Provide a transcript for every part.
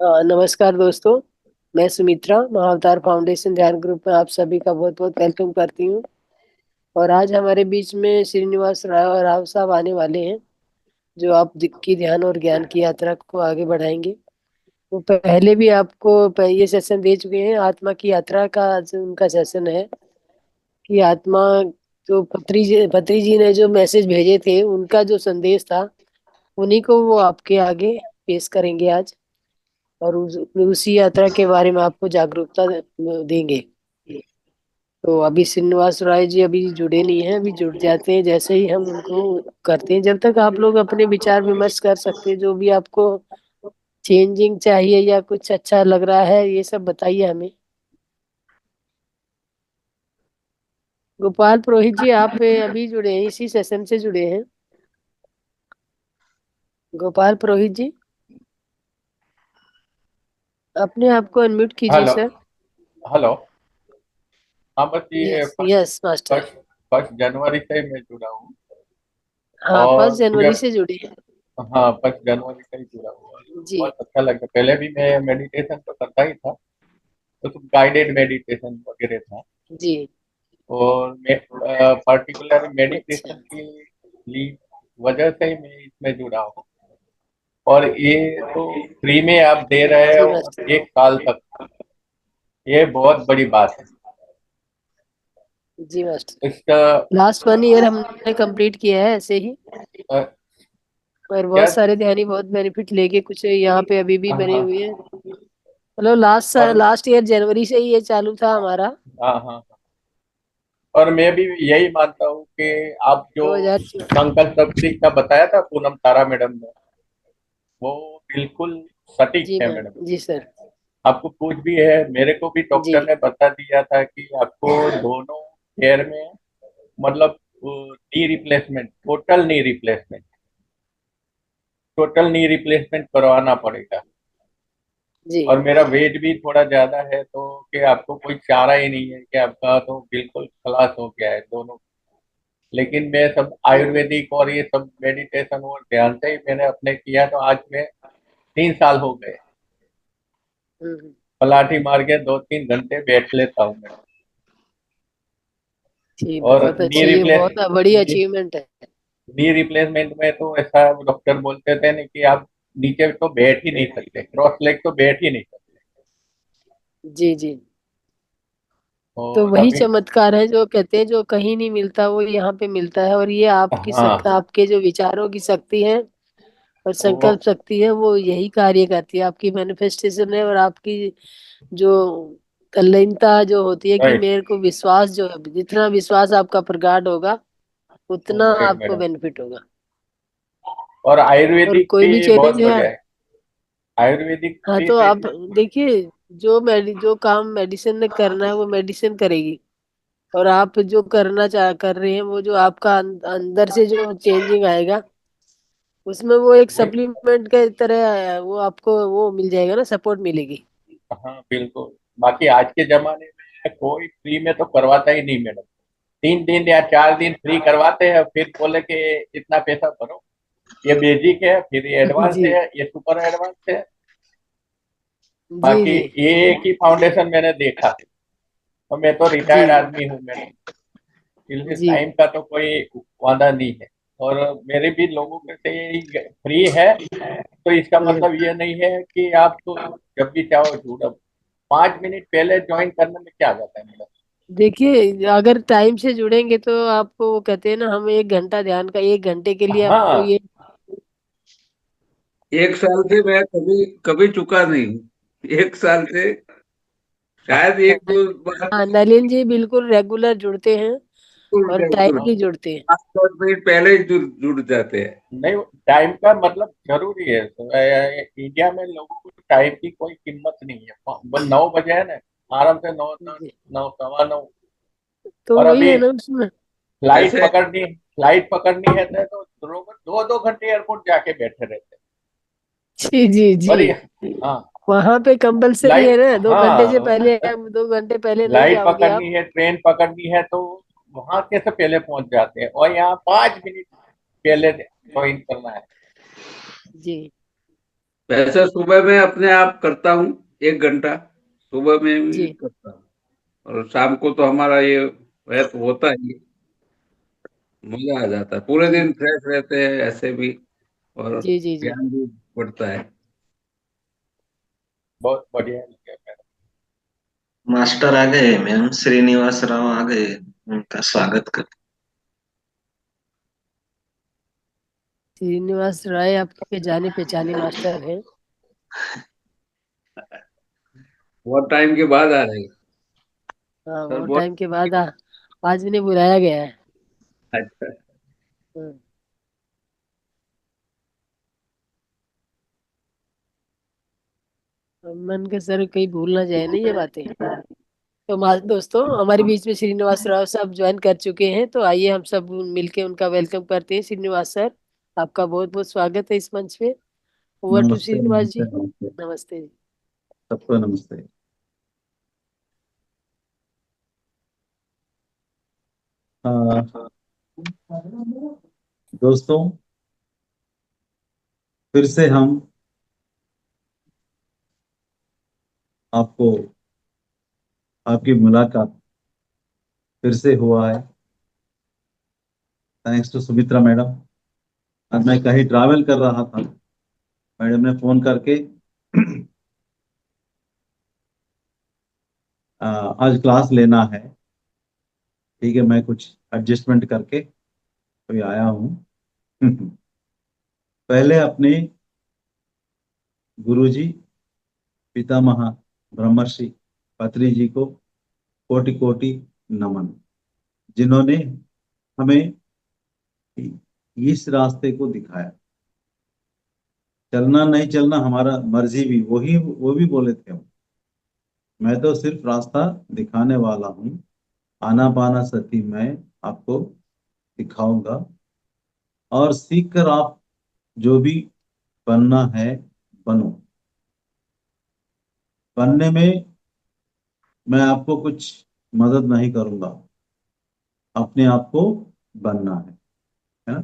नमस्कार दोस्तों। मैं सुमित्रा महाअवतार फाउंडेशन ध्यान ग्रुप में आप सभी का बहुत बहुत वेलकम करती हूँ। और आज हमारे बीच में श्रीनिवास राव राव साहब आने वाले हैं, जो की ध्यान और ज्ञान की यात्रा को आगे बढ़ाएंगे। वो पहले भी आपको ये सेशन दे चुके हैं। आत्मा की यात्रा का जो उनका सेशन है कि आत्मा, जो पत्री जी ने जो मैसेज भेजे थे, उनका जो संदेश था, उन्हीं को वो आपके आगे पेश करेंगे आज। और उसी यात्रा के बारे में आपको जागरूकता देंगे। तो अभी श्रीनिवास राय जी अभी जुड़े नहीं हैं, अभी जुड़ जाते हैं जैसे ही हम उनको करते हैं। जब तक आप लोग अपने विचार विमर्श कर सकते हैं, जो भी आपको चेंजिंग चाहिए या कुछ अच्छा लग रहा है, ये सब बताइए हमें। गोपाल पुरोहित जी, आप अभी जुड़े हैं, इसी सेशन से जुड़े हैं। गोपाल पुरोहित जी, अपने आप को अनम्यूट कीजिए हेलो। सर। हेलो। हाँ, बस ये yes yes master. First first जनवरी से मैं जुड़ा हूँ। हाँ, और 1 जनवरी से जुड़े हैं। हाँ, 1 जनवरी से ही जुड़ा हुआ है। जी बहुत अच्छा लगता है। पहले भी मैं मेडिटेशन तो करता ही था, तो गाइडेड मेडिटेशन वगैरह था। जी। और मैं पर्टिकुलर अच्छा। मेडिटेशन की वजह से ही मैं इसमें जुड़ा हूँ। और ये तो फ्री में आप दे रहे जी हो मास्टर। 1 साल तक, ये बहुत बड़ी बात है। जी मास्टर। इसका लास्ट 1 ईयर हमने कंप्लीट किया है ऐसे ही। अ, और क्या? बहुत सारे ध्यानी बहुत बेनिफिट लेके कुछ यहाँ पे अभी भी बने हाँ। हुए हैं। मतलब लास्ट और लास्ट ईयर जनवरी से ही ये चालू था हमारा। हाँ, हाँ। और मैं भी यही मानता हूँ कि आप जो 2000। संकल्प शक्ति का बताया था पूनम तारा मैडम ने, वो बिल्कुल सटीक जी है मैम, मैडम। जी सर। आपको कुछ भी है, मेरे को भी जी डॉक्टर ने बता दिया था कि आपको दोनों पैर में, मतलब टोटल नी रिप्लेसमेंट करवाना पड़ेगा। जी और मेरा वेट भी थोड़ा ज्यादा है, तो कि आपको कोई चारा ही नहीं है, कि आपका तो बिल्कुल खलास हो गया है दोनों। लेकिन मैं सब जी। आयुर्वेदिक और ये सब मेडिटेशन और ध्यान से ही मैंने अपने किया, तो आज मैं 3 साल हो गए। हम्म। पलाठी मार के 2-3 घंटे बैठ लेता हूँ मैं। जी, और बहुत अच्छी, ये बहुत बड़ी अचीवमेंट है। नी रिप्लेसमेंट में तो ऐसा डॉक्टर बोलते थे ना कि आप नीचे तो बैठ ही नहीं सकते, क्रॉस लेग तो बैठ ही नहीं सकते। जी जी। तो और वही अभी चमत्कार है जो कहते हैं, जो कहीं नहीं मिलता वो यहाँ पे मिलता है। और ये हाँ, आपके जो विचारों की शक्ति है और वो संकल्प शक्ति है, वो यही कार्य करती है। आपकी मैनिफेस्टेशन है और आपकी जो तल्लीनता जो होती है कि राइट। मेरे को विश्वास, जो है जितना विश्वास आपका प्रगाढ़ होगा उतना राइट आपको मैडम। बेनिफिट होगा। और और आयुर्वेदिक कोई भी भी बहुत चैलेंज है। बढ़िया है। आयुर्वेदिक हाँ, भी तो आप देखिए, जो काम मेडिसिन ने करना है वो मेडिसिन करेगी। और आप जो कर रहे हैं, वो जो आपका अंदर से जो चेंजिंग आएगा, उसमें वो एक सप्लीमेंट के तरह वो आपको वो मिल जाएगा ना, सपोर्ट मिलेगी। हाँ, बिल्कुल। बाकी आज के जमाने में कोई फ्री में तो करवाता ही नहीं मैडम। 3 दिन या 4 दिन फ्री करवाते हैं, फिर बोले कि इतना पैसा भरो। ये बेसिक है, फिर ये एडवांस जी है, ये सुपर एडवांस है। जी। बाकी जी ये एक ही फाउंडेशन मैंने देखा। और मैं तो जी रिटायर्ड आदमी हूँ मैडम, इसलिए जी। टाइम का तो कोई वादा नहीं है। और मेरे भी लोगों के से यही फ्री है, तो इसका हम्म। मतलब ये नहीं है कि आप तो जब भी चाहो जुड़ो। 5 मिनट पहले ज्वाइन करने में क्या जाता है मैडम? देखिए, अगर टाइम से जुड़ेंगे तो आपको, वो कहते हैं ना, हम 1 घंटा ध्यान का, 1 घंटे के लिए आपको हाँ, ये। 1 साल से मैं कभी कभी चुका नहीं हूँ। 1 साल से शायद एक दो बार हाँ, नलिन जी बिल्कुल रेगुलर जुड़ते हैं और बिल्कुल टाइमली जुड़ते हैं। 5 मिनट पहले ही जुड़ जाते हैं। नहीं, टाइम का मतलब जरूरी है। तो इंडिया में लोगों को टाइम की कोई कीमत नहीं है। वो 9 बजे है ना, आराम से 9, जी। 9, 9, 9। तो और वही अभी है ना उसमें। वैसे फ्लाइट पकड़नी है तो लोग 2-2 घंटे एयरपोर्ट जाके बैठे रहते जी जी हैं। जी। और हाँ, वहां पे कंपलसरी है फ्लाइट ना, 2 घंटे से हाँ, पहले, 2 घंटे पहले नहीं फ्लाइट जाओगे आप। पकड़नी है, ट्रेन पकड़नी है, तो वहां कैसे पहले पहुंच जाते हैं, और यहाँ 5 मिनट पहले ज्वाइन करना है। जी। वैसे सुबह में अपने आप करता हूँ, 1 घंटा सुबह में भी जी करता हूँ। और शाम को तो हमारा ये वह तो होता ही है, मजा आ जाता है, पूरे जी दिन फ्रेश रहते हैं ऐसे भी, और जी जी जी। ज्ञान भी बढ़ता है। बहुत बढ़िया है। मास्टर आ गए, मैम श्रीनिवास राव आ गए, उनका स्वागत कर। श्रीनिवास राय आपके जाने पहचाने मास्टर हैं। बहुत टाइम के बाद आ रहे हैं हाँ सर, बहुत बहुत टाइम के बाद आज उन्हें बुलाया गया है। अच्छा। हाँ, मन के सर कहीं भूल ना जाए नहीं ये बातें। तो दोस्तों हमारे बीच में श्रीनिवास राव साहब ज्वाइन कर चुके हैं, तो आइए हम सब मिलके उनका वेलकम करते हैं। श्रीनिवास सर, आपका बहुत बहुत स्वागत है इस मंच पे। ओवर टू नमस्ते श्रीनिवास नमस्ते जी। नमस्ते। नमस्ते जी। सबको नमस्ते। हाँ, दोस्तों, फिर से हम आपको आपकी मुलाकात फिर से हुआ है, थैंक्स टू सुमित्रा मैडम। आज मैं कहीं ट्रैवल कर रहा था, मैडम ने फोन करके आज क्लास लेना है। ठीक है, मैं कुछ एडजस्टमेंट करके कोई आया हूँ। पहले अपने गुरुजी पितामह ब्रह्मर्षि पत्री जी को कोटि कोटि नमन, जिन्होंने हमें इस रास्ते को दिखाया। चलना नहीं चलना हमारा मर्जी, भी वो भी बोले थे हम, मैं तो सिर्फ रास्ता दिखाने वाला हूँ, आना पाना सती मैं आपको दिखाऊंगा, और सीख कर आप जो भी बनना है बनो। बनने में मैं आपको कुछ मदद नहीं करूंगा, अपने आप को बनना है ना?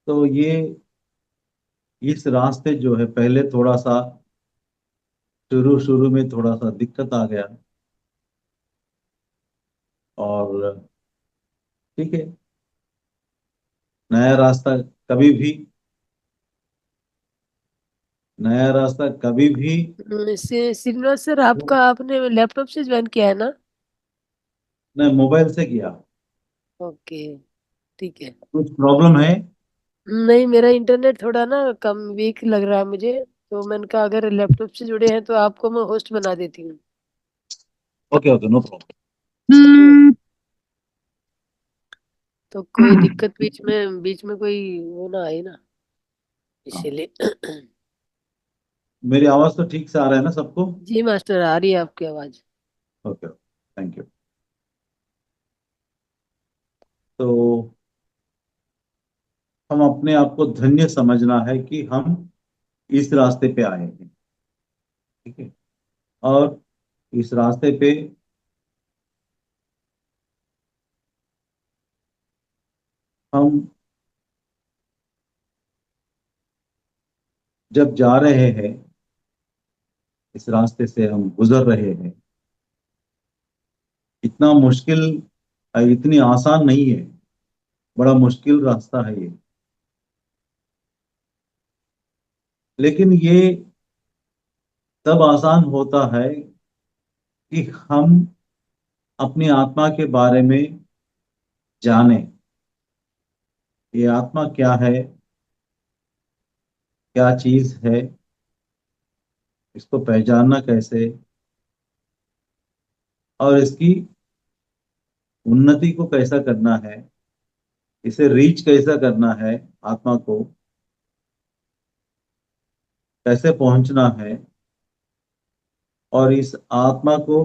तो ये इस रास्ते जो है, पहले थोड़ा सा शुरू शुरू में थोड़ा सा दिक्कत आ गया, और ठीक है, नया रास्ता कभी भी नया रास्ता कभी भी श्रीनिवास सर, आपका आपने लैपटॉप से ज्वाइन किया है ना? मैं मोबाइल से किया। ओके, ठीक है। कुछ प्रॉब्लम है? नहीं, मेरा इंटरनेट थोड़ा ना कम वीक लग रहा है मुझे, तो मैंने कहा अगर लैपटॉप से जुड़े हैं तो आपको मैं होस्ट बना देती हूँ। ओके ओके, नो हम्म, प्रॉब्लम। तो कोई दिक्कत बीच में कोई वो ना आए ना, इसीलिए। मेरी आवाज तो ठीक से आ रहा है ना सबको? जी मास्टर, आ रही है आपकी आवाज। Okay, thank you. तो हम अपने आप को धन्य समझना है कि हम इस रास्ते पे आए हैं। ठीक है, और इस रास्ते पे हम जब जा रहे हैं, इस रास्ते से हम गुजर रहे हैं, इतना मुश्किल, इतनी आसान नहीं है, बड़ा मुश्किल रास्ता है ये। लेकिन ये तब आसान होता है कि हम अपनी आत्मा के बारे में जाने, ये आत्मा क्या है, क्या चीज है, इसको पहचानना कैसे, और इसकी उन्नति को कैसा करना है, इसे रीच कैसा करना है, आत्मा को कैसे पहुंचना है, और इस आत्मा को,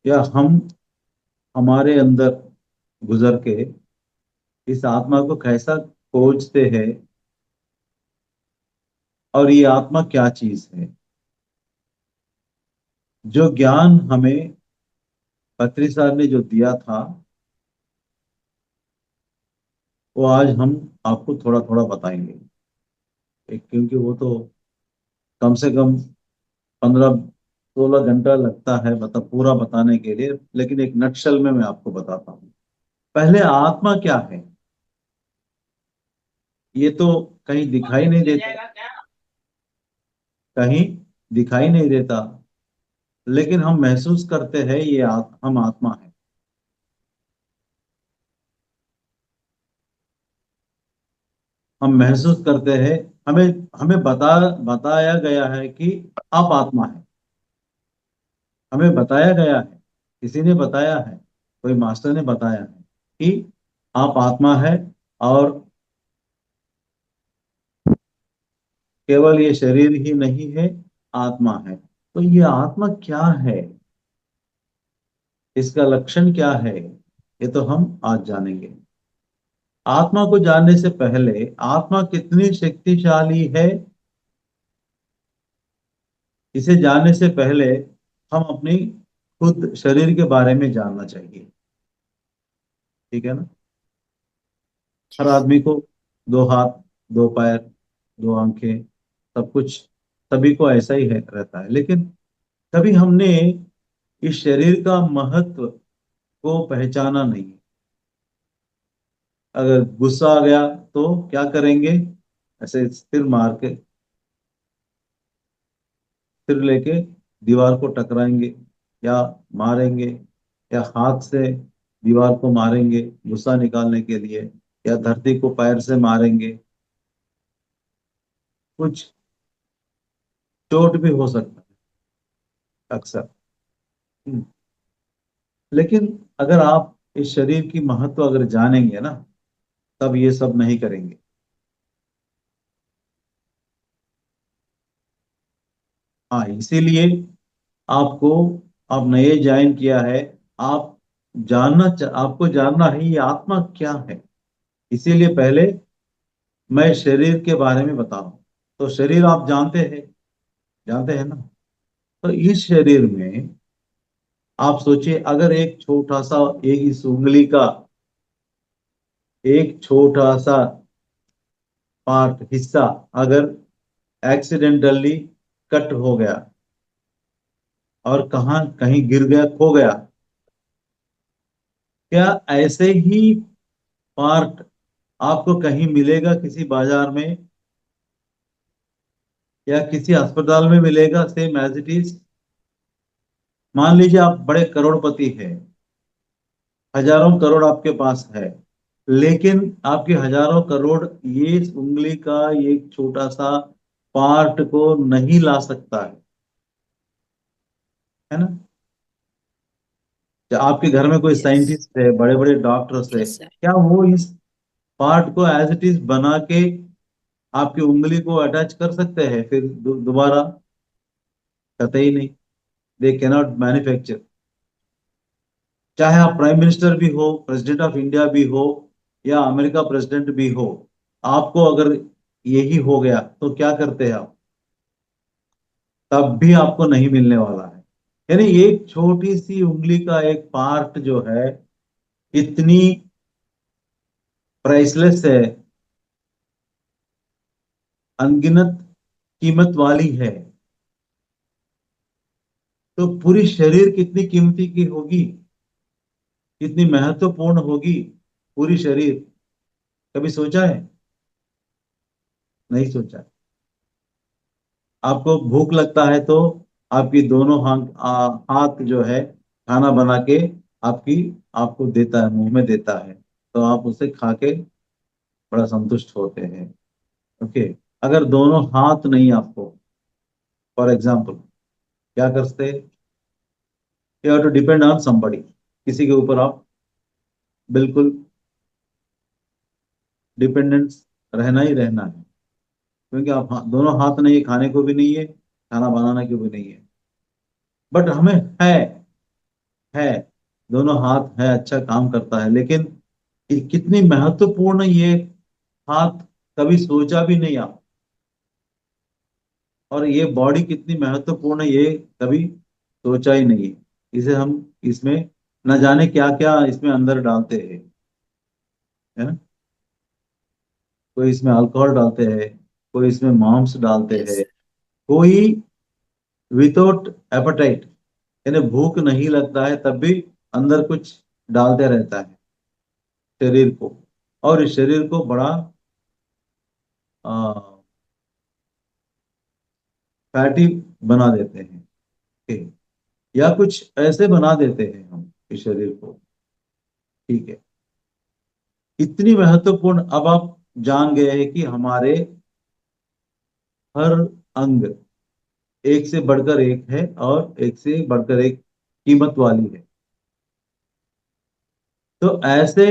या हम हमारे अंदर गुजर के इस आत्मा को कैसा खोजते हैं, और ये आत्मा क्या चीज है। जो ज्ञान हमें पत्री साहब ने जो दिया था, वो आज हम आपको थोड़ा थोड़ा बताएंगे। क्योंकि वो तो कम से कम 15-16 घंटा लगता है मतलब पूरा बताने के लिए, लेकिन एक नटशल में मैं आपको बताता हूँ। पहले आत्मा क्या है, ये तो कहीं दिखाई नहीं देता, कहीं दिखाई नहीं देता, लेकिन हम महसूस करते हैं ये हम आत्मा है। हम महसूस करते हैं, हमें हमें बताया गया है कि आप आत्मा है। हमें बताया गया है, किसी ने बताया है, कोई मास्टर ने बताया है कि आप आत्मा है, और केवल ये शरीर ही नहीं है, आत्मा है। तो ये आत्मा क्या है, इसका लक्षण क्या है, ये तो हम आज जानेंगे। आत्मा को जानने से पहले आत्मा कितनी शक्तिशाली है, इसे जानने से पहले हम अपनी खुद शरीर के बारे में जानना चाहिए। ठीक है ना। हर आदमी को 2 हाथ, 2 पैर, 2 आंखें, सब कुछ सभी को ऐसा ही है रहता है, लेकिन कभी हमने इस शरीर का महत्व को पहचाना नहीं। अगर गुस्सा आ गया तो क्या करेंगे, ऐसे सिर मार के, सिर लेके दीवार को टकराएंगे, या मारेंगे, या हाथ से दीवार को मारेंगे गुस्सा निकालने के लिए, या धरती को पैर से मारेंगे। कुछ चोट भी हो सकता है अक्सर। हम्म। लेकिन अगर आप इस शरीर की महत्व अगर जानेंगे ना, तब ये सब नहीं करेंगे। हाँ, इसीलिए आपको, आपने ये ज्वाइन किया है, आप आपको जानना है ये आत्मा क्या है। इसीलिए पहले मैं शरीर के बारे में बता रहा हूं। तो शरीर आप जानते हैं ना। तो इस शरीर में आप सोचिए, अगर एक छोटा सा, एक इस उंगली का एक छोटा सा पार्ट, हिस्सा, अगर एक्सीडेंटली कट हो गया और कहीं कहीं गिर गया, खो गया, क्या ऐसे ही पार्ट आपको कहीं मिलेगा किसी बाजार में, या किसी अस्पताल में मिलेगा सेम एज इट इज? मान लीजिए आप बड़े करोड़पति हैं, हजारों करोड़ आपके पास है, लेकिन आपके हजारों करोड़ ये इस उंगली का एक छोटा सा पार्ट को नहीं ला सकता है ना। या आपके घर में कोई यस। साइंटिस्ट है, बड़े बड़े डॉक्टर्स है, यस सर। क्या वो इस पार्ट को एज इट इज बना के आपकी उंगली को अटैच कर सकते हैं फिर दोबारा? कतई नहीं। They cannot manufacture. चाहे आप प्राइम मिनिस्टर भी हो, प्रेसिडेंट ऑफ इंडिया भी हो, या अमेरिका प्रेसिडेंट भी हो, आपको अगर यही हो गया तो क्या करते हैं आप? तब भी आपको नहीं मिलने वाला है। यानी एक छोटी सी उंगली का एक पार्ट जो है, इतनी प्राइसलेस है, अनगिनत कीमत वाली है, तो पूरी शरीर कितनी कीमती की होगी, कितनी महत्वपूर्ण होगी पूरी शरीर। कभी सोचा है? नहीं सोचा। आपको भूख लगता है तो आपकी दोनों हाथ जो है खाना बना के आपकी आपको देता है, मुंह में देता है, तो आप उसे खा के बड़ा संतुष्ट होते हैं। ओके। अगर दोनों हाथ नहीं आपको, फॉर एग्जाम्पल, क्या करते? You have to depend on somebody. किसी के ऊपर आप बिल्कुल डिपेंडेंस रहना ही रहना है, क्योंकि आप दोनों हाथ नहीं है, खाने को भी नहीं है, खाना बनाने को भी नहीं है। बट हमें है दोनों हाथ है, अच्छा काम करता है, लेकिन कितनी महत्वपूर्ण ये हाथ, कभी सोचा भी नहीं आप। और ये बॉडी कितनी महत्वपूर्ण है, ये कभी सोचा ही नहीं। इसे हम इसमें न जाने क्या क्या इसमें अंदर डालते हैं, है ना। कोई इसमें अल्कोहल डालते हैं, कोई इसमें मांस डालते यस हैं, कोई विदाउट एपेटाइट, यानी भूख नहीं लगता है तब भी अंदर कुछ डालते रहता है शरीर को, और इस शरीर को बड़ा फैटी बना देते हैं। ठीक। या कुछ ऐसे बना देते हैं हम इस शरीर को। ठीक है। इतनी महत्वपूर्ण, अब आप जान गए हैं कि हमारे हर अंग एक से बढ़कर एक है और एक से बढ़कर एक कीमत वाली है। तो ऐसे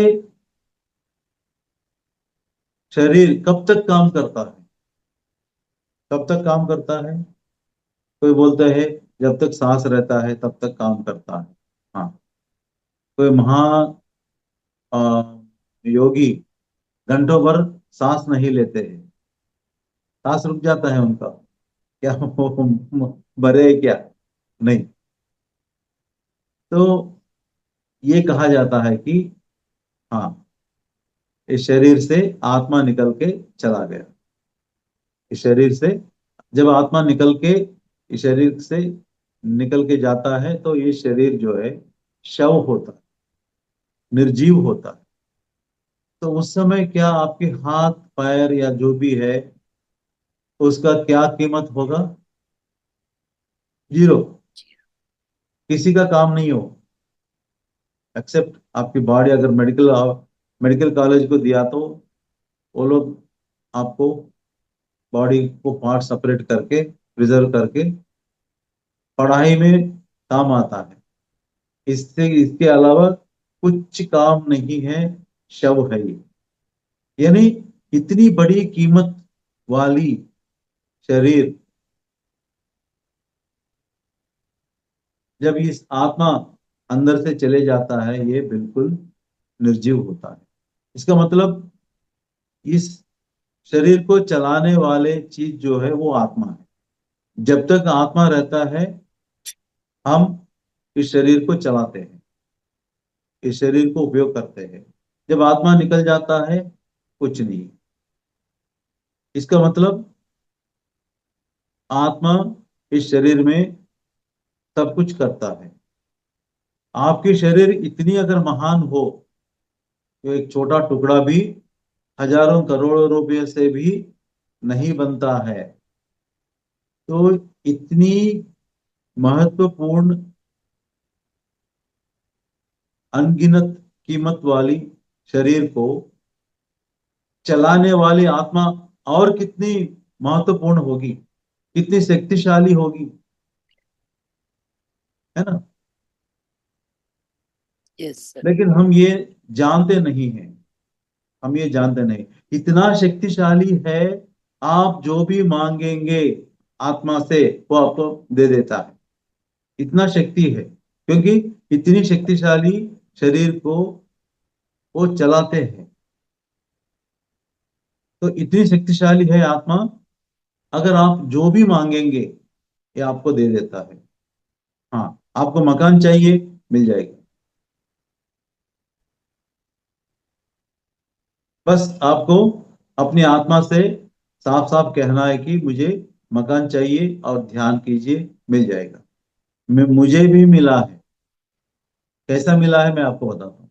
शरीर कब तक काम करता है? कब तक काम करता है? कोई बोलता है जब तक सांस रहता है तब तक काम करता है। हाँ। कोई महा अ, योगी घंटों भर सांस नहीं लेते हैं, सांस रुक जाता है उनका, क्या वो बड़े है क्या? नहीं। तो ये कहा जाता है कि हाँ, इस शरीर से आत्मा निकल के चला गया। इस शरीर से जब आत्मा निकल के इस शरीर से निकल के जाता है तो ये शरीर जो है शव होता है, निर्जीव होता है। तो उस समय क्या आपके हाथ पैर या जो भी है उसका क्या कीमत होगा? जीरो। किसी का काम नहीं हो, एक्सेप्ट आपकी बॉडी। अगर मेडिकल मेडिकल कॉलेज को दिया तो वो लोग आपको बॉडी को पार्ट सेपरेट करके प्रिजर्व करके पढ़ाई में काम आता है। इससे इसके अलावा कुछ काम नहीं है, शव है ये। यानी इतनी बड़ी कीमत वाली शरीर जब इस आत्मा अंदर से चले जाता है ये बिल्कुल निर्जीव होता है। इसका मतलब इस शरीर को चलाने वाले चीज जो है वो आत्मा है। जब तक आत्मा रहता है हम इस शरीर को चलाते हैं, इस शरीर को उपयोग करते हैं। जब आत्मा निकल जाता है कुछ नहीं। इसका मतलब आत्मा इस शरीर में सब कुछ करता है। आपकी शरीर इतनी अगर महान हो तो एक छोटा टुकड़ा भी हजारों करोड़ों रुपए से भी नहीं बनता है। तो इतनी महत्वपूर्ण अनगिनत कीमत वाली शरीर को चलाने वाली आत्मा और कितनी महत्वपूर्ण होगी, कितनी शक्तिशाली होगी, है ना? Yes sir. लेकिन हम ये जानते नहीं हैं। हम ये जानते नहीं इतना शक्तिशाली है। आप जो भी मांगेंगे आत्मा से वो आपको दे देता है। इतना शक्ति है क्योंकि इतनी शक्तिशाली शरीर को वो चलाते हैं। तो इतनी शक्तिशाली है आत्मा, अगर आप जो भी मांगेंगे ये आपको दे देता है। हाँ, आपको मकान चाहिए, मिल जाएगा। बस आपको अपनी आत्मा से साफ साफ कहना है कि मुझे मकान चाहिए और ध्यान कीजिए, मिल जाएगा। मुझे भी मिला है। कैसा मिला है मैं आपको बताता हूँ।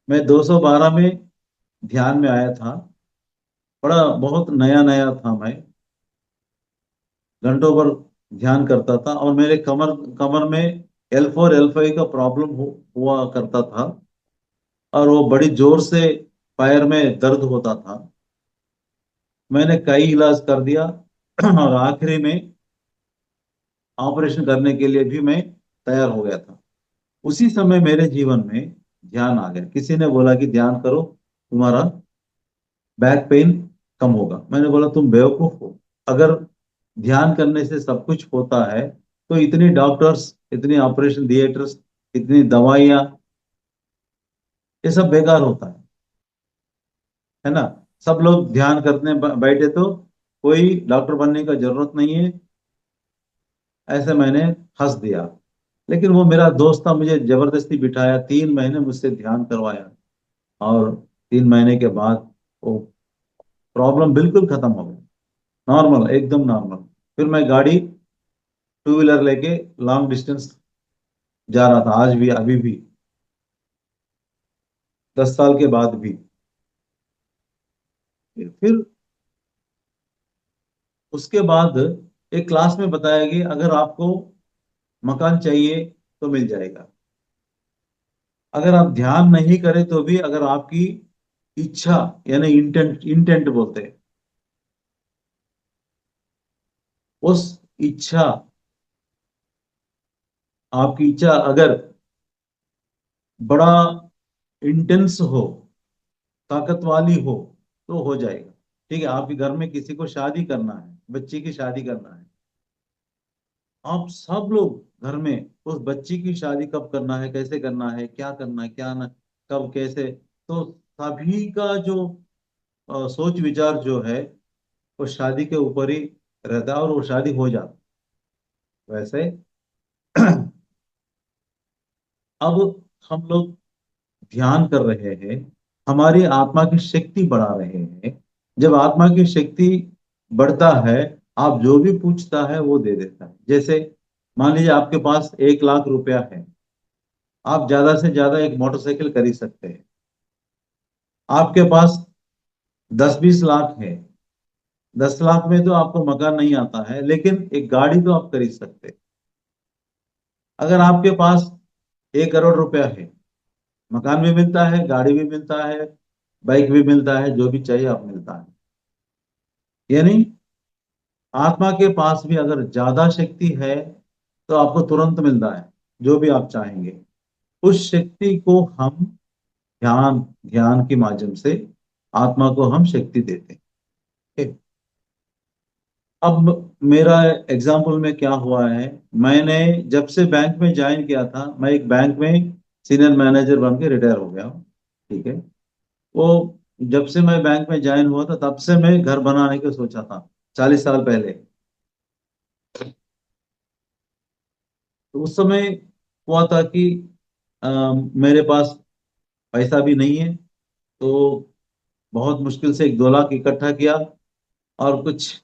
मैं 212 में ध्यान में आया था। बड़ा बहुत नया नया था मैं, घंटों भर ध्यान करता था और मेरे कमर कमर में L4 L5 का प्रॉब्लम हुआ करता था और वो बड़ी जोर से पैर में दर्द होता था। मैंने कई इलाज कर दिया और आखिरी में ऑपरेशन करने के लिए भी मैं तैयार हो गया था। उसी समय मेरे जीवन में ध्यान आ गया। किसी ने बोला कि ध्यान करो, तुम्हारा बैक पेन कम होगा। मैंने बोला तुम बेवकूफ हो, अगर ध्यान करने से सब कुछ होता है तो इतनी डॉक्टर्स, इतनी ऑपरेशन थिएटर्स, इतनी दवाइयां, ये सब बेकार होता है ना? सब लोग ध्यान करने बैठे तो कोई डॉक्टर बनने का जरूरत नहीं है, ऐसे मैंने हंस दिया। लेकिन वो मेरा दोस्त था, मुझे जबरदस्ती बिठाया, 3 महीने मुझसे ध्यान करवाया और 3 महीने के बाद वो प्रॉब्लम बिल्कुल खत्म हो गई, नॉर्मल, एकदम नॉर्मल। फिर मैं गाड़ी 2 व्हीलर लेके लॉन्ग डिस्टेंस जा रहा था, आज भी, अभी भी, 10 साल के बाद भी। फिर उसके बाद एक क्लास में बताया कि अगर आपको मकान चाहिए तो मिल जाएगा। अगर आप ध्यान नहीं करें तो भी, अगर आपकी इच्छा, यानी इंटेंट, इंटेंट बोलते हैं, उस इच्छा, आपकी इच्छा अगर बड़ा इंटेंस हो, ताकत वाली हो, तो हो जाएगा। ठीक है, आपके घर में किसी को शादी करना है, बच्ची की शादी करना है, आप सब लोग घर में उस बच्ची की शादी कब करना है, कैसे करना है, क्या करना है, क्या ना, कब, कैसे, तो सभी का जो सोच विचार जो है, वो शादी के ऊपर ही रहता है, और वो शादी हो जाती है। वैसे अब हम लोग ध्यान कर रहे हैं, हमारी आत्मा की शक्ति बढ़ा रहे हैं। जब आत्मा की शक्ति बढ़ता है, आप जो भी पूछता है वो दे देता है। जैसे मान लीजिए आपके पास 1 लाख रुपया है, आप ज्यादा से ज्यादा एक मोटरसाइकिल खरीद सकते हैं। आपके पास 10-20 लाख है, 10 लाख में तो आपको मकान नहीं आता है, लेकिन एक गाड़ी तो आप खरीद सकते हैं। अगर आपके पास 1 करोड़ रुपया है, मकान भी मिलता है, गाड़ी भी मिलता है, बाइक भी मिलता है, जो भी चाहिए आप मिलता है। यानी आत्मा के पास भी अगर ज्यादा शक्ति है, तो आपको तुरंत मिलता है जो भी आप चाहेंगे। उस शक्ति को हम ध्यान, ध्यान के माध्यम से आत्मा को हम शक्ति देते हैं। ठीक। अब मेरा एग्जाम्पल में क्या हुआ है, मैंने जब से बैंक में ज्वाइन किया था, मैं एक बैंक में सीनियर मैनेजर बन के रिटायर हो गया हूँ। ठीक है, वो जब से मैं बैंक में ज्वाइन हुआ था, तब से मैं घर बनाने की सोचा था, 40 साल पहले। तो उस समय हुआ था कि मेरे पास पैसा भी नहीं है, तो बहुत मुश्किल से 1-2 लाख इकट्ठा किया, और कुछ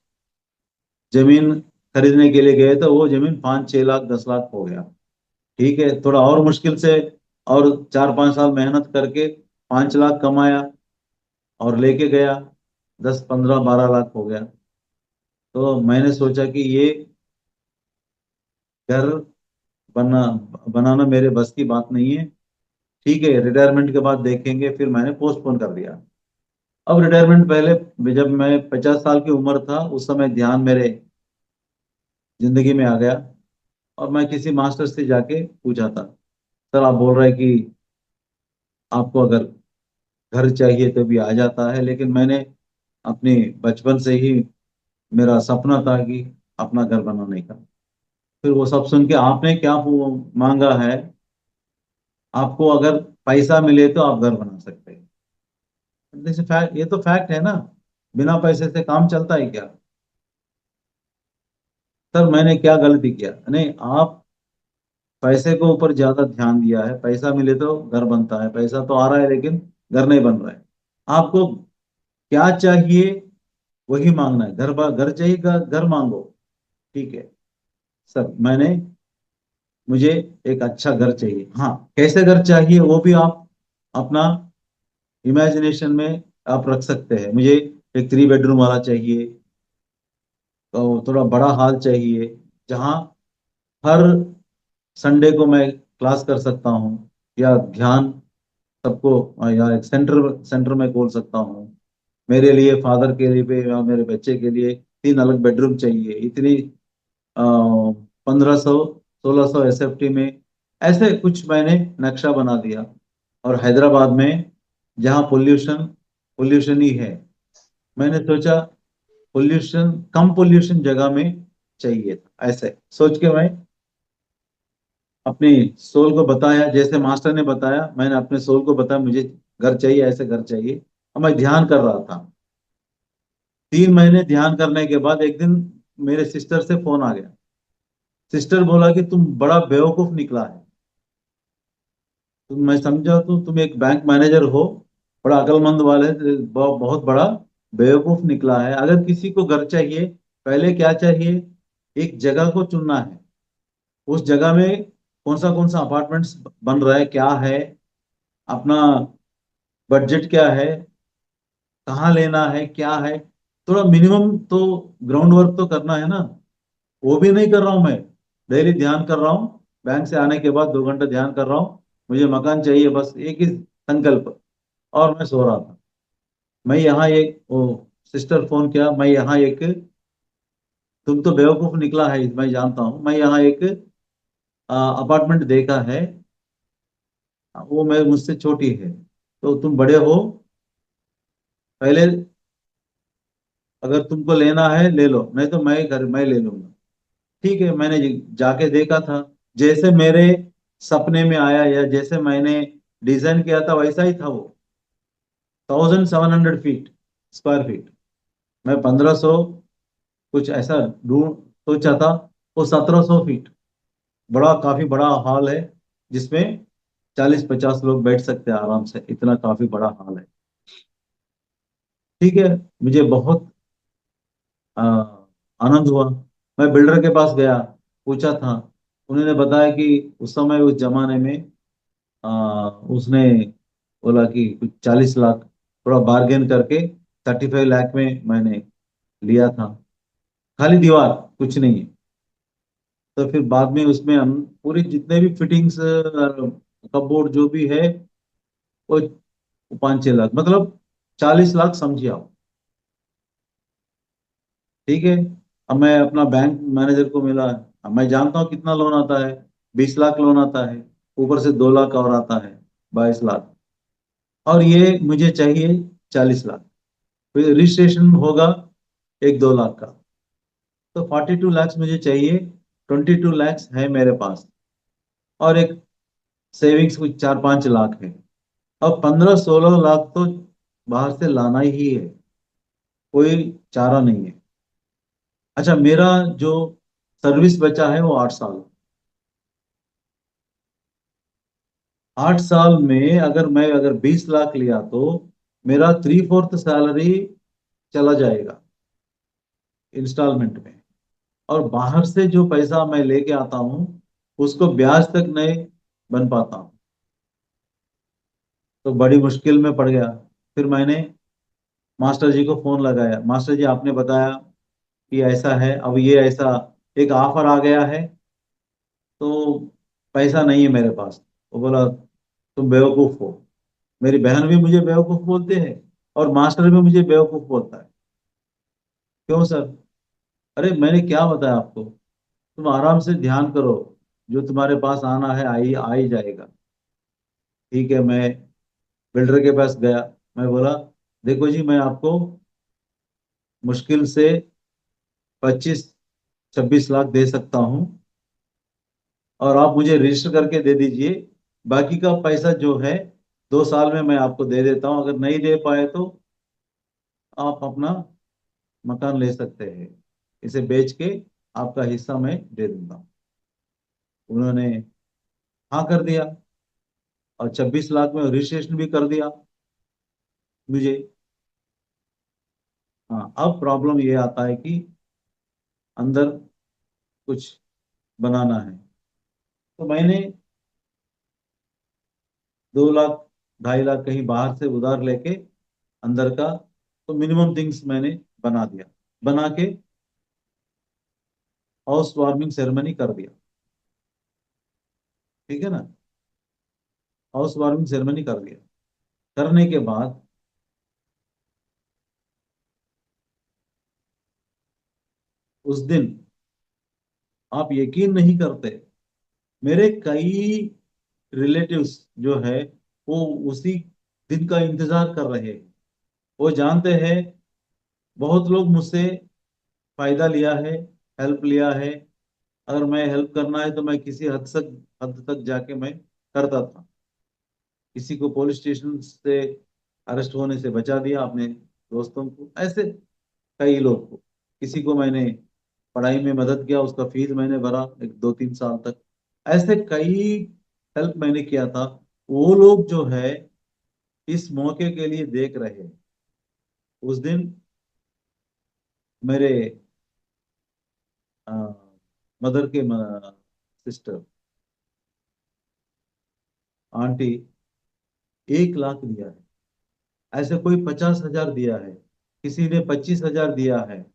जमीन खरीदने के लिए गए, तो वो जमीन 5-6 लाख 10 लाख हो गया। ठीक है, थोड़ा और मुश्किल से, और 4-5 साल मेहनत करके 5 लाख कमाया और लेके गया, 10-15-12 लाख हो गया। तो मैंने सोचा कि ये घर बना बनाना मेरे बस की बात नहीं है। ठीक है, रिटायरमेंट के बाद देखेंगे, फिर मैंने पोस्टपोन कर दिया। अब रिटायरमेंट पहले, जब मैं 50 साल की उम्र था, उस समय ध्यान मेरे जिंदगी में आ गया, और मैं किसी मास्टर से जाके पूछा था, सर आप बोल रहे हैं कि आपको अगर घर चाहिए तो भी आ जाता है, लेकिन मैंने अपने बचपन से ही, मेरा सपना था कि अपना घर बनाने का। फिर वो सब सुन के, आपने क्या मांगा है, आपको अगर पैसा मिले तो आप घर बना सकते हैं। जैसे फैक्ट, ये तो फैक्ट है ना, बिना पैसे से काम चलता है क्या? सर मैंने क्या गलती किया? नहीं, आप पैसे को ऊपर ज्यादा ध्यान दिया है, पैसा मिले तो घर बनता है, पैसा तो आ रहा है लेकिन घर नहीं बन रहा है। आपको क्या चाहिए वही मांगना है, घर चाहिए, घर मांगो। ठीक है सर, मुझे एक अच्छा घर चाहिए। हाँ, कैसे घर चाहिए वो भी आप अपना इमेजिनेशन में आप रख सकते हैं। मुझे एक 3 बेडरूम वाला चाहिए, तो थोड़ा बड़ा हॉल चाहिए, जहाँ हर संडे को मैं क्लास कर सकता हूँ, या ध्यान सबको, या एक सेंटर सेंटर में खोल सकता हूँ। मेरे लिए, फादर के लिए भी, या मेरे बच्चे के लिए 3 अलग बेडरूम चाहिए। इतनी 1500-1600 SFT में, ऐसे कुछ मैंने नक्शा बना दिया। और हैदराबाद में जहाँ पोल्यूशन पोल्यूशन ही है, मैंने सोचा पोल्यूशन, कम पोल्यूशन जगह में चाहिए था। ऐसे सोच के मैं अपनी सोल को बताया, जैसे मास्टर ने बताया, मैंने अपने सोल को बताया मुझे घर चाहिए, ऐसे घर चाहिए। और मैं ध्यान कर रहा था। 3 महीने ध्यान करने के बाद एक दिन मेरे सिस्टर से फोन आ गया। सिस्टर बोला कि तुम बड़ा बेवकूफ निकला है। तो मैं समझा, तो तुम एक बैंक मैनेजर हो, बड़ा अक्लमंद वाले, बहुत बड़ा बेवकूफ निकला है। अगर किसी को घर चाहिए, पहले क्या चाहिए, एक जगह को चुनना है। उस जगह में कौन सा अपार्टमेंट्स बन रहा है, क्या है, अपना बजट क्या है, कहाँ लेना है, क्या है, थोड़ा मिनिमम तो ग्राउंड वर्क तो करना है ना। वो भी नहीं कर रहा हूँ मैं। डेली ध्यान कर रहा हूँ, बैंक से आने के बाद 2 घंटे ध्यान कर रहा हूँ, मुझे मकान चाहिए, बस एक ही संकल्प। और मैं सो रहा था। मैं यहाँ एक वो सिस्टर फोन किया, मैं यहाँ एक, तुम तो बेवकूफ निकला है मैं जानता हूँ, मैं यहाँ एक अपार्टमेंट देखा है, वो मैं मुझसे छोटी है, तो तुम बड़े हो, पहले अगर तुमको लेना है ले लो, नहीं तो मैं ले लूंगा। ठीक है, मैंने जाके देखा था, जैसे मेरे सपने में आया या जैसे मैंने डिजाइन किया था वैसा ही था वो। 1700 फीट, स्क्वायर फीट। मैं 1500 कुछ ऐसा ढूंढ सोचा था, वो 1700 फीट। बड़ा, काफी बड़ा हॉल है, जिसमें 40-50 लोग बैठ सकते हैं आराम से, इतना काफी बड़ा हॉल है। ठीक है, मुझे बहुत आ, आनंद हुआ। मैं बिल्डर के पास गया, पूछा था, उन्होंने बताया कि उस समय, उस जमाने में उसने बोला कि कुछ 40 लाख, थोड़ा बार्गेन करके 35 लाख में मैंने लिया था। खाली दीवार, कुछ नहीं है। तो फिर बाद में उसमें हम पूरी जितने भी फिटिंग्स, कपबोर्ड जो भी है, वो 5-6 लाख, मतलब 40 लाख समझिए आप। ठीक है। अब मैं अपना बैंक मैनेजर को मिला, अब मैं जानता हूँ कितना लोन आता है, 20 लाख लोन आता है, ऊपर से 2 लाख और आता है, 22 लाख। और ये मुझे चाहिए 40 लाख, फिर रजिस्ट्रेशन होगा 1-2 लाख का, तो 42 लाख मुझे चाहिए। 22 लाख है मेरे पास, और एक सेविंग्स कुछ 4-5 लाख है। अब 15-16 लाख तो बाहर से लाना ही है, कोई चारा नहीं है। अच्छा, मेरा जो सर्विस बचा है वो 8 साल। 8 साल में अगर 20 लाख लिया तो मेरा 3/4 सैलरी चला जाएगा इंस्टॉलमेंट में। और बाहर से जो पैसा मैं लेके आता हूँ, उसको ब्याज तक नहीं बन पाता हूँ, तो बड़ी मुश्किल में पड़ गया। फिर मैंने मास्टर जी को फोन लगाया, मास्टर जी आपने बताया कि ऐसा है, अब ये ऐसा एक ऑफर आ गया है, तो पैसा नहीं है मेरे पास। वो बोला तुम बेवकूफ हो। मेरी बहन भी मुझे बेवकूफ बोलते हैं, और मास्टर भी मुझे बेवकूफ बोलता है। क्यों सर? अरे मैंने क्या बताया आपको, तुम आराम से ध्यान करो, जो तुम्हारे पास आना है आ ही जाएगा। ठीक है, मैं बिल्डर के पास गया, मैं बोला देखो जी, मैं आपको मुश्किल से 25-26 लाख दे सकता हूँ, और आप मुझे रजिस्टर करके दे दीजिए। बाकी का पैसा जो है 2 साल में मैं आपको दे देता हूँ, अगर नहीं दे पाए तो आप अपना मकान ले सकते हैं, इसे बेच के आपका हिस्सा मैं दे दूंगा। उन्होंने हाँ कर दिया, और 26 लाख में रजिस्ट्रेशन भी कर दिया मुझे। हाँ, अब प्रॉब्लम ये आता है कि अंदर कुछ बनाना है, तो मैंने 2 लाख 2.5 लाख कहीं बाहर से उधार लेके अंदर का, तो मिनिमम थिंग्स मैंने बना दिया, बना के हाउस वार्मिंग सेरेमनी कर दिया। ठीक है ना, हाउस वार्मिंग सेरेमनी कर दिया। करने के बाद उस दिन, आप यकीन नहीं करते, मेरे कई रिलेटिव्स जो है, वो उसी दिन का इंतजार कर रहे हैं। वो जानते हैं, बहुत लोग मुझसे फायदा लिया है, हेल्प लिया है। अगर मैं हेल्प करना है तो मैं किसी हद तक जाके मैं करता था। किसी को पुलिस स्टेशन से अरेस्ट होने से बचा दिया अपने दोस्तों को, ऐसे कई लोग को। किसी को मैंने पढ़ाई में मदद किया, उसका फीस मैंने भरा 1-2-3 साल तक। ऐसे कई हेल्प मैंने किया था। वो लोग जो है इस मौके के लिए देख रहे हैं। उस दिन मेरे मदर के सिस्टर आंटी 1 लाख दिया है। ऐसे कोई 50,000 दिया है, किसी ने 25,000 दिया है।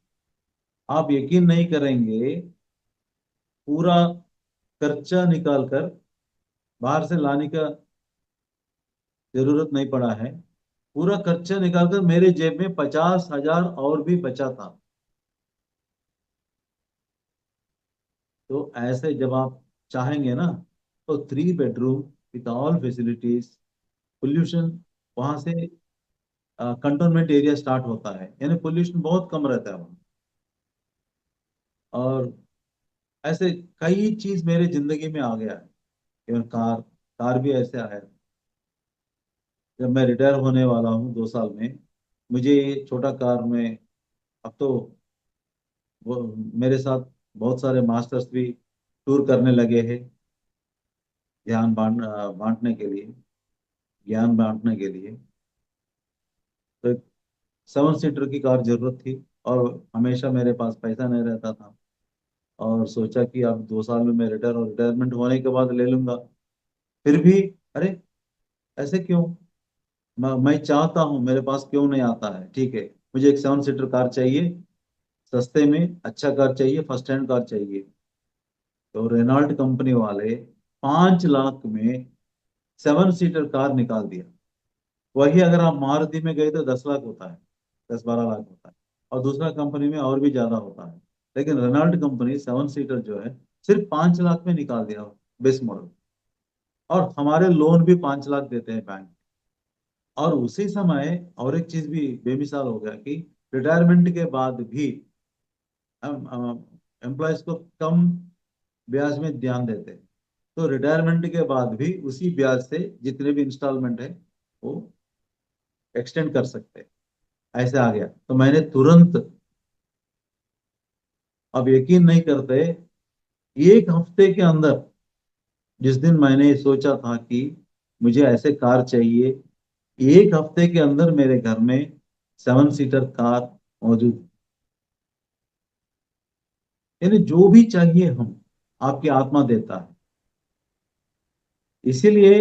आप यकीन नहीं करेंगे, पूरा खर्चा निकाल कर, बाहर से लाने का जरूरत नहीं पड़ा है, पूरा खर्चा निकाल कर मेरे जेब में 50,000 और भी बचा था। तो ऐसे जब आप चाहेंगे ना, तो 3 bedroom with all facilities, pollution वहां से कंटोनमेंट एरिया स्टार्ट होता है, यानी पोल्यूशन बहुत कम रहता है वहाँ। और ऐसे कई चीज मेरे जिंदगी में आ गया है। इवन कार, कार भी ऐसे आया है। जब मैं रिटायर होने वाला हूँ 2 साल में, मुझे ये छोटा कार में, अब तो वो मेरे साथ बहुत सारे मास्टर्स भी टूर करने लगे हैं, बांटने के लिए, ज्ञान बांटने के लिए। तो 7 सीटर की कार जरूरत थी, और हमेशा मेरे पास पैसा नहीं रहता था। और सोचा कि अब 2 साल में मैं रिटायर, और रिटायरमेंट होने के बाद ले लूंगा। फिर भी, अरे ऐसे क्यों? मैं चाहता हूँ, मेरे पास क्यों नहीं आता है? ठीक है, मुझे एक 7 सीटर कार चाहिए, सस्ते में अच्छा कार चाहिए, फर्स्ट हैंड कार चाहिए। तो रेनॉल्ट कंपनी वाले 5 लाख में 7 सीटर कार निकाल दिया। वही अगर आप मारुति में गए तो 10 लाख होता है, 10-12 लाख होता है, और दूसरा कंपनी में और भी ज्यादा होता है। लेकिन रेनॉल्ट कंपनी 7 सीटर जो है, सिर्फ 5 लाख में निकाल दिया, बेस मॉडल। और हमारे लोन भी 5 लाख देते हैं बैंक। और उसी समय और एक चीज भी बेमिसाल हो गया कि रिटायरमेंट के बाद भी एम्प्लॉयज को कम ब्याज में ध्यान देते हैं। तो रिटायरमेंट के बाद भी उसी ब्याज से जितने भी इंस्टॉलमेंट है, वो एक्सटेंड कर सकते हैं। ऐसे आ गया तो मैंने तुरंत, अब यकीन नहीं करते, 1 हफ्ते के अंदर, जिस दिन मैंने सोचा था कि मुझे ऐसे कार चाहिए, 1 हफ्ते के अंदर मेरे घर में 7 सीटर कार मौजूद। यानी जो भी चाहिए हम, आपकी आत्मा देता है। इसीलिए,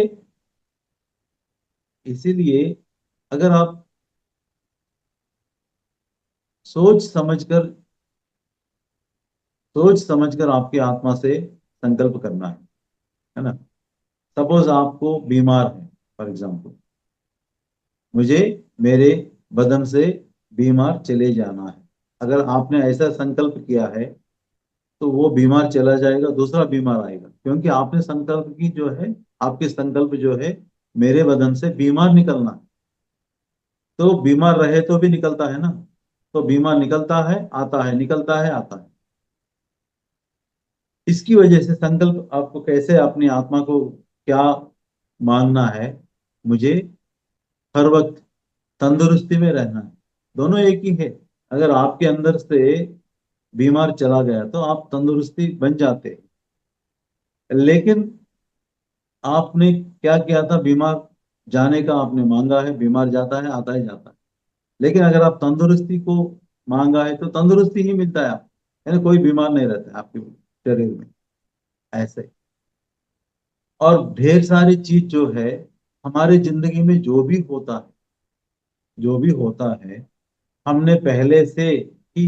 इसीलिए अगर आप सोच समझकर, सोच समझकर आपकी आत्मा से संकल्प करना है ना। सपोज आपको बीमार है, फॉर एग्जाम्पल, मुझे मेरे बदन से बीमार चले जाना है। अगर आपने ऐसा संकल्प किया है, तो वो बीमार चला जाएगा, दूसरा बीमार आएगा, क्योंकि आपने संकल्प की जो है, आपके संकल्प जो है, मेरे बदन से बीमार निकलना है। तो बीमार रहे तो भी निकलता है ना। तो बीमार निकलता है, आता है, निकलता है, आता है। इसकी वजह से संकल्प आपको कैसे, अपनी आत्मा को क्या मांगना है? मुझे हर वक्त तंदुरुस्ती में रहना है। दोनों एक ही है। अगर आपके अंदर से बीमार चला गया तो आप तंदुरुस्ती बन जाते। लेकिन आपने क्या किया था? बीमार जाने का आपने मांगा है, बीमार जाता है, आता है, जाता है। लेकिन अगर आप तंदुरुस्ती को मांगा है, तो तंदुरुस्ती ही मिलता है आपको, यानी कोई बीमार नहीं रहता है आपके शरीर में। ऐसे और ढेर सारी चीज जो है, हमारे जिंदगी में जो भी होता है, जो भी होता है, हमने पहले से ही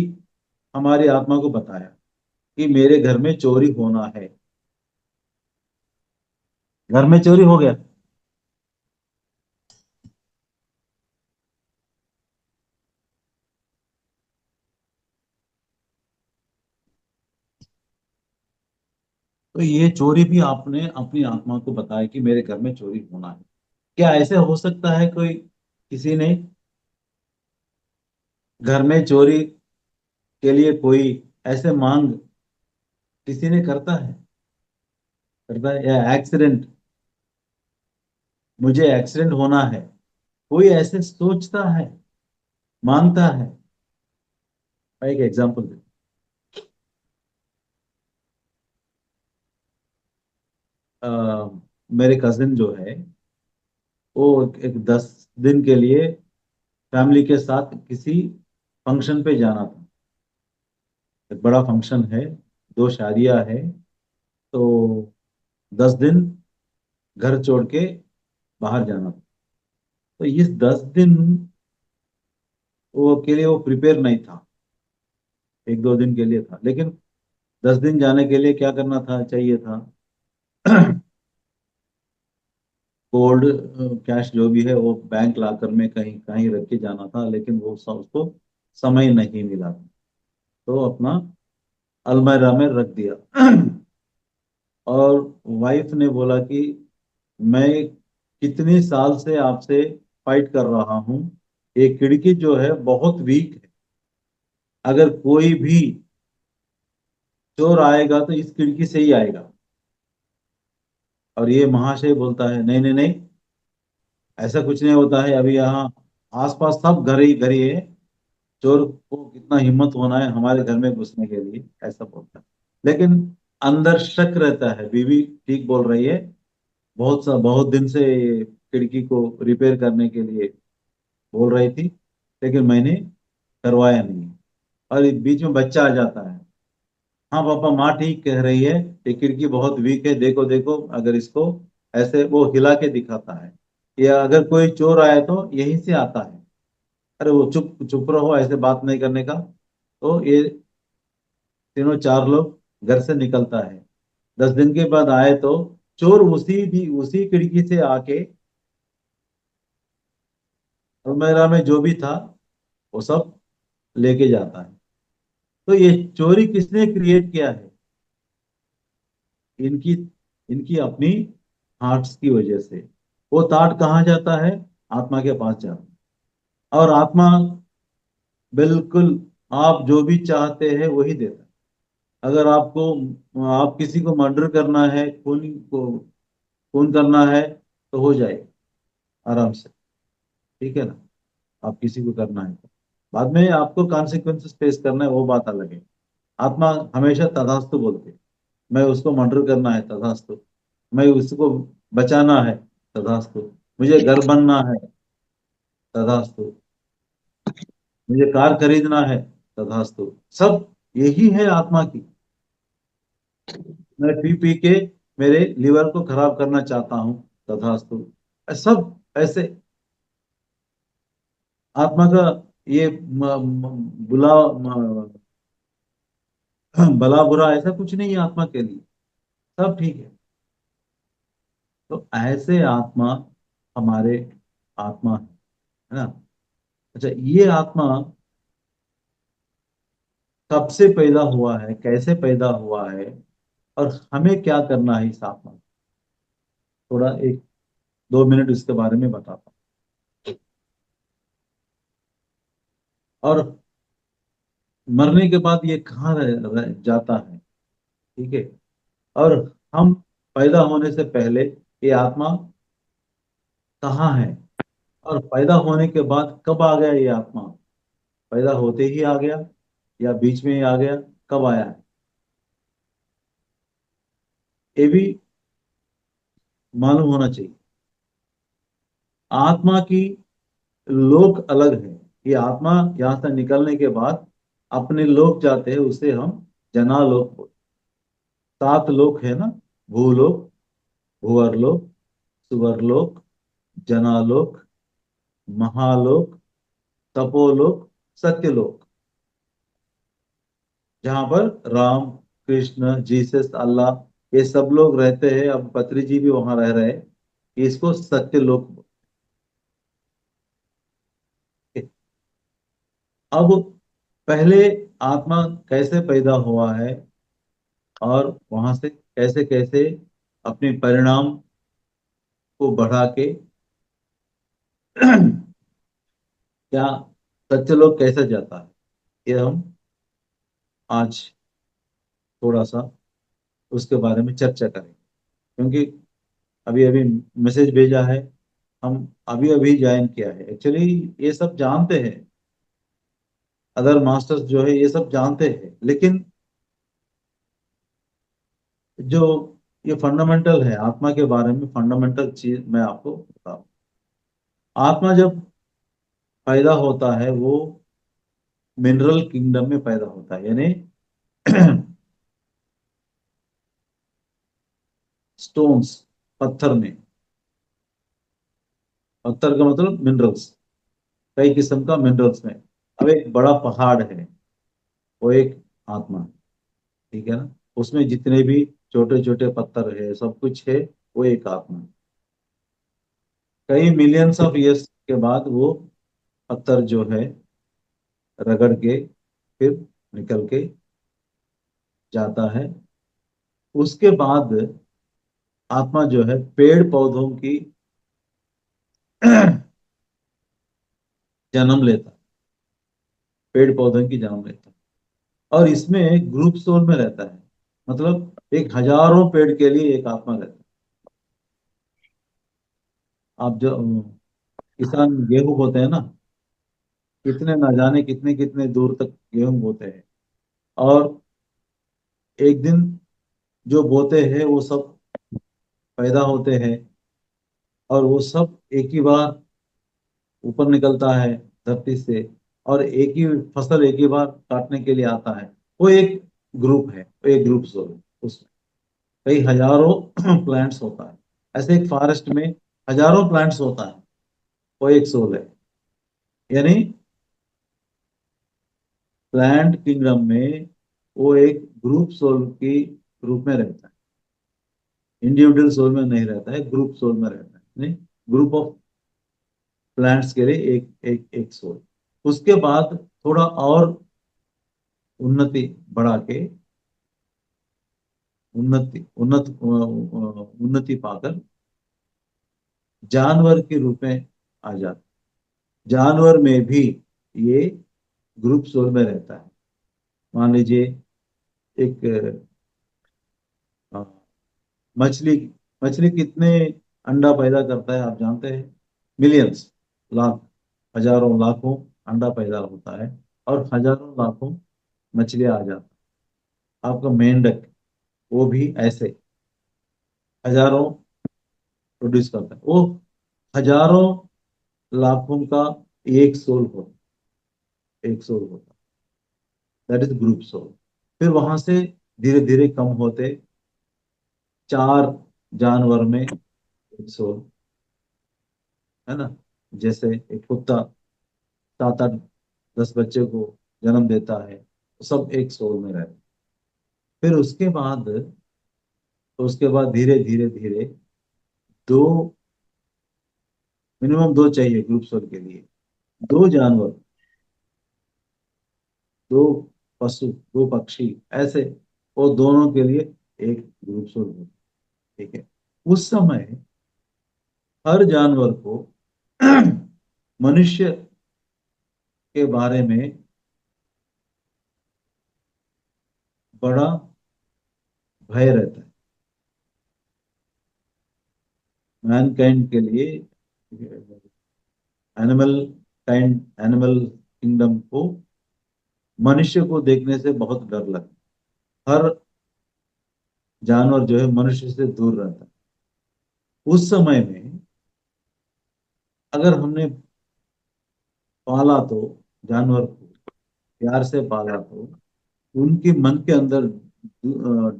हमारी आत्मा को बताया कि मेरे घर में चोरी होना है। घर में चोरी हो गया, तो ये चोरी भी आपने अपनी आत्मा को बताया कि मेरे घर में चोरी होना है। क्या ऐसे हो सकता है कोई, किसी ने घर में चोरी के लिए कोई ऐसे मांग किसी ने करता है या एक्सीडेंट, मुझे एक्सीडेंट होना है, कोई ऐसे सोचता है, मांगता है? मैं एक एग्जांपल दे, मेरे कजिन जो है, वो एक 10 दिन के लिए फैमिली के साथ किसी फंक्शन पे जाना था। एक बड़ा फंक्शन है, 2 शादियां है, तो 10 दिन घर छोड़ के बाहर जाना था। तो इस 10 दिन वो के लिए वो प्रिपेयर नहीं था, 1-2 दिन के लिए था, लेकिन 10 दिन जाने के लिए क्या करना था, चाहिए था गोल्ड कैश जो भी है वो बैंक लॉकर में कहीं कहीं रख के जाना था, लेकिन वो उसको समय नहीं मिला, तो अपना अलमीरा में रख दिया। और वाइफ ने बोला कि मैं कितने साल से आपसे फाइट कर रहा हूँ, ये खिड़की जो है बहुत वीक है, अगर कोई भी चोर आएगा तो इस खिड़की से ही आएगा। और ये महाशय बोलता है नहीं नहीं नहीं, ऐसा कुछ नहीं होता है, अभी यहाँ आसपास सब घर ही है, चोर को कितना हिम्मत होना है हमारे घर में घुसने के लिए, ऐसा बोलता है। लेकिन अंदर शक रहता है, बीवी ठीक बोल रही है, बहुत दिन से ये खिड़की को रिपेयर करने के लिए बोल रही थी, लेकिन मैंने करवाया नहीं। और इस बीच में बच्चा आ जाता है, हाँ पापा माँ ठीक कह रही है, ये खिड़की बहुत वीक है, देखो देखो, अगर इसको ऐसे वो हिला के दिखाता है, या अगर कोई चोर आए तो यहीं से आता है। अरे वो चुप चुप रहो, ऐसे बात नहीं करने का। तो ये तीनों चार लोग घर से निकलता है। 10 दिन के बाद आए तो चोर उसी खिड़की से आके अलमीरा में जो भी था वो सब लेके जाता है। तो ये चोरी किसने क्रिएट किया है? इनकी इनकी अपनी हार्ट्स की वजह से। वो ताट कहाँ जाता है? आत्मा के पास जाता है, और आत्मा बिल्कुल आप जो भी चाहते हैं वही देता है। अगर आप किसी को मर्डर करना है, खून करना है, तो हो जाए आराम से, ठीक है ना। आप किसी को करना है तो बाद में आपको कॉन्सिक्वेंसेस फेस करना है, वो बात अलग है। आत्मा हमेशा तथास्तु बोलते है। मैं उसको मर्डर करना है, तथास्तु। मैं उसको बचाना है, तथास्तु। मुझे घर बनना है, तथास्तु। मुझे कार खरीदना है, तथास्तु। सब यही है आत्मा की। मैं पी पी के मेरे लिवर को खराब करना चाहता हूँ, तथास्तु। सब ऐसे आत्मा का ये भला बुरा ऐसा कुछ नहीं है आत्मा के लिए, सब ठीक है। तो ऐसे आत्मा हमारे आत्मा है ना। अच्छा, ये आत्मा कब से पैदा हुआ है, कैसे पैदा हुआ है, और हमें क्या करना है इस आत्मा को? थोड़ा 1-2 मिनट इसके बारे में बताता हूँ। और मरने के बाद ये कहाँ जाता है, ठीक है। और हम पैदा होने से पहले ये आत्मा कहाँ है, और पैदा होने के बाद कब आ गया ये आत्मा? पैदा होते ही आ गया, या बीच में ही आ गया, कब आया है, ये भी मालूम होना चाहिए। आत्मा की लोक अलग है। ये आत्मा यहाँ से निकलने के बाद अपने लोक जाते हैं, उसे हम जनालोक बोलते हैं। 7 लोक है ना, भूलोक, भूअरलोक, सुवरलोक, जनालोक, महालोक, तपोलोक, सत्यलोक, जहां पर राम, कृष्ण, जीसस, अल्लाह ये सब लोग रहते हैं। अब पत्री जी भी वहां रह रहे हैं, इसको सत्यलोक बोलते हैं। अब पहले आत्मा कैसे पैदा हुआ है, और वहां से कैसे कैसे अपने परिणाम को बढ़ा के क्या सत्यलोक कैसे जाता है, ये हम आज थोड़ा सा उसके बारे में चर्चा करेंगे। क्योंकि अभी अभी मैसेज भेजा है, हम अभी अभी ज्वाइन किया है। एक्चुअली ये सब जानते हैं, अदर मास्टर्स जो है ये सब जानते हैं, लेकिन जो ये फंडामेंटल है आत्मा के बारे में, फंडामेंटल चीज मैं आपको बताऊं। आत्मा जब पैदा होता है वो मिनरल किंगडम में पैदा होता है, यानी स्टोन्स, पत्थर में। पत्थर का मतलब मिनरल्स, कई किस्म का मिनरल्स में। अब एक बड़ा पहाड़ है, वो एक आत्मा है, ठीक है ना। उसमें जितने भी छोटे छोटे पत्थर है, सब कुछ है, वो एक आत्मा है। कई मिलियंस ऑफ ईयर्स के बाद वो पत्थर जो है रगड़ के फिर निकल के जाता है। उसके बाद आत्मा जो है पेड़ पौधों की जन्म लेता है, पेड़ पौधों की जन्म लेता है। और इसमें ग्रुप सोल में रहता है, मतलब एक हजारों पेड़ के लिए एक आत्मा रहता है। आप जो किसान गेहूं बोते हैं ना, कितने न जाने कितने कितने दूर तक गेहूं बोते हैं, और एक दिन जो बोते हैं वो सब पैदा होते हैं, और वो सब एक ही बार ऊपर निकलता है धरती से, और एक ही फसल एक ही बार काटने के लिए आता है। वो एक ग्रुप है, वो एक ग्रुप सोल है। उसमें कई हजारों प्लांट्स होता है। ऐसे एक फॉरेस्ट में हजारों प्लांट्स होता है, वो एक सोल है। यानी प्लांट किंगडम में वो एक ग्रुप सोल की रूप में रहता है, इंडिविजुअल सोल में नहीं रहता है, ग्रुप सोल में रहता है। नहीं, ग्रुप ऑफ प्लांट्स के लिए एक एक एक सोल। उसके बाद थोड़ा और उन्नति बढ़ा के, उन्नति पाकर जानवर के रूप में आ जाता। जानवर में भी ये ग्रुप सोल में रहता है। मान लीजिए एक अ, मछली, मछली कितने अंडा पैदा करता है आप जानते हैं? मिलियंस, लाख, हजारों लाखों अंडा पैदा होता है, और हजारों लाखों मछलियां आ जाती। आपका मेंढक, वो भी ऐसे हजारों प्रोड्यूस करता है। वो हजारों लाखों का एक सोल होता, एक सोल होता, दैट इज ग्रुप सोल। फिर वहां से धीरे धीरे कम होते, चार जानवर में एक सोल, है ना। जैसे एक कुत्ता 7 8 10 बच्चे को जन्म देता है, तो सब एक सोल में रहते। फिर उसके बाद धीरे धीरे धीरे दो, मिनिमम दो चाहिए ग्रुप सोल के लिए। दो जानवर, दो पशु, दो पक्षी, ऐसे वो दोनों के लिए एक ग्रुप सोल होता है, ठीक है। उस समय हर जानवर को मनुष्य के बारे में बड़ा भय रहता है। मैनकाइंड के लिए, एनिमल काइंड, एनिमल किंगडम को मनुष्य को देखने से बहुत डर लगता है। हर जानवर जो है मनुष्य से दूर रहता है। उस समय में अगर हमने पाला तो, जानवर को प्यार से पाला तो उनके मन के अंदर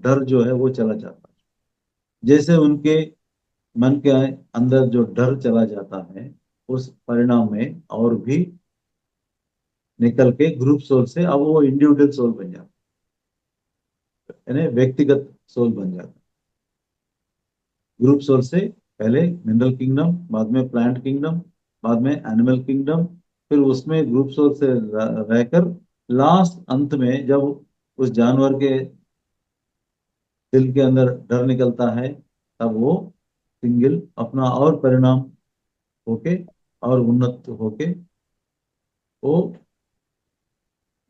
डर जो है वो चला जाता है। जैसे उनके मन के अंदर जो डर चला जाता है, उस परिणाम में और भी निकल के ग्रुप सोल से अब वो इंडिविजुअल सोल बन जाता है, यानी व्यक्तिगत सोल बन जाता है। ग्रुप सोल से पहले मिनरल किंगडम, बाद में प्लांट किंगडम, बाद में एनिमल किंगडम, फिर उसमें ग्रुप सोल से रहकर लास्ट अंत में जब उस जानवर के दिल के अंदर डर निकलता है, तब वो सिंगल अपना और परिणाम होके और उन्नत होके वो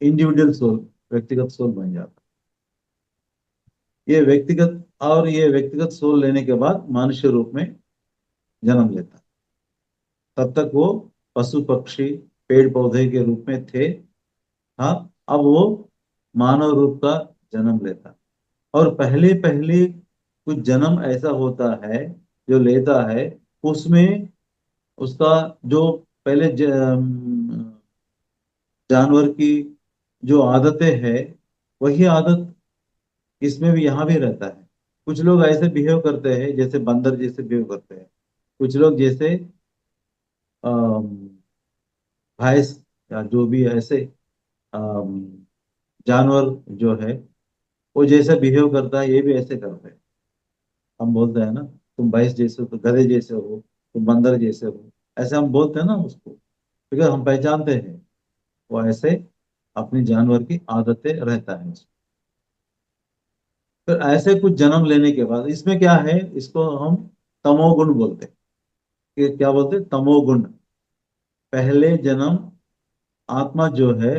इंडिविजुअल सोल, व्यक्तिगत सोल बन जाता है। ये व्यक्तिगत सोल लेने के बाद मनुष्य रूप में जन्म लेता है। तब तक वो पशु पक्षी पेड़ पौधे के रूप में थे। हाँ, अब वो मानव रूप का जन्म लेता है। और पहले पहले कुछ जन्म ऐसा होता है जो लेता है, उसमें उसका जो पहले जानवर की जो आदतें है, वही आदत इसमें भी, यहाँ भी रहता है। कुछ लोग ऐसे बिहेव करते हैं जैसे बंदर जैसे बिहेव करते हैं, कुछ लोग जैसे अम, भैंस या जो भी ऐसे अम, जानवर जो है, वो जैसे बिहेव करता है ये भी ऐसे करते हैं। हम बोलते हैं ना, तुम भैंस जैसे हो, तो गधे जैसे हो, तुम बंदर जैसे हो, ऐसे हम बोलते हैं ना उसको, क्योंकि हम पहचानते हैं वो ऐसे अपनी जानवर की आदतें रहता है उसको। फिर ऐसे कुछ जन्म लेने के बाद इसमें क्या है, इसको हम तमोगुण बोलते हैं। कि क्या बोलते हैं? तमोगुण। पहले जन्म आत्मा जो है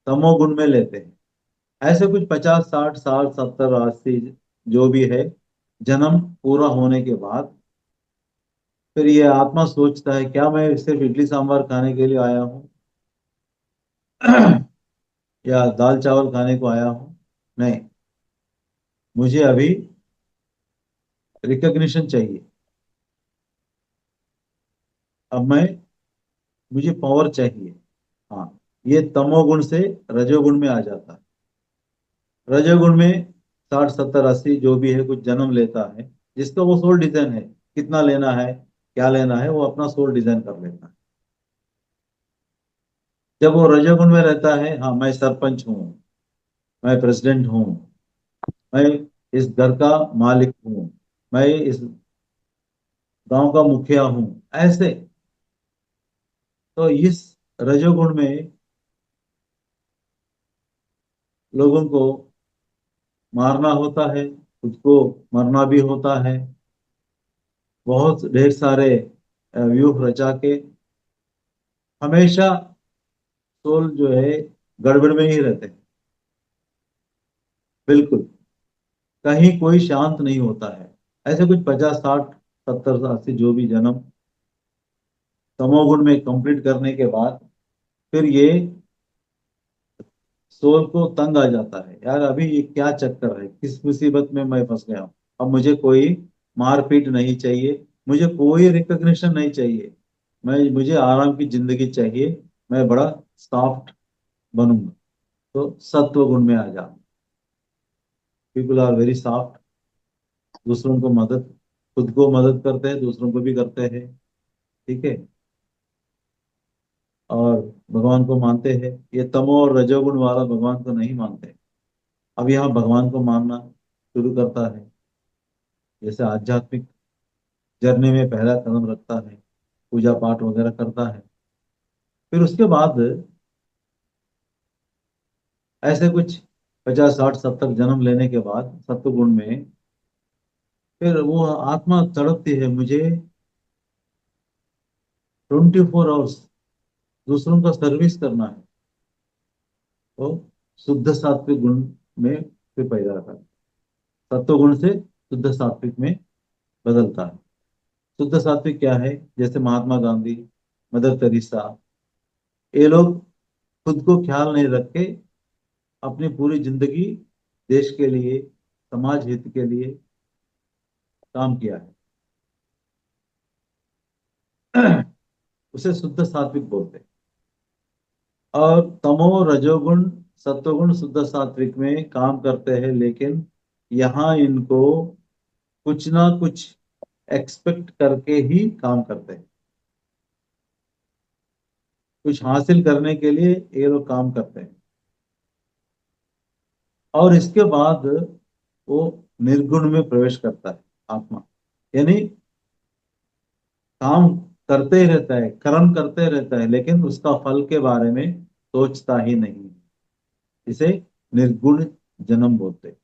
तमोगुण में लेते हैं। ऐसे कुछ 50 60 60 70 80 जो भी है, जन्म पूरा होने के बाद फिर ये आत्मा सोचता है, क्या मैं सिर्फ इडली सांभर खाने के लिए आया हूँ या दाल चावल खाने को आया हूँ? नहीं, मुझे अभी रिकग्निशन चाहिए। अब मैं, मुझे पावर चाहिए। हाँ, ये तमोगुण से रजोगुण में आ जाता है। रजोगुण में 60 70 80 जो भी है कुछ जन्म लेता है, जिसका वो सोल डिजाइन है, कितना लेना है क्या लेना है वो अपना सोल डिजाइन कर लेता है। जब वो रजोगुण में रहता है, हाँ मैं सरपंच हूँ, मैं प्रेसिडेंट हूँ, मैं इस घर का मालिक हूँ, मैं इस गांव का मुखिया हूँ, ऐसे। तो इस रजोगुण में लोगों को मारना होता है, खुद को मरना भी होता है, बहुत ढेर सारे व्यूह रचा के। हमेशा सोल जो है गड़बड़ में ही रहते हैं, बिल्कुल कहीं कोई शांत नहीं होता है। ऐसे कुछ 50 60 70 80 जो भी जन्म तमोगुण में कंप्लीट करने के बाद फिर ये सोल को तंग आ जाता है, यार अभी ये क्या चक्कर है, किस मुसीबत में मैं फंस गया हूँ। अब मुझे कोई मारपीट नहीं चाहिए, मुझे कोई रिकग्निशन नहीं चाहिए, मुझे आराम की जिंदगी चाहिए, मैं बड़ा सॉफ्ट बनूंगा। तो सत्व गुण में आ जा। पीपल आर वेरी सॉफ्ट, दूसरों को मदद, खुद को मदद करते हैं, दूसरों को भी करते हैं। ठीक है, और भगवान को मानते हैं। ये तमो और रजोगुण वाला भगवान को नहीं मानते। अब यहाँ भगवान को मानना शुरू करता है, जैसे आध्यात्मिक जर्नी में पहला कदम रखता है, पूजा पाठ वगैरह करता है। फिर उसके बाद ऐसे कुछ 50 60 70 जन्म लेने के बाद सत्वगुण में फिर वो आत्मा तड़पती है, मुझे 24 आवर्स दूसरों का सर्विस करना है। तो शुद्ध सात्विक गुण में फिर पैदा होता है, सत्वगुण से शुद्ध सात्विक में बदलता है। शुद्ध सात्विक क्या है? जैसे महात्मा गांधी, मदर तेरेसा, ये लोग खुद को ख्याल नहीं रख के अपनी पूरी जिंदगी देश के लिए, समाज हित के लिए काम किया है। उसे शुद्ध सात्विक बोलते हैं। और तमो रजोगुण सत्वगुण शुद्ध सात्विक में काम करते हैं, लेकिन यहाँ इनको कुछ ना कुछ एक्सपेक्ट करके ही काम करते हैं। कुछ हासिल करने के लिए ये लोग काम करते हैं। और इसके बाद वो निर्गुण में प्रवेश करता है आत्मा, यानी काम करते ही रहता है, कर्म करते रहता है, लेकिन उसका फल के बारे में सोचता ही नहीं। इसे निर्गुण जन्म बोलते हैं।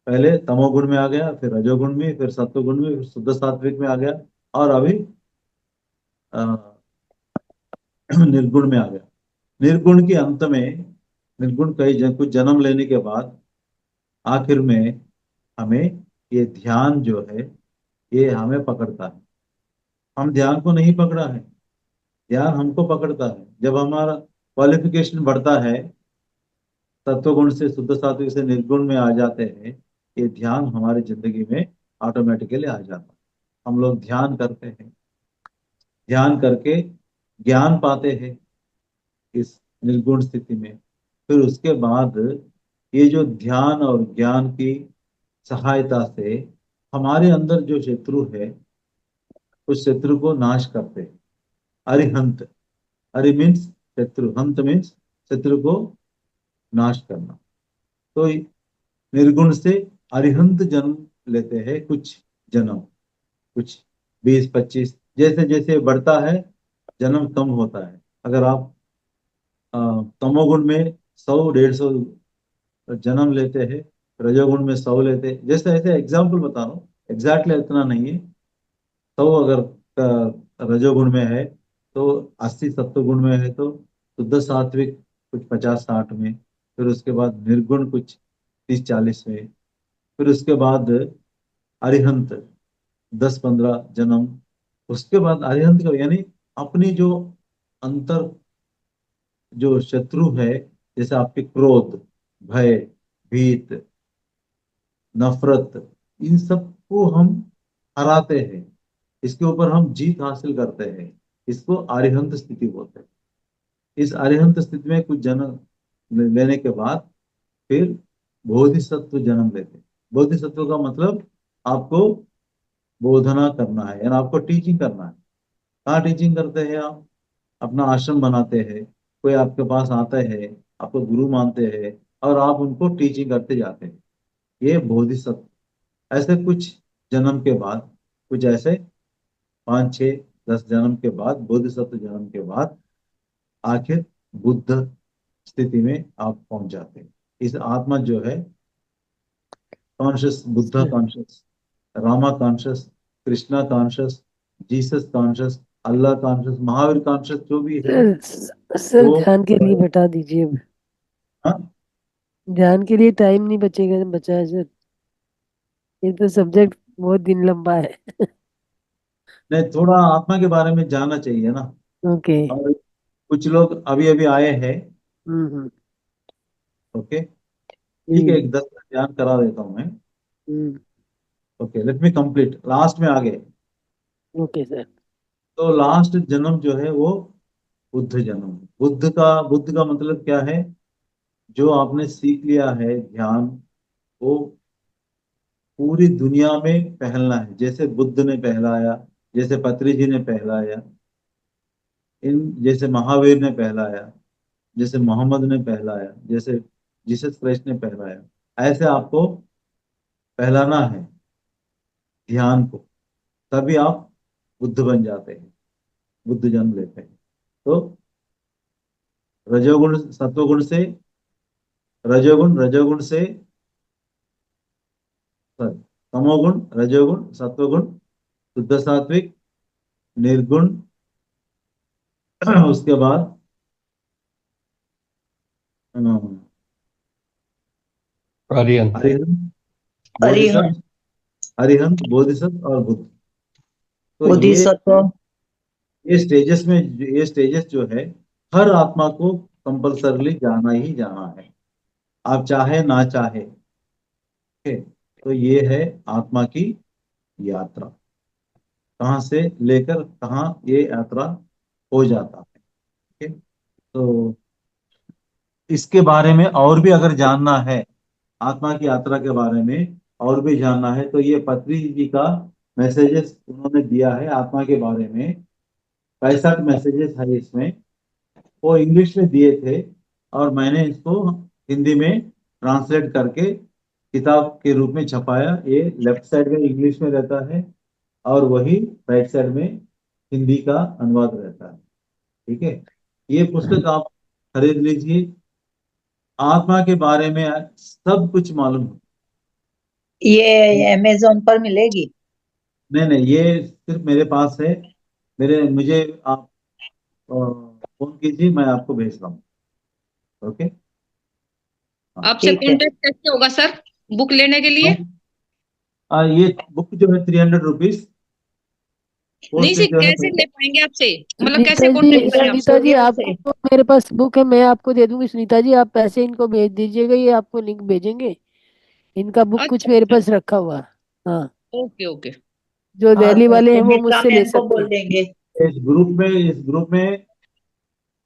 पहले तमोगुण में आ गया, फिर रजोगुण में, फिर सत्वगुण में, फिर शुद्ध सात्विक में आ गया, और अभी अ, निर्गुण में आ गया। निर्गुण के अंत में, निर्गुण कुछ जन्म लेने के बाद आखिर में हमें ये ध्यान जो है ये हमें पकड़ता है। हम ध्यान को नहीं पकड़ा है, ध्यान हमको पकड़ता है। जब हमारा क्वालिफिकेशन बढ़ता है, तत्वगुण से शुद्ध सात्विक से निर्गुण में आ जाते हैं, ये ध्यान हमारी जिंदगी में ऑटोमेटिकली आ जाता है। हम लोग ध्यान करते हैं, ध्यान करके ज्ञान पाते हैं इस निर्गुण स्थिति में। फिर उसके बाद ये जो ध्यान और ज्ञान की सहायता से हमारे अंदर जो शत्रु है उस शत्रु को नाश करते हैं। अरिहंत, अरि मीन्स शत्रु, हंत मीन्स शत्रु को नाश करना। तो निर्गुण से अरिहंत जन्म लेते हैं कुछ जन्म, कुछ 20-25, जैसे जैसे बढ़ता है जन्म कम होता है। अगर आप तमोगुण में 100-150 जन्म लेते हैं, रजोगुण में 100 लेते हैं, जैसे ऐसे एग्जाम्पल बता रहा हूँ, एग्जैक्टली इतना नहीं है। 100 अगर रजोगुण में है तो 80 सत्वगुण में है तो शुद्ध सात्विक कुछ 50-60 में, फिर उसके बाद निर्गुण कुछ 30-40 में, फिर उसके बाद अरिहंत 10-15 जन्म, उसके बाद अरिहंत का यानी अपनी जो अंतर जो शत्रु है, जैसे आपके क्रोध, भय, भीत, नफरत, इन सबको हम हराते हैं, इसके ऊपर हम जीत हासिल करते हैं, इसको अरिहंत स्थिति बोलते हैं। इस अरिहंत स्थिति में कुछ जन्म लेने के बाद फिर बोधिसत्व जन्म लेते हैं। बोधिसत्व का मतलब आपको बोधना करना है, यानी आपको टीचिंग करना है। कहाँ टीचिंग करते हैं आप? अपना आश्रम बनाते हैं, कोई आपके पास आता है, आपको गुरु मानते हैं और आप उनको टीचिंग करते जाते हैं, ये बोधिसत्व। ऐसे कुछ जन्म के बाद, कुछ ऐसे 5-6-10 जन्म के बाद, बोधिसत्व जन्म के बाद आखिर बुद्ध स्थिति में आप पहुंच जाते हैं। इस आत्मा जो है conscious, Buddha conscious, Rama conscious, Krishna conscious, Jesus conscious, Allah conscious, Mahavir conscious, जो भी है सर वो ध्यान के लिए बता दीजिए अब। हाँ? ध्यान के लिए टाइम नहीं बचेगा, बचा है सर, ये तो सब्जेक्ट बहुत दिन लंबा है। नहीं, थोड़ा आत्मा के बारे में जानना चाहिए ना। ओके। और कुछ लोग अभी अभी आए हैं। हम्म। ओके, ठीक है, हम्म। एक 10 का ध्यान करा देता हूँ मैं। Hmm. Okay, let me complete, last में आ गए। Okay sir. तो लास्ट जन्म जो है वो बुद्ध जन्म है। बुद्ध का मतलब क्या है? जो आपने सीख लिया है ध्यान, वो पूरी दुनिया में फैलना है, जैसे बुद्ध ने फैलाया, जैसे पत्री जी ने फैलाया, इन जैसे महावीर ने फैलाया, जैसे मोहम्मद ने फैलाया, जैसे जीसस क्राइस्ट ने फैलाया, ऐसे आपको फैलाना है ध्यान को, तभी आप बुद्ध बन जाते हैं, बुद्ध जन्म लेते हैं। तो रजोगुण सत्वगुण से, रजोगुण से sorry, तमोगुण, रजोगुण, सत्वगुण, शुद्ध सात्विक, निर्गुण, उसके बाद अरियन। अरिहंत, अरिहंत, बोधिसत्व, अरिहंत, बोधिसत्व और बुद्ध। तो बोधिसत्व। ये स्टेजेस जो है हर आत्मा को कंपल्सरली जाना ही जाना है, आप चाहे ना चाहे। ठीक है? तो ये है आत्मा की यात्रा, कहाँ से लेकर कहाँ ये यात्रा हो जाता है। ठीक है? तो इसके बारे में और भी अगर जानना है, आत्मा की यात्रा के बारे में और भी जानना है, तो ये पत्री जी का मैसेजेस उन्होंने दिया है आत्मा के बारे में, 65 मैसेजेस है इसमें, वो इंग्लिश में दिए थे और मैंने इसको हिंदी में ट्रांसलेट करके किताब के रूप में छपाया। ये लेफ्ट साइड में इंग्लिश में रहता है और वही राइट साइड में हिंदी का अनुवाद रहता है। ठीक है, ये पुस्तक आप खरीद लीजिए, आत्मा के बारे में सब कुछ मालूम हो। ये अमेजोन पर मिलेगी? नहीं नहीं, ये सिर्फ मेरे पास है, मुझे आप फोन कीजिए, मैं आपको भेज रहा हूँ। ओके, हाँ। आपसे ठीक है। कांटेक्ट कैसे होगा सर बुक लेने के लिए? ये बुक जो है 300 रुपीज, नहीं पोस्टेज सर, जो है कैसे ले पाएंगे आपसे, मतलब सुनीता कैसे जी, कांटेक्ट करें आपसे? सुनीता जी आपको, मेरे पास बुक है, मैं आपको दे दूंगी। सुनीता जी आप पैसे इनको भेज दीजिएगा, ये आपको लिंक भेजेंगे। इनका बुक कुछ अच्छा मेरे अच्छा, पास रखा हुआ है। हाँ, ओके ओके। जो हाँ दिल्ली तो वाले हैं वो सुमित्रा मुझसे ले मैम को सकते बोल हैं। देंगे। इस ग्रुप में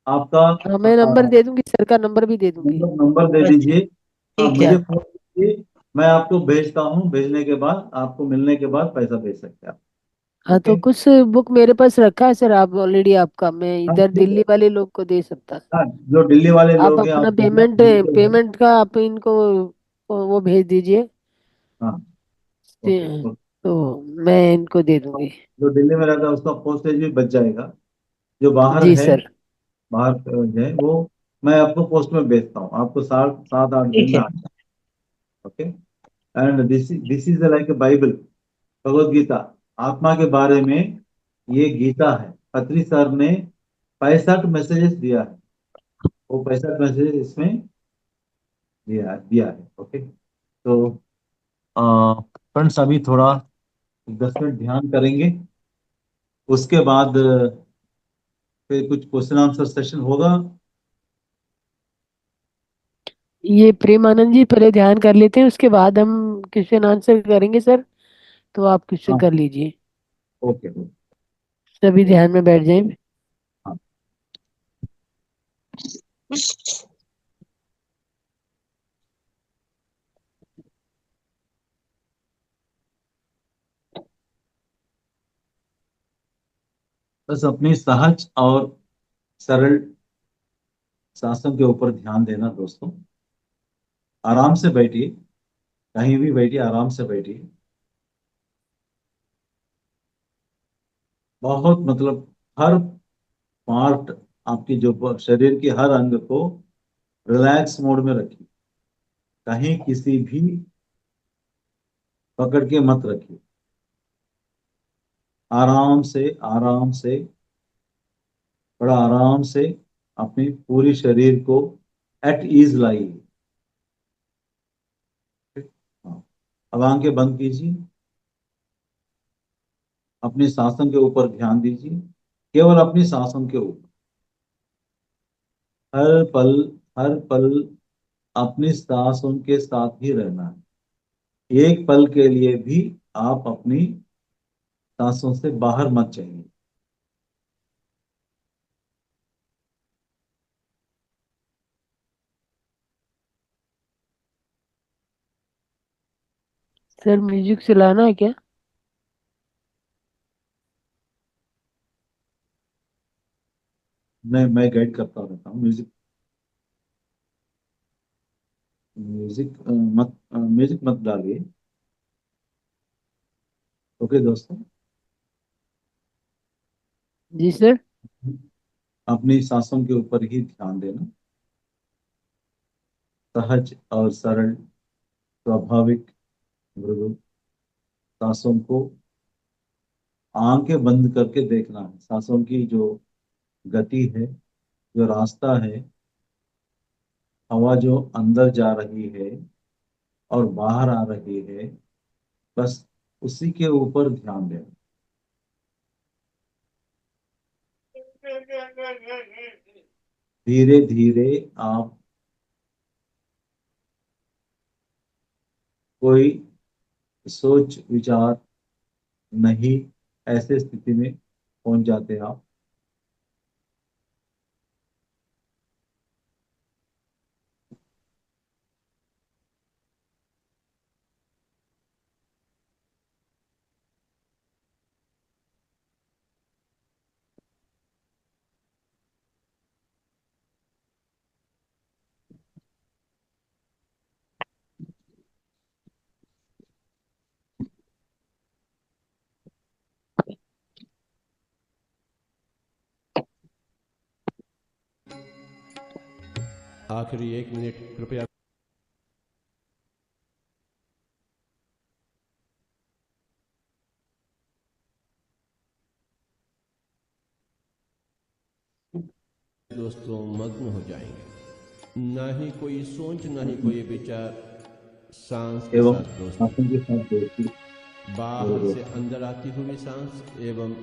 आपका हाँ, मैं नंबर दे दूंगी, सर का नंबर भी दे दूंगी। नंबर दे अच्छा, दीजिए। हाँ, ठीक है। मुझे फोन कीजिए, मैं आपको भेजता हूँ। भेजने के बाद आपको मिलने के बाद पैसा भेज सकते हैं आप। हाँ, ओके। तो कुछ बुक मेरे पास रखा है सर, आप ऑलरेडी आपका, मैं हाँ, इधर ठीक है। दिल्ली वाले लोग को दे सकता। हाँ, जो दिल्ली वाले आप लोग हैं आप अपना देना, पेमेंट मुझे तो है। पेमेंट का आप इनको वो भेज दीजिए। हाँ, ओके ओके। तो मैं इनको दे दूंगी। जो दिल्ली में रहता है उसका पोस्टेज भी बच जाएगा। जो बाहर जी है, सर। बाहर है वो, मैं आपको पोस्ट में भेजता हूँ, आपको 7-8 दिन ठीक में है। आ जाए। Okay. And this is like a Bible, Bhagavad Gita, आत्मा के बारे में ये गीता है। खत्री सर ने 65 मैसेजेस दिया है, वो 65 मैसेजेस इसमें दिया है। ओके। तो फ्रेंड्स अभी थोड़ा 10 मिनट ध्यान करेंगे, उसके बाद फिर कुछ क्वेश्चन आंसर सेशन होगा। ये प्रेमानंद जी पहले ध्यान कर लेते हैं, उसके बाद हम क्वेश्चन आंसर करेंगे सर। तो आप क्वेश्चन हाँ, कर लीजिए। ओके। सभी ध्यान में बैठ जाएं। हाँ, बस अपनी सहज और सरल शासन के ऊपर ध्यान देना दोस्तों। आराम से बैठिए, कहीं भी बैठिए, आराम से बैठिए। बहुत मतलब हर पार्ट, आपकी जो शरीर के हर अंग को रिलैक्स मोड में रखिए, कहीं किसी भी पकड़ के मत रखिए। आराम से, आराम से, बड़ा आराम से अपनी पूरी शरीर को एट ईज लाइए। हाँ, अब आंखें बंद कीजिए, अपनी सांसों के ऊपर ध्यान दीजिए, केवल अपनी सांसों के ऊपर। हर पल, हर पल अपनी सांसों के साथ ही रहना है। एक पल के लिए भी आप अपनी सांसों से बाहर मत जाइए। सर म्यूजिक चलाना है क्या? मैं गाइड करता रहता हूँ। म्यूजिक म्यूजिक मत डालिए। ओके दोस्तों। जी सर। अपनी सांसों के ऊपर ही ध्यान देना, सहज और सरल, स्वाभाविक, मृदु सांसों को आंखें बंद करके देखना है। सांसों की जो गति है, जो रास्ता है, हवा जो अंदर जा रही है और बाहर आ रही है, बस उसी के ऊपर ध्यान देना। धीरे धीरे आप कोई सोच विचार नहीं, ऐसे स्थिति में पहुंच जाते हैं आप। आखिरी 1 मिनट कृपया। दोस्तों मग्न हो जाएंगे, ना ही कोई सोच, ना ही कोई विचार। सांस के एवं साथ दोस्ती, सांसों के साथ दोस्ती। बाहर से अंदर आती हुई सांस एवं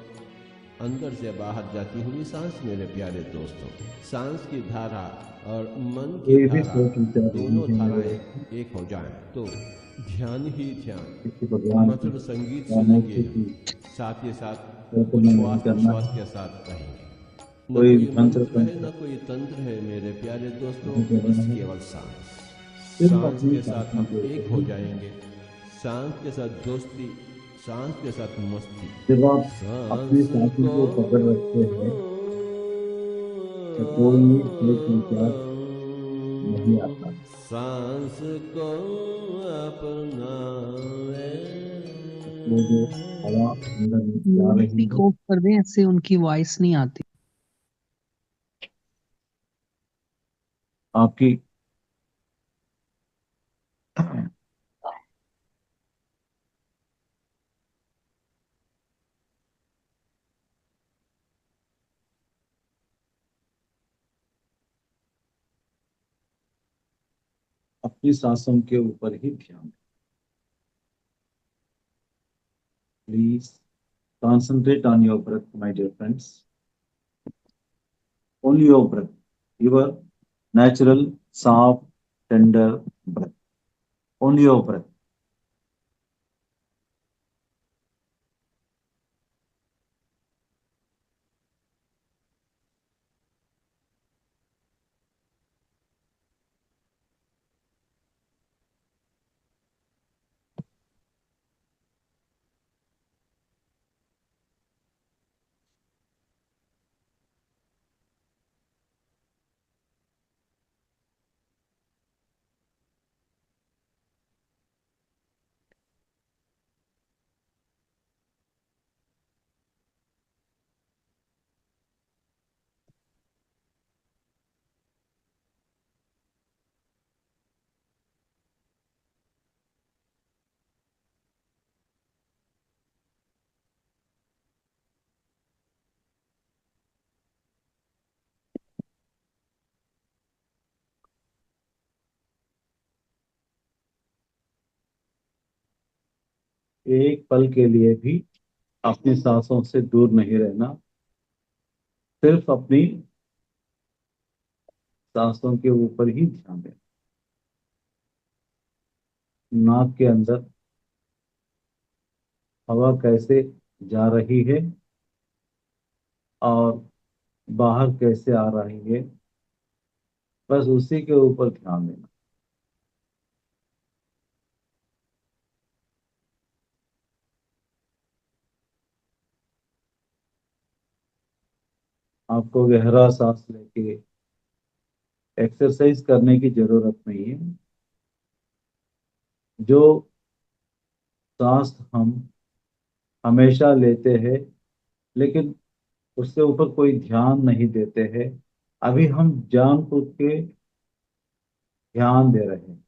अंदर से बाहर जाती हुई सांस। मेरे प्यारे दोस्तों, सांस की धारा और मन की कोई भी धारा, सोच विचार नहीं दोनों है मेरे दोस्तों। धाराएं एक हो जाएं तो ध्यान ही ध्यान, किसी भगवान की मधुर संगीत या मूर्ति सुनेंगे, की साथ ही साथ वो तो मैं उसको नहीं करना आत्मविश्वास है। के साथ कहेंगे। न कोई कोई मंत्र मंत्र है, तंत्र न कोई तंत्र है मेरे प्यारे दोस्तों, नहीं बस करना है, केवल सांस। सिर्फ सांस अपनी के साथ सांसों हम के एक ऊपर हो ही। जाएंगे। सांस के साथ दोस्ती, सांस के साथ मस्ती। जब आप अपनी सांस सांसों को को पकड़ रखते हैं तो कोई एक विचार नहीं आता। सांस को अपना ले। वो जो हवा अंदर जा रही स्पीक है, ऑफ कर दें, ऐसे उनकी वॉइस नहीं आती। आपकी अपनी सांसों के ऊपर ही ध्यान। Please concentrate on your breath, my dear friends. Only your breath, your natural, soft, tender breath. Only your breath. एक पल के लिए भी अपनी सांसों से दूर नहीं रहना, सिर्फ अपनी सांसों के ऊपर ही ध्यान देना। नाक के अंदर हवा कैसे जा रही है और बाहर कैसे आ रही है, बस उसी के ऊपर ध्यान देना। आपको गहरा सांस लेके एक्सरसाइज करने की जरूरत नहीं है। जो सांस हम हमेशा लेते हैं लेकिन उसके ऊपर कोई ध्यान नहीं देते हैं, अभी हम जानबूझ के ध्यान दे रहे हैं।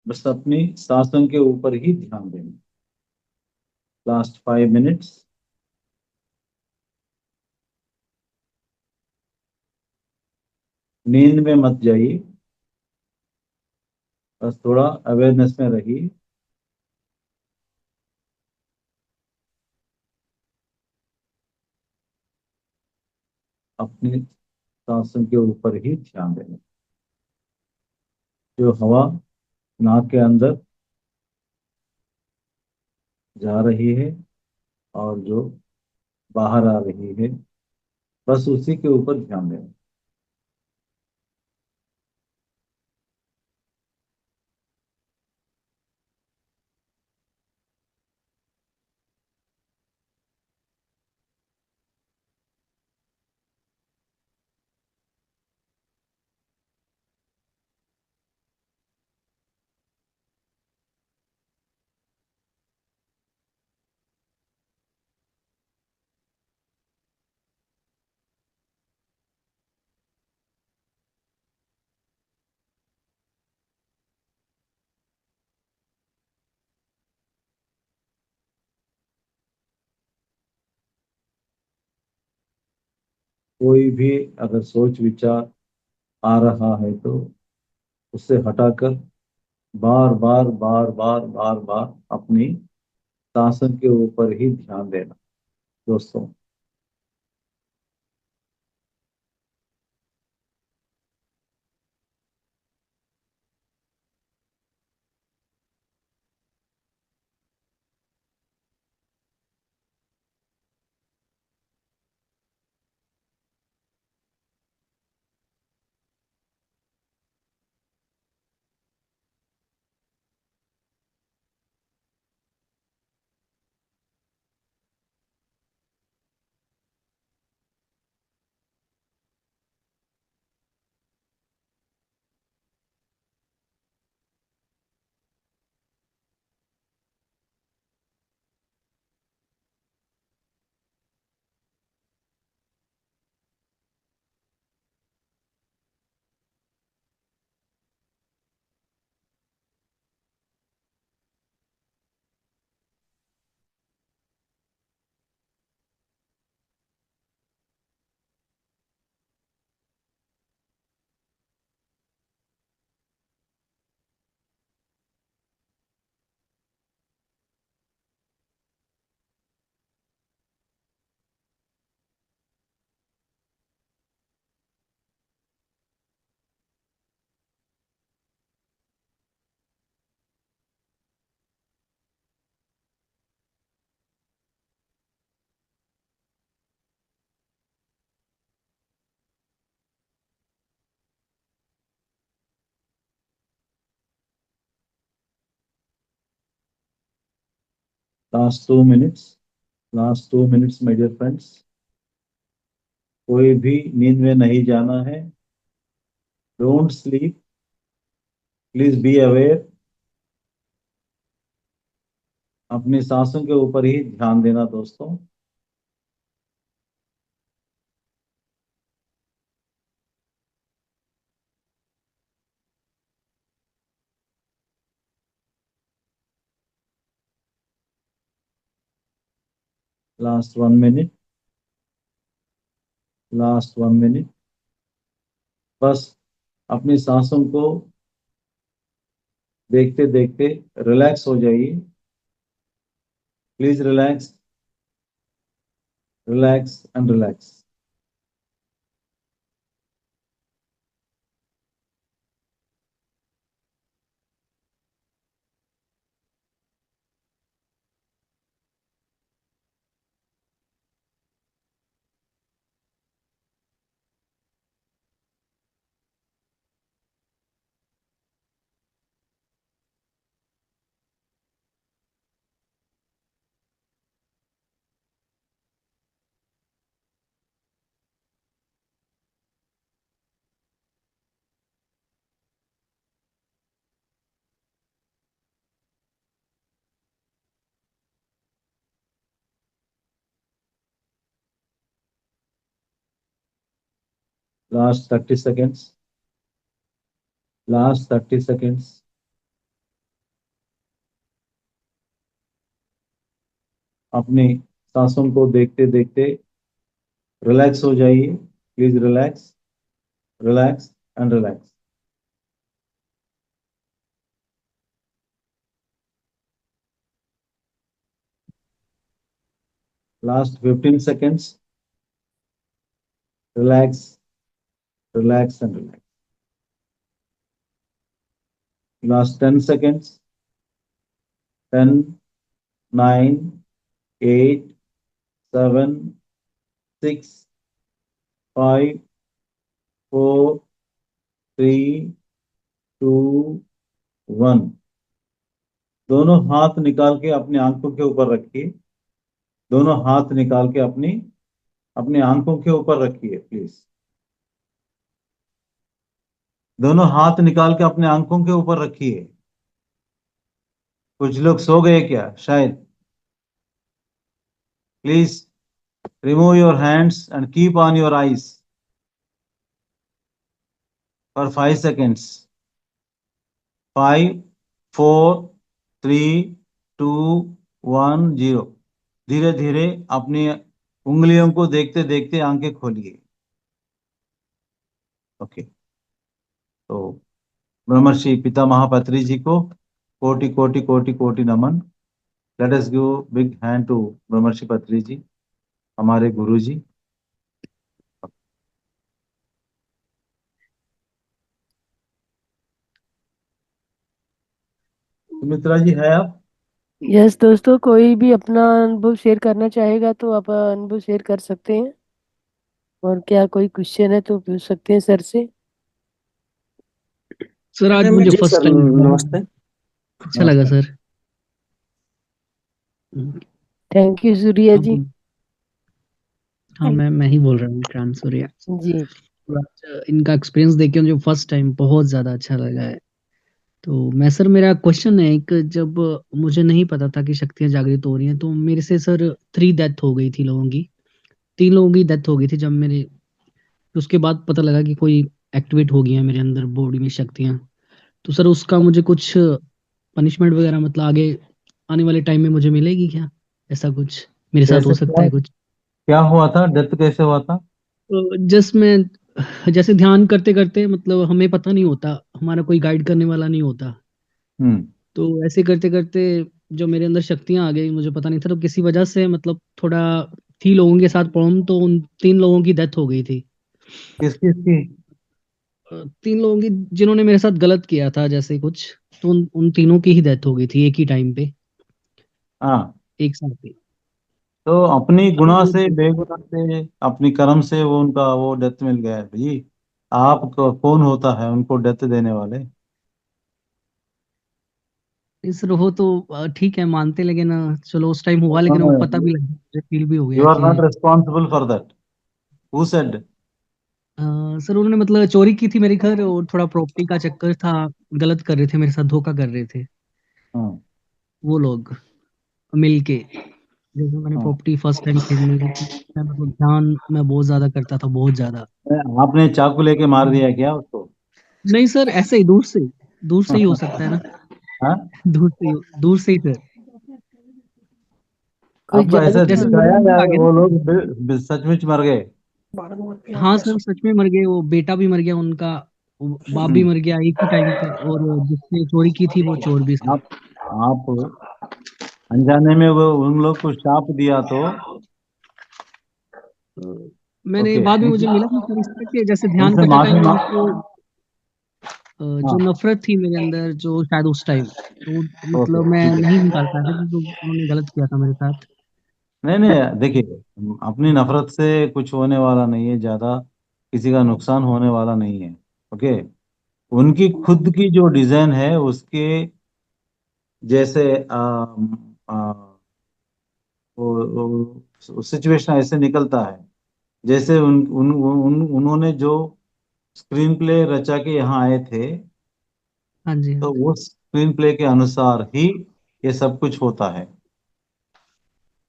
बस अपनी सांसों के ऊपर ही ध्यान देना। Last 5 minutes. नींद में मत जाइए, बस थोड़ा अवेयरनेस में रहिए। अपनी सांसों के ऊपर ही ध्यान देना। जो हवा नाक के अंदर जा रही है और जो बाहर आ रही है, बस उसी के ऊपर ध्यान देना। कोई भी अगर सोच विचार आ रहा है तो उससे हटाकर बार बार बार बार बार बार अपनी सांसों के ऊपर ही ध्यान देना दोस्तों। Last 2 minutes. Last 2 minutes my dear friends. कोई भी नींद में नहीं जाना है। Don't sleep, please be aware. अपनी सांसों के ऊपर ही ध्यान देना दोस्तों। Last 1 minute. Last 1 minute. बस अपनी सांसों को देखते देखते रिलैक्स हो जाइए। Please relax, relax and relax. Last 30 seconds. Last 30 seconds. अपनी सांसों को देखते देखते रिलैक्स हो जाइए। Please relax, relax and relax. Last 15 seconds. Relax, relax and relax. Last 10 seconds. 10, 9, 8, 7, 6, 5, 4, 3, 2, 1। दोनों हाथ निकाल के अपनी आंखों के ऊपर रखिए। दोनों हाथ निकाल के अपनी अपनी आंखों के ऊपर रखिए प्लीज। दोनों हाथ निकाल के अपने आंखों के ऊपर रखिए। कुछ लोग सो गए क्या शायद? Please remove your hands and keep on your eyes for 5 seconds. 5, 4, 3, 2, 1, 0। धीरे धीरे अपनी उंगलियों को देखते देखते आंखें खोलिए। ओके, तो ब्रह्मर्षि पिता महापत्री जी को कोटि कोटि कोटि कोटि नमन। Let us give big hand to Brahmarshi Patri जी, हमारे गुरु जी। सुमित्रा जी है आप? यस दोस्तों, कोई भी अपना अनुभव शेयर करना चाहेगा तो आप अनुभव शेयर कर सकते हैं। और क्या कोई क्वेश्चन है तो पूछ सकते हैं सर से। सर आज मुझे जी फर्स्ट सर, टाइम नमस्ते। अच्छा लगा नमस्कार। सर। थैंक यू सूर्या जी। अब हाँ, मैं ही बोल रहा हूँ, क्रांत सूर्या। जी और आज इनका एक्सपीरियंस देख के मुझे फर्स्ट टाइम बहुत ज्यादा अच्छा लगा है। तो मैं सर, मेरा क्वेश्चन है एक, जब मुझे नहीं पता था कि शक्तियां जागृत हो रही हैं तो मेरे से सर 3 डेथ हो गई थी लोगों की। 3 लोगों की डेथ हो गई थी जब मेरे, उसके बाद पता लगा कि कोई एक्टिवेट हो गई है मेरे अंदर बॉडी में शक्तियां। तो सर उसका मुझे कुछ पनिशमेंट वगैरह मतलब आगे आने वाले टाइम में मुझे मिलेगी क्या? ऐसा कुछ मेरे साथ हो कैसे सकता क्या है कुछ? क्या हुआ था? डेथ कैसे हुआ था? जस्ट मैं जैसे ध्यान करते करते, मतलब हमें पता नहीं होता, हमारा कोई गाइड करने वाला नहीं होता, हम्म। तो ऐसे करते करते जो मेरे अंदर शक्तियां आ गई मुझे पता नहीं था, तो किसी वजह से मतलब थोड़ा थी लोगों के साथ प्रॉब्लम, तो उन 3 लोगों की डेथ हो गई थी। किस किस की? 3 लोगों की जिन्होंने मेरे साथ गलत किया था जैसे कुछ, तो उन तीनों की ही डेथ हो गई थी एक ही टाइम पे, हाँ, एक साथ पे। तो अपनी अब गुनाह वो से बेगुनाह से अपनी कर्म से वो उनका वो डेथ मिल गया है भाई। आप कौन होता है उनको डेथ देने वाले? इस रहो तो ठीक है, मानते लगे ना, चलो उस टाइम हुआ, लेकिन वो पता भी लगा, मुझे फील भी हो यू गया आर कि not responsible for that. Who said? Sir उन्होंने मतलब चोरी की थी मेरे घर, और थोड़ा प्रॉपर्टी का चक्कर था, गलत कर रहे थे मेरे साथ, धोखा कर रहे थे हाँ वो लोग मिल के। जैसे मैंने हाँ। प्रॉपर्टी फर्स्ट टाइम खरीदनी थी, मैं मतलब ध्यान मैं बहुत ज्यादा करता था, बहुत ज्यादा। आपने चाकू लेके मार दिया क्या उसको? नहीं सर, ऐसे ही दूर से ही हो सकता है ना। हाँ, दूर से ही सर। कोई आपको जादू ऐसे जैसे मेरे दिखाया या अंदर आ गया वो लोग ना। सचमुच मर गए? हाँ सर, सच में मर गए, वो बेटा भी मर गया उनका, वो बाप भी मर गया एक ही टाइम पे, और जिसने चोरी की थी वो चोर भी सर। आप आप अनजाने में वो उन लोग को शाप दिया तो? मैंने ओके, बाद में मुझे मिला कि सर इस तरह के, जैसे ध्यान उनसे करते माफी टाइम मांग। उनको जो हाँ, नफरत थी मेरे अंदर, जो शायद उस टाइम, तो ओके मतलब मैं ठीक है। नहीं निकाल पाया था कि उन्होंने गलत किया था मेरे साथ। नहीं नहीं, देखिए, अपनी नफरत से कुछ होने वाला नहीं है ज्यादा, किसी का नुकसान होने वाला नहीं है। ओके, उनकी खुद की जो डिजाइन है उसके जैसे आ, वो सिचुएशन ऐसे निकलता है, जैसे उन्होंने जो स्क्रीन प्ले रचा के यहाँ आए थे, हाँ जी, हाँ तो जी। वो स्क्रीन प्ले के अनुसार ही ये सब कुछ होता है।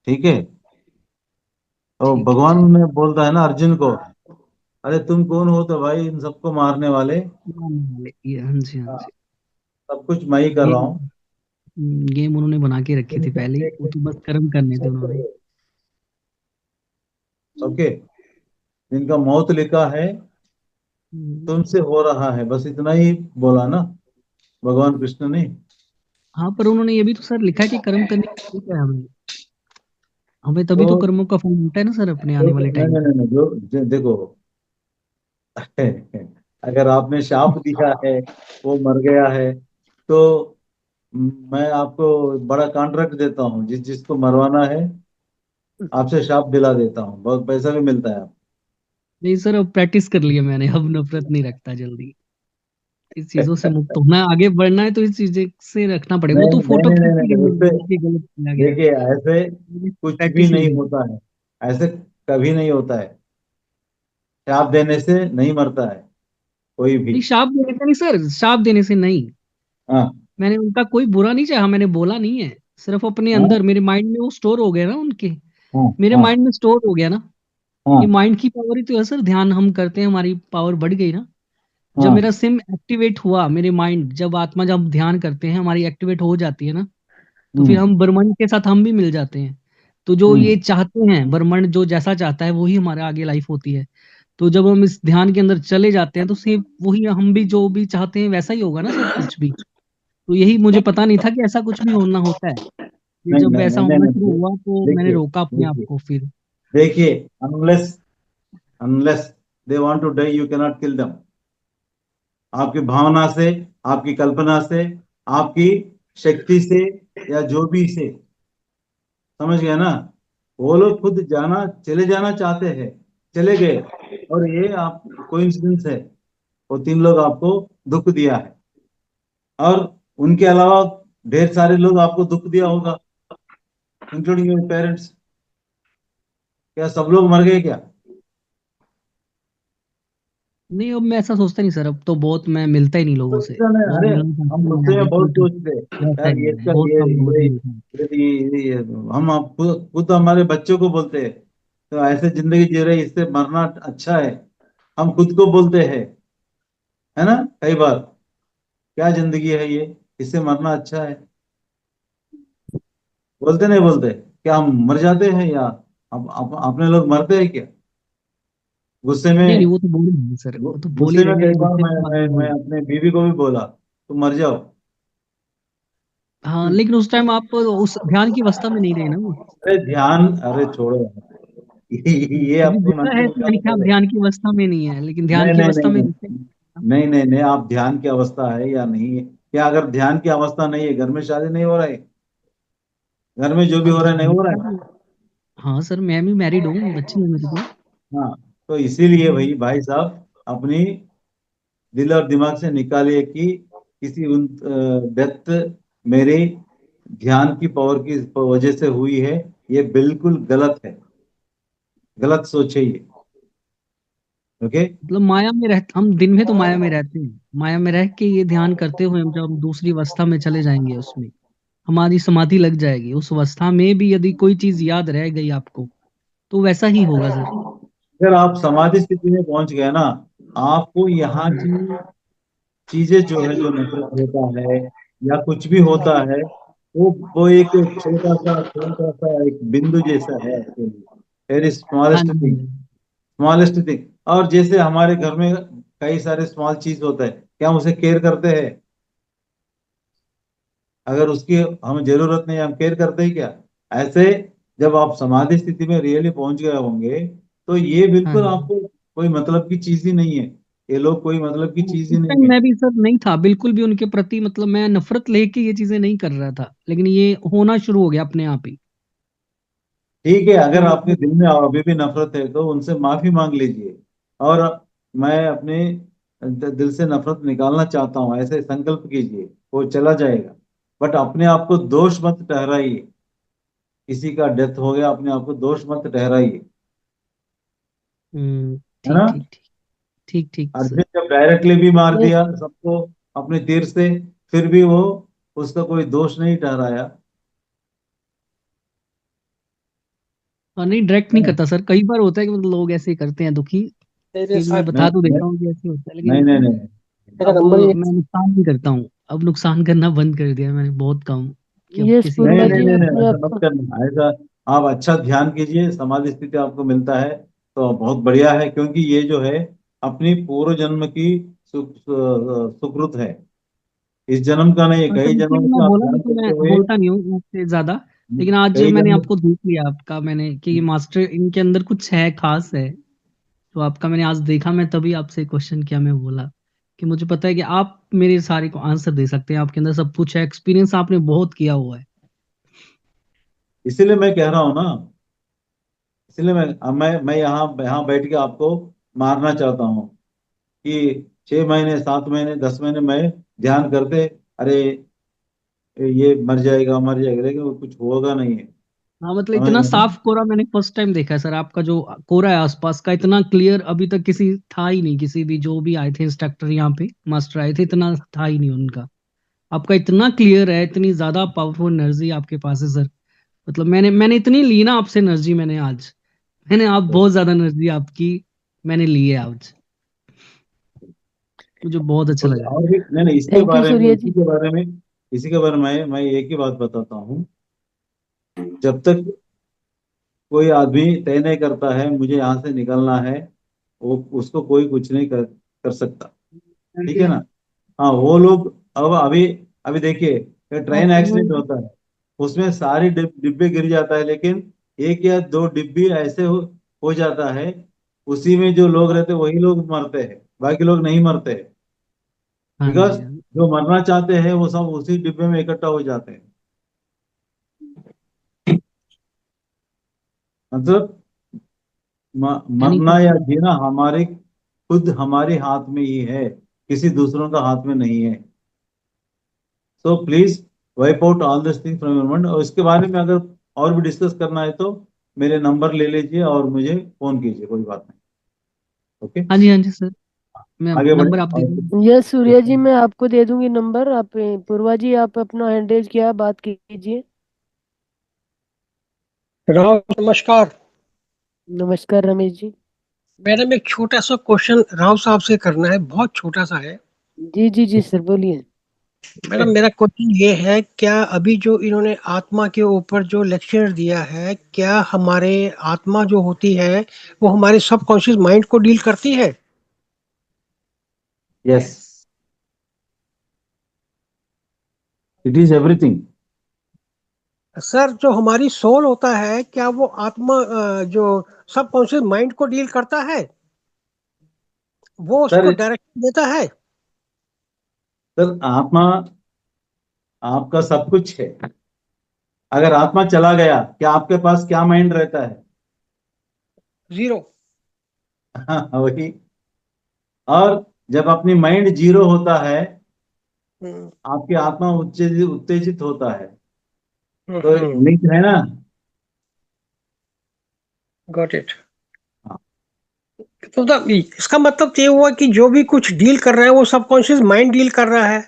ठीक है, तो ठीक है, भगवान ठीक। ने बोलता है ना अर्जुन को, अरे तुम कौन हो तो भाई इन सबको मारने वाले? मानने वाले ये, हाँ जी, हाँ हाँ, जी। सब कुछ मैं ही कर ये रहा हूँ। गेम उन्होंने बना के रखी थी पहले ही, वो तो बस कर्म करने थे उन्होंने। ओके, इनका मौत लिखा है, हम्म, तुमसे हो रहा है, बस इतना ही बोला ना भगवान कृष्ण ने। हाँ, पर उन्होंने ये भी तो सर लिखा है कि कर्म करने की जरूरत है हमें। हमें तभी तो तो कर्मों का फल मिलता है ना सर अपने आने वाले नहीं टाइम नहीं पे। नहीं नहीं, देखो अगर आपने शाप दिया है, वो मर गया है, तो मैं आपको बड़ा कॉन्ट्रैक्ट देता हूँ, जिसको मरवाना है आपसे शाप दिला देता हूँ, बहुत पैसा भी मिलता है। नहीं सर, अब प्रैक्टिस कर लिया मैंने, अब नफरत नहीं रखता जल्दी। इस चीजों से मुक्त होना है, आगे बढ़ना है तो इस चीजें से रखना पड़ेगा। वो नहीं तो नहीं फोटो नहीं खींच नहीं के नहीं, उससे बोला कि गलत किया गया, देखिए, ऐसे कुछ भी प्रैक्टिस नहीं नहीं की। होता है, ऐसे कभी नहीं होता है। शाप देने से नहीं मरता है कोई भी। नहीं, शाप देने से नहीं सर, शाप देने से नहीं। हाँ मैंने उनका कोई बुरा नहीं चाहा, मैंने बोला नहीं है। सिर्फ अपने हाँ अंदर मेरे माइंड में वो स्टोर हो गया ना उनके, हाँ मेरे हाँ माइंड में स्टोर हो गया ना। ये हाँ माइंड की पावर ही तो है सर, ध्यान हम करते हैं हमारी पावर बढ़ गई ना। जब हाँ। मेरा सिम एक्टिवेट हुआ, मेरे माइंड जब आत्मा जब ध्यान करते हैं हमारी एक्टिवेट हो जाती है ना, तो फिर हम्म हम ब्रह्मांड के साथ हम भी मिल जाते हैं। तो जो ये हम्म चाहते हैं ब्रह्मांड जो जैसा चाहता है वही हमारे आगे लाइफ होती है। तो जब हम इस ध्यान के अंदर चले जाते हैं तो सेम वही हम भी जो भी चाहते हैं वैसा ही होगा ना सर, कुछ भी। तो यही मुझे पता नहीं था कि ऐसा कुछ भी होना होता है। ये नहीं जब नहीं ऐसा नहीं नहीं होना शुरू नहीं, हुआ तो मैंने देखिए रोका अपने आप देखिए को फिर। देखिए, unless unless they want to die, you cannot kill them. आपकी भावना से, आपकी कल्पना से, आपकी शक्ति से, या जो भी से, समझ गया ना। वो लोग खुद चले जाना चाहते हैं, चले गए, और ये आप कोइंसिडेंस है, वो तीन लोग आपको दुख दिया है, और उनके अलावा ढेर सारे लोग आपको दुख दिया होगा, इंक्लूडिंग योर पेरेंट्स। क्या सब लोग मर गए क्या? नहीं, अब मैं ऐसा सोचता नहीं सर, अब तो बहुत मैं मिलता ही नहीं लोगों से, बहुत अरे, मिलना चाहता हम हूँ गुस्से मैं, में बहुत बिल्कुल ठीक सोचते हैं, वैसा यार ही ये है, इसका बहुत कम लोगों से मिलता हूँ। हम आप खुद हमारे बच्चों को बोलते हैं, तो ऐसे जिंदगी जी रहे, इससे मरना अच्छा है। हम खुद को बोलते हैं, है ना, कई बार, क्या जिंदगी है ये, इससे मरना अच्छा है। बोलते नहीं बोलते? क्या हम मर जाते हैं, या अपने लोग मरते हैं क्या गुस्से नहीं नहीं, में? वो तो बोल ही रहे हैं सर, वो तो बोल ही गुस्से में रहे कई हैं, बार गुस्से मैं में मैं मरना मैं नहीं। अपने बीवी को भी बोला, तुम मर जाओ। हाँ, लेकिन उस टाइम आप उस ध्यान की अवस्था में नहीं रहे ना वो। अरे ध्यान, अरे छोड़ो यार। ये अभी अपने मन गुस्सा से है तो मैंने निकालो कहा आप पहले। ध्यान की अवस्था में नहीं है, लेकिन ध्यान नहीं की नहीं अवस्था नहीं में गुस्से नहीं नहीं नहीं नहीं, आप ध्यान की अवस्था है या नहीं है? क्या अगर ध्यान की अवस्था नहीं है, घर में शादी नहीं हो रहा है, घर में जो भी हाँ, हो रहा है नहीं हो रहा है? हाँ सर, मैं भी मैरिड हूँ, बच्ची है मेरे को। हाँ, तो इसीलिए भाई साहब, अपनी दिल और दिमाग से निकालिए कि किसी उन डेथ मेरे ध्यान की पावर की वजह से हुई है। ये बिल्कुल गलत है, गलत सोच है ये। ओके। मतलब माया में रह, हम दिन में तो माया में रहते हैं, माया में रह के ये ध्यान करते हुए हम जब हम दूसरी अवस्था में चले जाएंगे, उसमें हमारी समाधि लग जाएगी। उस अवस्था में भी यदि कोई चीज याद रह गई आपको, तो वैसा ही होगा सर। अगर आप समाधि स्थिति में पहुंच गए ना, आपको यहाँ हम्म, की चीजें जो है, जो नफरत होता है या कुछ भी होता है, वो एक छोटा सा एक बिंदु जैसा है आपके लिए, वेरी हाँ स्मॉलेस्ट थिंग, जी। Smallest thing. और जैसे हमारे घर में कई सारे स्मॉल चीज होते हैं, क्या हम उसे केयर करते हैं? अगर उसकी हमें जरूरत नहीं है, हम केयर करते हैं क्या? ऐसे जब आप समाधि स्थिति में रियली पहुंच गए होंगे, तो ये हाँ बिल्कुल जी। आपको कोई मतलब की चीज ही नहीं है। ये लोग कोई मतलब की चीज ही उस नहीं टाइम है। मैं भी सर नहीं था बिल्कुल भी उनके प्रति, मतलब मैं नफरत लेके ये चीजें नहीं कर रहा था, लेकिन ये होना शुरू हो गया अपने आप ही। ठीक है, अगर तो आपके दिल में अभी भी नफरत है, तो उनसे माफी मांग लीजिए, और मैं अपने दिल से नफरत निकालना चाहता हूँ, ऐसे संकल्प कीजिए, वो चला जाएगा। बट अपने आप को दोष मत ठहराइए, किसी का डेथ हो गया, अपने आप को दोष मत ठहराइए, है ठीक ना। ठीक ठीक। ठीक ठीक अर्जुन सर। जब डायरेक्टली भी मार तो दिया सबको अपने तीर से, फिर भी वो उसका कोई दोष नहीं ठहराया। नहीं, डायरेक्ट नहीं करता सर, कई बार होता है कि मतलब लोग ऐसे ही करते हैं दुखी, तेरे फिर मैं साथ बता तो नहीं देता हूँ कि ऐसे होता है, नहीं लेकिन नहीं नहीं नहीं। तेरा अब नंबर ही मैं नुकसान नहीं करता हूँ, अब नुकसान करना बंद कर दिया है मैंने बहुत कम। कि अब यस किसी नहीं पूर्वा नहीं जी, नहीं नहीं, आपने ऐसा मत आपको करना ऐसा। आप अच्छा ध्यान कीजिए, समाधि स्थिति आपको मिलता है तो बहुत बढ़िया है, क्योंकि ये जो है अपनी पूर्व जन्म की सुकृत है, इस जन्म का नहीं है। हाँ सर, कई इसलिए जन्मों मैं से आप बोला नहीं ध्यान तो करते मैं हुए बोलता नहीं हूँ आपसे ज्यादा। लेकिन आज कई मैंने जन्म। आपको देख लिया आपका, मैंने कि मास्टर इनके अंदर कुछ है, खास है। तो आपका मैंने आज देखा, मैं तभी आपसे क्वेश्चन किया। मैं बोला कि मुझे पता है कि आप मेरे सारे को आंसर दे सकते हैं, आपके अंदर सब कुछ है, एक्सपीरियंस आपने बहुत किया हुआ है। इसीलिए मैं कह रहा हूँ ना, इसलिए मैं यहाँ यहाँ बैठ के आपको मारना चाहता हूँ कि 6 महीने 7 महीने 10 महीने मैं ध्यान करते, अरे ये मर जाएगा मर जाएगा, लेकिन वो कुछ होगा नहीं है। हाँ मतलब समझ इतना गए ना? साफ कोरा मैंने फर्स्ट टाइम देखा है सर। आपका जो कोरा है आसपास का, इतना क्लियर अभी तक किसी था ही नहीं, किसी भी जो भी आए थे इंस्ट्रक्टर यहाँ पे, मास्टर आए थे, इतना था ही नहीं उनका। आपका इतना क्लियर है, इतनी ज्यादा पावरफुल एनर्जी आपके पास है सर। मतलब मैंने मैंने इतनी ली ना आपसे एनर्जी, मैंने आज, मैंने आप बहुत ज्यादा एनर्जी आपकी मैंने ली है आज। मुझे बहुत अच्छा लगा और भी नहीं नहीं, इसके थैंक यू बारे में सूर्या इसी जी। के बारे में इसी के बारे में मैं एक ही बात बताता हूँ। जब तक कोई आदमी तय नहीं करता है मुझे यहाँ से निकलना है, वो उसको कोई कुछ नहीं कर सकता। ठीक है ना? हाँ, वो लोग अब अभी अभी देखिए, ट्रेन एक्सीडेंट होता है, उसमें सारी डिब्बे गिर जाता है, लेकिन एक या दो डिब्बे ऐसे हो जाता है, उसी में जो लोग रहते हैं वही लोग मरते हैं, बाकी लोग नहीं मरते हैं। हाँ बिकॉज जी, हाँ जी। जो मरना चाहते हैं वो सब उसी डिब्बे में इकट्ठा हो जाते हैं। मतलब यानी मरना या कि जीना हमारे खुद हमारे हाथ में ही है, किसी दूसरों का हाथ में नहीं है। So please wipe out all this thing from your mind. और इसके बारे में अगर और भी डिस्कस करना है तो मेरे नंबर ले लीजिए और मुझे फोन कीजिए, कोई बात नहीं। ओके, हाँ जी, हाँ जी सर, मैं आगे बढ़े नंबर आप दे और दीजिए। यस सूर्या जी, क्वेश्चन। मैं आपको दे दूंगी नंबर। आप पूर्वा जी, आप अपना हैंडल किया, बात कीजिए। राहुल नमस्कार। नमस्कार रमेश जी। मैडम एक छोटा सा क्वेश्चन राहुल साहब से करना है, बहुत छोटा सा है। जी जी जी सर, बोलिए। मैडम मेरा क्वेश्चन ये है, क्या अभी जो इन्होंने आत्मा के ऊपर जो लेक्चर दिया है, क्या हमारे आत्मा जो होती है वो हमारे सबकॉन्शियस माइंड को डील करती है? Yes, it is everything. Sir जो हमारी सोल होता है, क्या वो आत्मा जो सबकॉन्शियस माइंड को डील करता है, वो उसको सर डायरेक्शन देता है? सर आत्मा आपका सब कुछ है। अगर आत्मा चला गया, क्या आपके पास क्या माइंड रहता है? जीरो। वही। और जब अपनी माइंड जीरो होता है, आपकी आत्मा उत्तेजित उत्तेजित होता है, तो लिंक है ना? Got it. हाँ। तो इसका मतलब ये हुआ कि जो भी कुछ डील कर रहा है वो सबकॉन्शियस माइंड डील कर रहा है।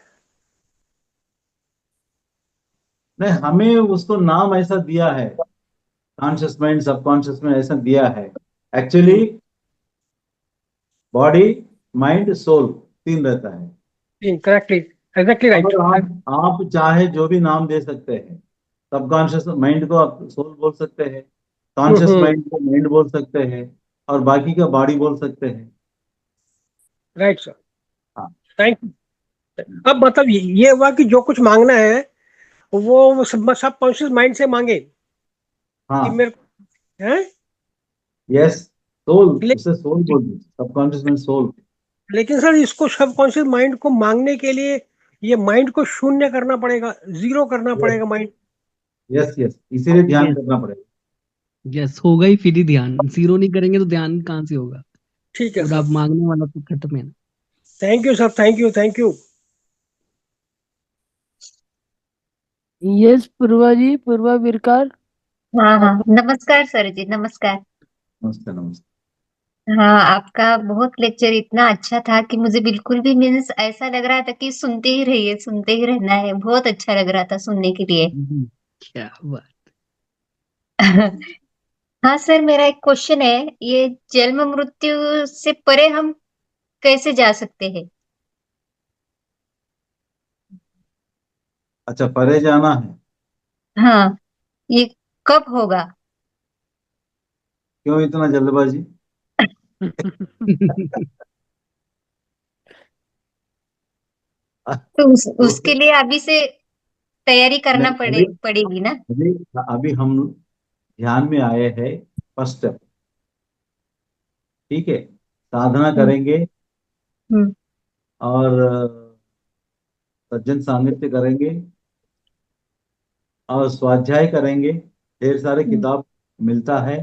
नहीं, हमें उसको नाम ऐसा दिया है, कॉन्शियस माइंड सबकॉन्शियस माइंड ऐसा दिया है। एक्चुअली बॉडी माइंड सोल तीन रहता है। Correctly, exactly right. अगर आप चाहे जो भी नाम दे सकते हैं, सबकॉन्शियस माइंड को आप सोल बोल सकते हैं, कॉन्शियस माइंड को माइंड बोल सकते हैं, और बाकी का बॉडी बोल सकते हैं। राइट सर, हाँ। Thank you. अब मतलब ये हुआ कि जो कुछ मांगना है वो सब कॉन्शियस माइंड से मांगे कि हाँ। मेरे को है। यस, सोल, ले, उसे सोल बोल दो, सबकॉन्शियस माइंड सोल। लेकिन सर इसको सब कॉन्शियस माइंड को मांगने के लिए ये माइंड को शून्य करना पड़ेगा, जीरो करना यस पड़ेगा माइंड। यस यस, इसीलिए ध्यान यस, करना पड़ेगा। यस होगा ही फिर ही ध्यान। जीरो नहीं करेंगे तो ध्यान कहाँ से होगा? ठीक है और सर। आप मांगने वाला तो खत्म है ना। Thank you sir, thank you, thank you. Yes Purva ji, Purva Virkar. हाँ हाँ, आप नमस्कार सर जी, नमस्कार। नमस्ते नमस्ते। हाँ, आपका बहुत लेक्चर इतना अच्छा था कि मुझे बिल्कुल भी मीन्स ऐसा लग रहा था कि सुनते ही रहिए, सुनते ही रहना है। बहुत अच्छा लग रहा था सुनने के लिए। क्या बात। हाँ सर, मेरा एक क्वेश्चन है। ये जन्म मृत्यु से परे हम कैसे जा सकते हैं? अच्छा, परे जाना है। हाँ, ये कब होगा? क्यों इतना जल्दबाजी? तो तो उसके लिए अभी से तैयारी करना नहीं, अभी पड़ेगी ना। अभी अभी हम ध्यान में आए हैं फर्स्ट स्टेप। ठीक है, साधना हम्म करेंगे हम्म और सज्जन सानिध्य करेंगे और स्वाध्याय करेंगे। ढेर सारे हम्म किताब मिलता है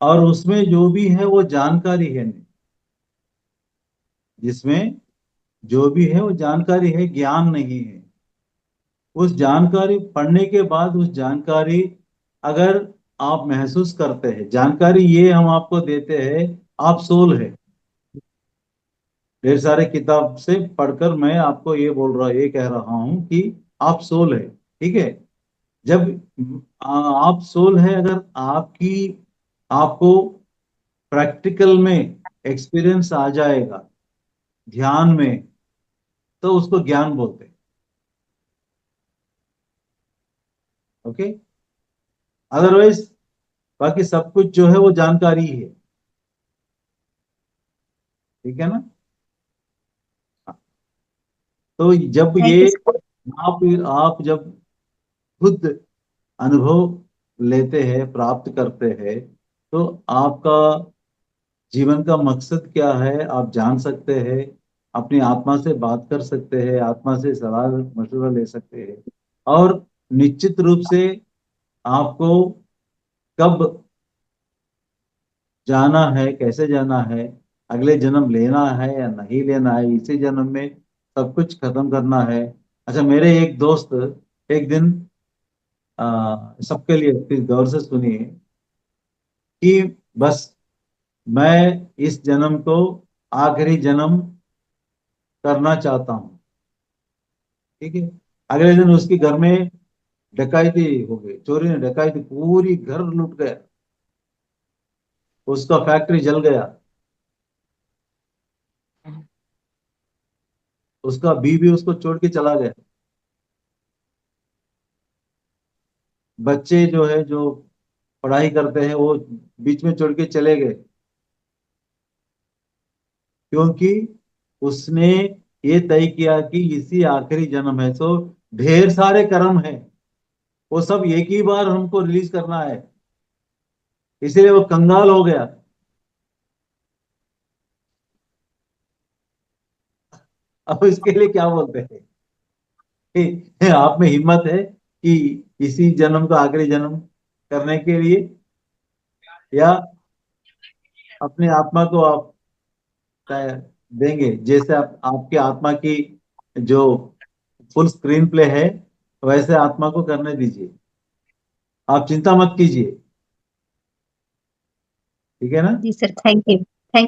और उसमें जो भी है वो जानकारी है, जिसमें जो भी है वो जानकारी है, ज्ञान नहीं है। उस जानकारी पढ़ने के बाद उस जानकारी अगर आप महसूस करते हैं, जानकारी ये हम आपको देते हैं, आप सोल है। ढेर सारे किताब से पढ़कर मैं आपको ये कह रहा हूं कि आप सोल है। ठीक है, जब आप सोल है, अगर आपको प्रैक्टिकल में एक्सपीरियंस आ जाएगा ध्यान में, तो उसको ज्ञान बोलते हैं। ओके, अदरवाइज बाकी सब कुछ जो है वो जानकारी ही है। ठीक है ना? तो जब थैंक ये यू। आप जब खुद अनुभव लेते हैं, प्राप्त करते हैं, तो आपका जीवन का मकसद क्या है आप जान सकते हैं। अपनी आत्मा से बात कर सकते हैं, आत्मा से सलाह मशवरा ले सकते हैं। और निश्चित रूप से आपको कब जाना है, कैसे जाना है, अगले जन्म लेना है या नहीं लेना है, इसी जन्म में सब कुछ खत्म करना है। अच्छा, मेरे एक दोस्त एक दिन सबके लिए प्लीज गौर से सुनिए कि बस मैं इस जन्म को आखिरी जन्म करना चाहता हूँ। ठीक है, अगले दिन उसके घर में डकैती हो गई, चोरी ने डकैती, पूरी घर लूट गया, उसका फैक्ट्री जल गया, उसका बीवी उसको छोड़ के चला गया, बच्चे जो है जो पढ़ाई करते हैं वो बीच में छोड़ के चले गए, क्योंकि उसने ये तय किया कि इसी आखिरी जन्म है। तो ढेर सारे कर्म है, वो सब एक ही बार हमको रिलीज करना है, इसीलिए वो कंगाल हो गया। अब इसके लिए क्या बोलते हैं कि आप में हिम्मत है कि इसी जन्म का आखिरी जन्म करने के लिए, या अपने आत्मा को आप देंगे, जैसे आपके आत्मा की जो फुल स्क्रीन प्ले है वैसे आत्मा को करने दीजिए, आप चिंता मत कीजिए। ठीक है ना? जी सर, थैंक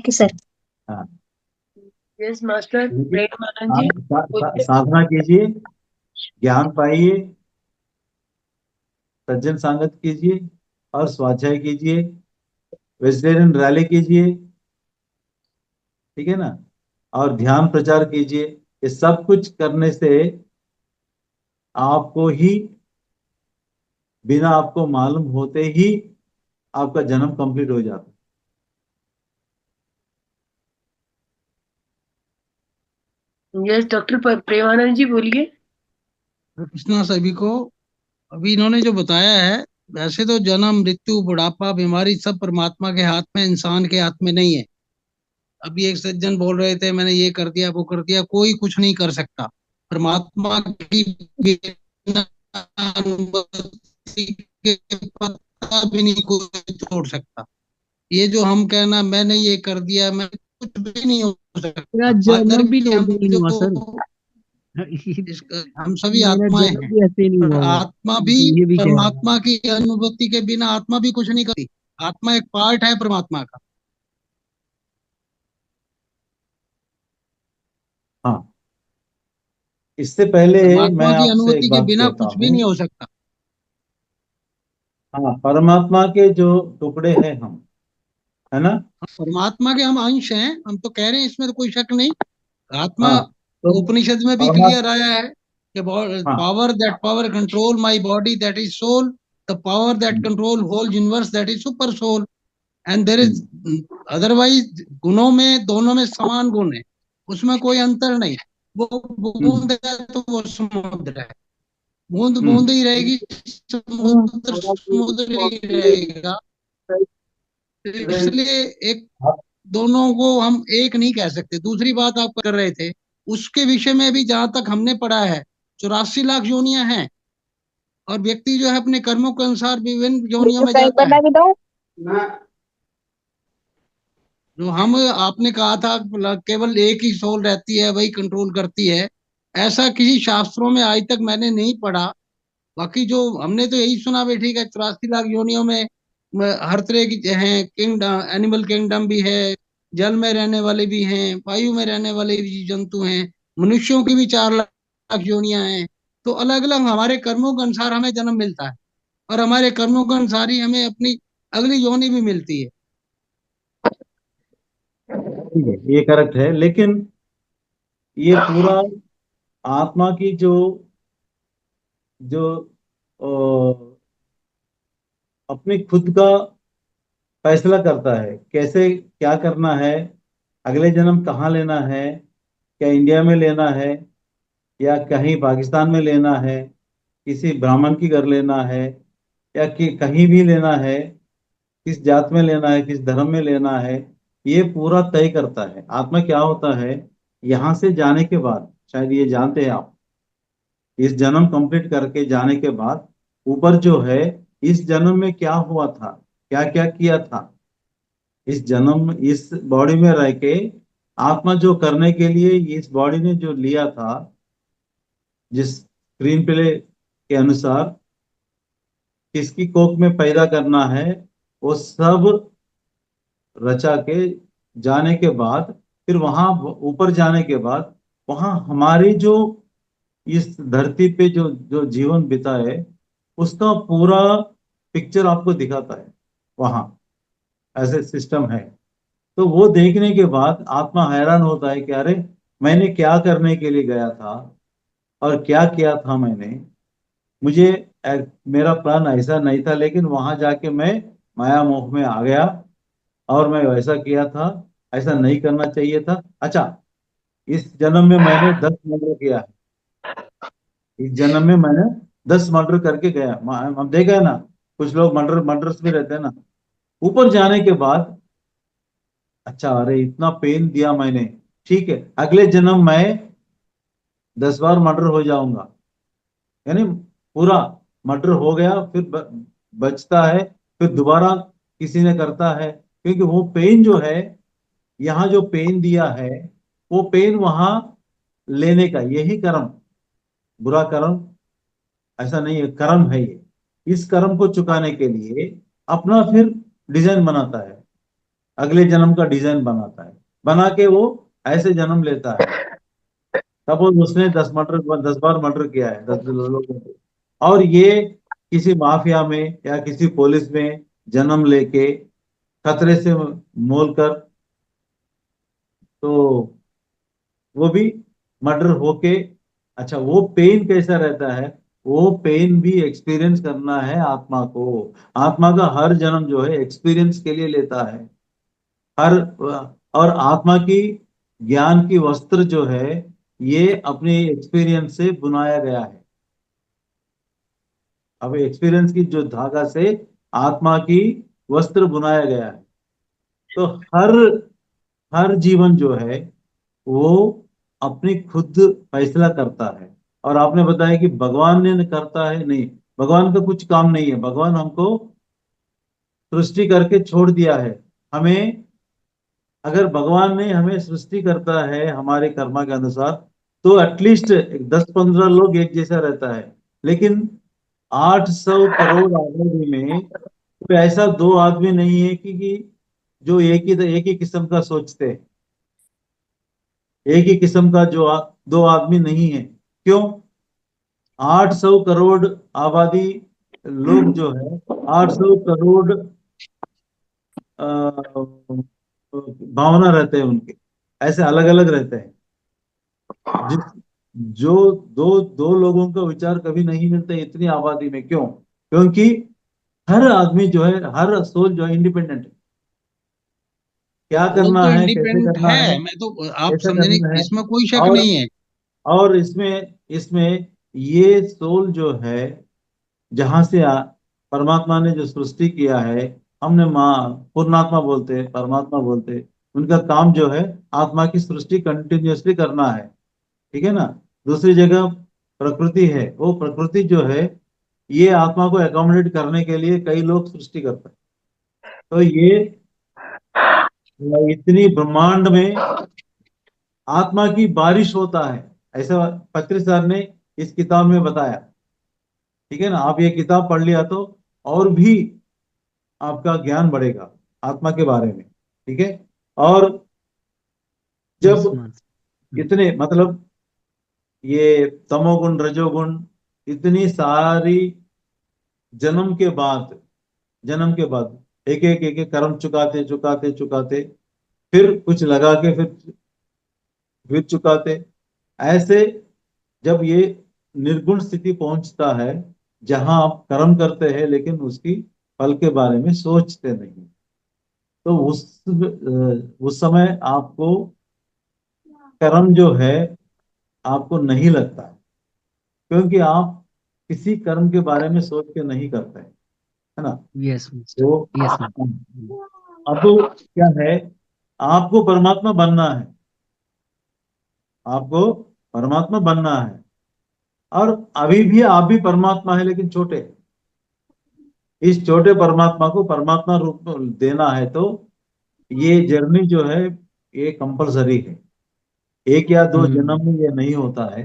यू सर। हाँ, यस मास्टर प्रेमानंद जी बोलिए। साधना कीजिए, ज्ञान पाइए, सज्जन संगत कीजिए और स्वाध्याय कीजिए, वेजिटेरियन रैली कीजिए। ठीक है ना? और ध्यान प्रचार कीजिए। ये सब कुछ करने से आपको ही, बिना आपको मालूम होते ही, आपका जन्म कंप्लीट हो जाता है। यस डॉक्टर प्रेमानंद जी बोलिए। कृष्णा सभी को। अभी इन्होंने जो बताया है, वैसे तो जन्म, मृत्यु, बुढ़ापा, बीमारी सब परमात्मा के हाथ में, इंसान के हाथ में नहीं है। अभी एक सज्जन बोल रहे थे मैंने ये कर दिया वो कर दिया, कोई कुछ नहीं कर सकता परमात्मा की बिना अनुमति के, पता भी नहीं कोई तोड़ सकता। ये जो हम कहना मैंने ये कर दिया, मैं कुछ भी नहीं हो मेरा सकता। जन्म भी कि हम नॉर्मल नहीं हुआ जो सर। हम सभी मेरा आत्माएं जन्म हैं, भी ऐसे ही नहीं और हुआ हुआ, आत्मा भी ये भी कह रहा हूँ। परमात्मा की अनुभूति के बिना आत्मा भी कुछ नहीं करती। आत्मा एक पार्ट है परमात्मा का। हाँ, इससे पहले परमात्मा मैं की आपसे एक अनुभूति के बात बिना कहता कुछ भी हूँ। नहीं हो सकता। हाँ, परमात्मा के जो टुकड़े हैं हम, है ना? परमात्मा के हम अंश हैं, हम तो कह रहे हैं, इसमें तो कोई शक नहीं। आत्मा हाँ, तो उपनिषद में भी क्लियर परमात्मा, आया है हाँ power control my body, that is soul. The power that control whole universe, that is super soul. And there is otherwise गुणों में दोनों में समान गुण है, उसमें कोई अंतर नहीं। वो बूंद है तो वो समुद्र है, बूंद बूंद ही रहेगी, समुद्र समुद्र ही रहेगा। इसलिए एक दोनों को हम एक नहीं कह सकते। दूसरी बात आप कर रहे थे उसके विषय में भी, जहां तक हमने पढ़ा है 84 लाख योनियां हैं, और व्यक्ति जो है अपने कर्मों के अनुसार विभिन्न योनियों में जाता है। जो हम आपने कहा था केवल एक ही सोल रहती है, वही कंट्रोल करती है, ऐसा किसी शास्त्रों में आज तक मैंने नहीं पढ़ा। बाकी जो हमने तो यही सुना भी, ठीक है 84 लाख योनियों में हर तरह की हैं, किंगडम, एनिमल किंगडम भी है, जल में रहने वाले भी हैं, वायु में रहने वाले भी जंतु हैं, मनुष्यों की भी 4 लाख योनियां हैं। तो अलग अलग हमारे कर्मों के अनुसार हमें जन्म मिलता है, और हमारे कर्मों के अनुसार ही हमें अपनी अगली योनि भी मिलती है। ठीक है, ये करेक्ट है, लेकिन ये पूरा आत्मा की जो जो अपने खुद का फैसला करता है, कैसे क्या करना है, अगले जन्म कहाँ लेना है, क्या इंडिया में लेना है या कहीं पाकिस्तान में लेना है, किसी ब्राह्मण की घर लेना है या कि कहीं भी लेना है, किस जात में लेना है, किस धर्म में लेना है, ये पूरा तय करता है। आत्मा क्या होता है, यहाँ से जाने के बाद, शायद ये जानते हैं आप, इस जन्म कंप्लीट करके जाने के बाद ऊपर जो है, इस जन्म में क्या हुआ था, क्या क्या किया था, इस जन्म इस बॉडी में रह के आत्मा जो करने के लिए इस बॉडी ने जो लिया था, जिस स्क्रीन प्ले के अनुसार किसकी कोख में पैदा करना है, वो सब रचा के जाने के बाद, फिर वहां ऊपर जाने के बाद वहां हमारी जो इस धरती पे जो जो जीवन बिता है, उसका पूरा पिक्चर आपको दिखाता है। वहां ऐसे सिस्टम है। तो वो देखने के बाद आत्मा हैरान होता है कि अरे मैंने क्या करने के लिए गया था और क्या किया था मैंने, मुझे मेरा प्लान ऐसा नहीं था, लेकिन वहां जाके मैं माया मोह में आ गया और मैं वैसा किया था, ऐसा नहीं करना चाहिए था। अच्छा, इस जन्म में मैंने 10 मर्डर किया है, इस जन्म में मैंने 10 मर्डर करके गया। हम देखा है ना, कुछ लोग मर्डर्स भी रहते हैं ना। ऊपर जाने के बाद अच्छा, अरे इतना पेन दिया मैंने, ठीक है, अगले जन्म में 10 बार मर्डर हो जाऊंगा, यानी पूरा मर्डर हो गया, फिर बचता है, फिर दोबारा किसी ने करता है, क्योंकि वो पेन जो है, यहाँ जो पेन दिया है, वो पेन वहां लेने का, यही कर्म, बुरा कर्म ऐसा नहीं है, कर्म है ये। इस कर्म को चुकाने के लिए अपना फिर डिजाइन बनाता है, अगले जन्म का डिजाइन बनाता है, बना के वो ऐसे जन्म लेता है। सपोज उसने 10 बार मर्डर किया है, 10 लोगों को, और ये किसी माफिया में या किसी पुलिस में जन्म लेके खतरे से मोल कर, तो वो भी मर्डर होके, अच्छा वो पेन कैसा रहता है, वो पेन भी एक्सपीरियंस करना है आत्मा को। आत्मा का हर जन्म जो है एक्सपीरियंस के लिए लेता है, हर, और आत्मा की ज्ञान की वस्त्र जो है, ये अपने एक्सपीरियंस से बुनाया गया है। अब एक्सपीरियंस की जो धागा से आत्मा की वस्त्र बुनाया गया है। तो हर हर जीवन जो है वो अपनी खुद फैसला करता है। और आपने बताया कि भगवान ने करता है, नहीं, भगवान का कुछ काम नहीं है, भगवान हमको सृष्टि करके छोड़ दिया है। हमें, अगर भगवान ने हमें सृष्टि करता है हमारे कर्मा के अनुसार, तो एटलीस्ट 10-15 लोग एक जैसा रहता है, लेकिन 800 करोड़ आबादी में कोई ऐसा 2 आदमी नहीं है कि जो एक ही किस्म का सोचते हैं, एक ही किस्म का जो 2 आदमी नहीं है। क्यों? 800 करोड़ आबादी लोग जो है, 800 करोड़ भावना रहते हैं उनके, ऐसे अलग अलग रहते हैं। जो दो दो लोगों का विचार कभी नहीं मिलते इतनी आबादी में। क्यों? क्योंकि हर आदमी जो है, हर सोल जो है इंडिपेंडेंट है। क्या वो करना तो है, कैसे इंडिपेंडेंट करना है, है, मैं तो आप कैसे समझने, करना है। इसमें कोई शक और नहीं है। और इसमें इसमें ये सोल जो है, जहां से परमात्मा ने जो सृष्टि किया है, हमने माँ पूर्णात्मा बोलते हैं, परमात्मा बोलते हैं, उनका काम जो है आत्मा की सृष्टि कंटिन्यूअसली करना है। ठीक है ना? दूसरी जगह प्रकृति है, वो प्रकृति जो है ये आत्मा को एकोमोडेट करने के लिए कई लोग सृष्टि करते हैं। तो ये इतनी ब्रह्मांड में आत्मा की बारिश होता है, ऐसा पत्री सर ने इस किताब में बताया। ठीक है ना? आप ये किताब पढ़ लिया तो और भी आपका ज्ञान बढ़ेगा आत्मा के बारे में। ठीक है? और यस जब मास्टर। इतने मतलब ये तमोगुण रजोगुण इतनी सारी जन्म के बाद, जन्म के बाद एक एक कर्म चुकाते चुकाते चुकाते, फिर कुछ लगा के फिर चुकाते, ऐसे जब ये निर्गुण स्थिति पहुंचता है जहां आप कर्म करते हैं लेकिन उसकी फल के बारे में सोचते नहीं, तो उस समय आपको कर्म जो है आपको नहीं लगता है, क्योंकि आप किसी कर्म के बारे में सोच के नहीं करते हैं, है ना? Yes master. तो यस मास्टर। अब क्या है, आपको परमात्मा बनना है, आपको परमात्मा बनना है। और अभी भी आप भी परमात्मा है लेकिन छोटे। इस छोटे परमात्मा को परमात्मा रूप में देना है तो ये जर्नी जो है ये कंपलसरी है। एक या दो जन्म में ये नहीं होता है।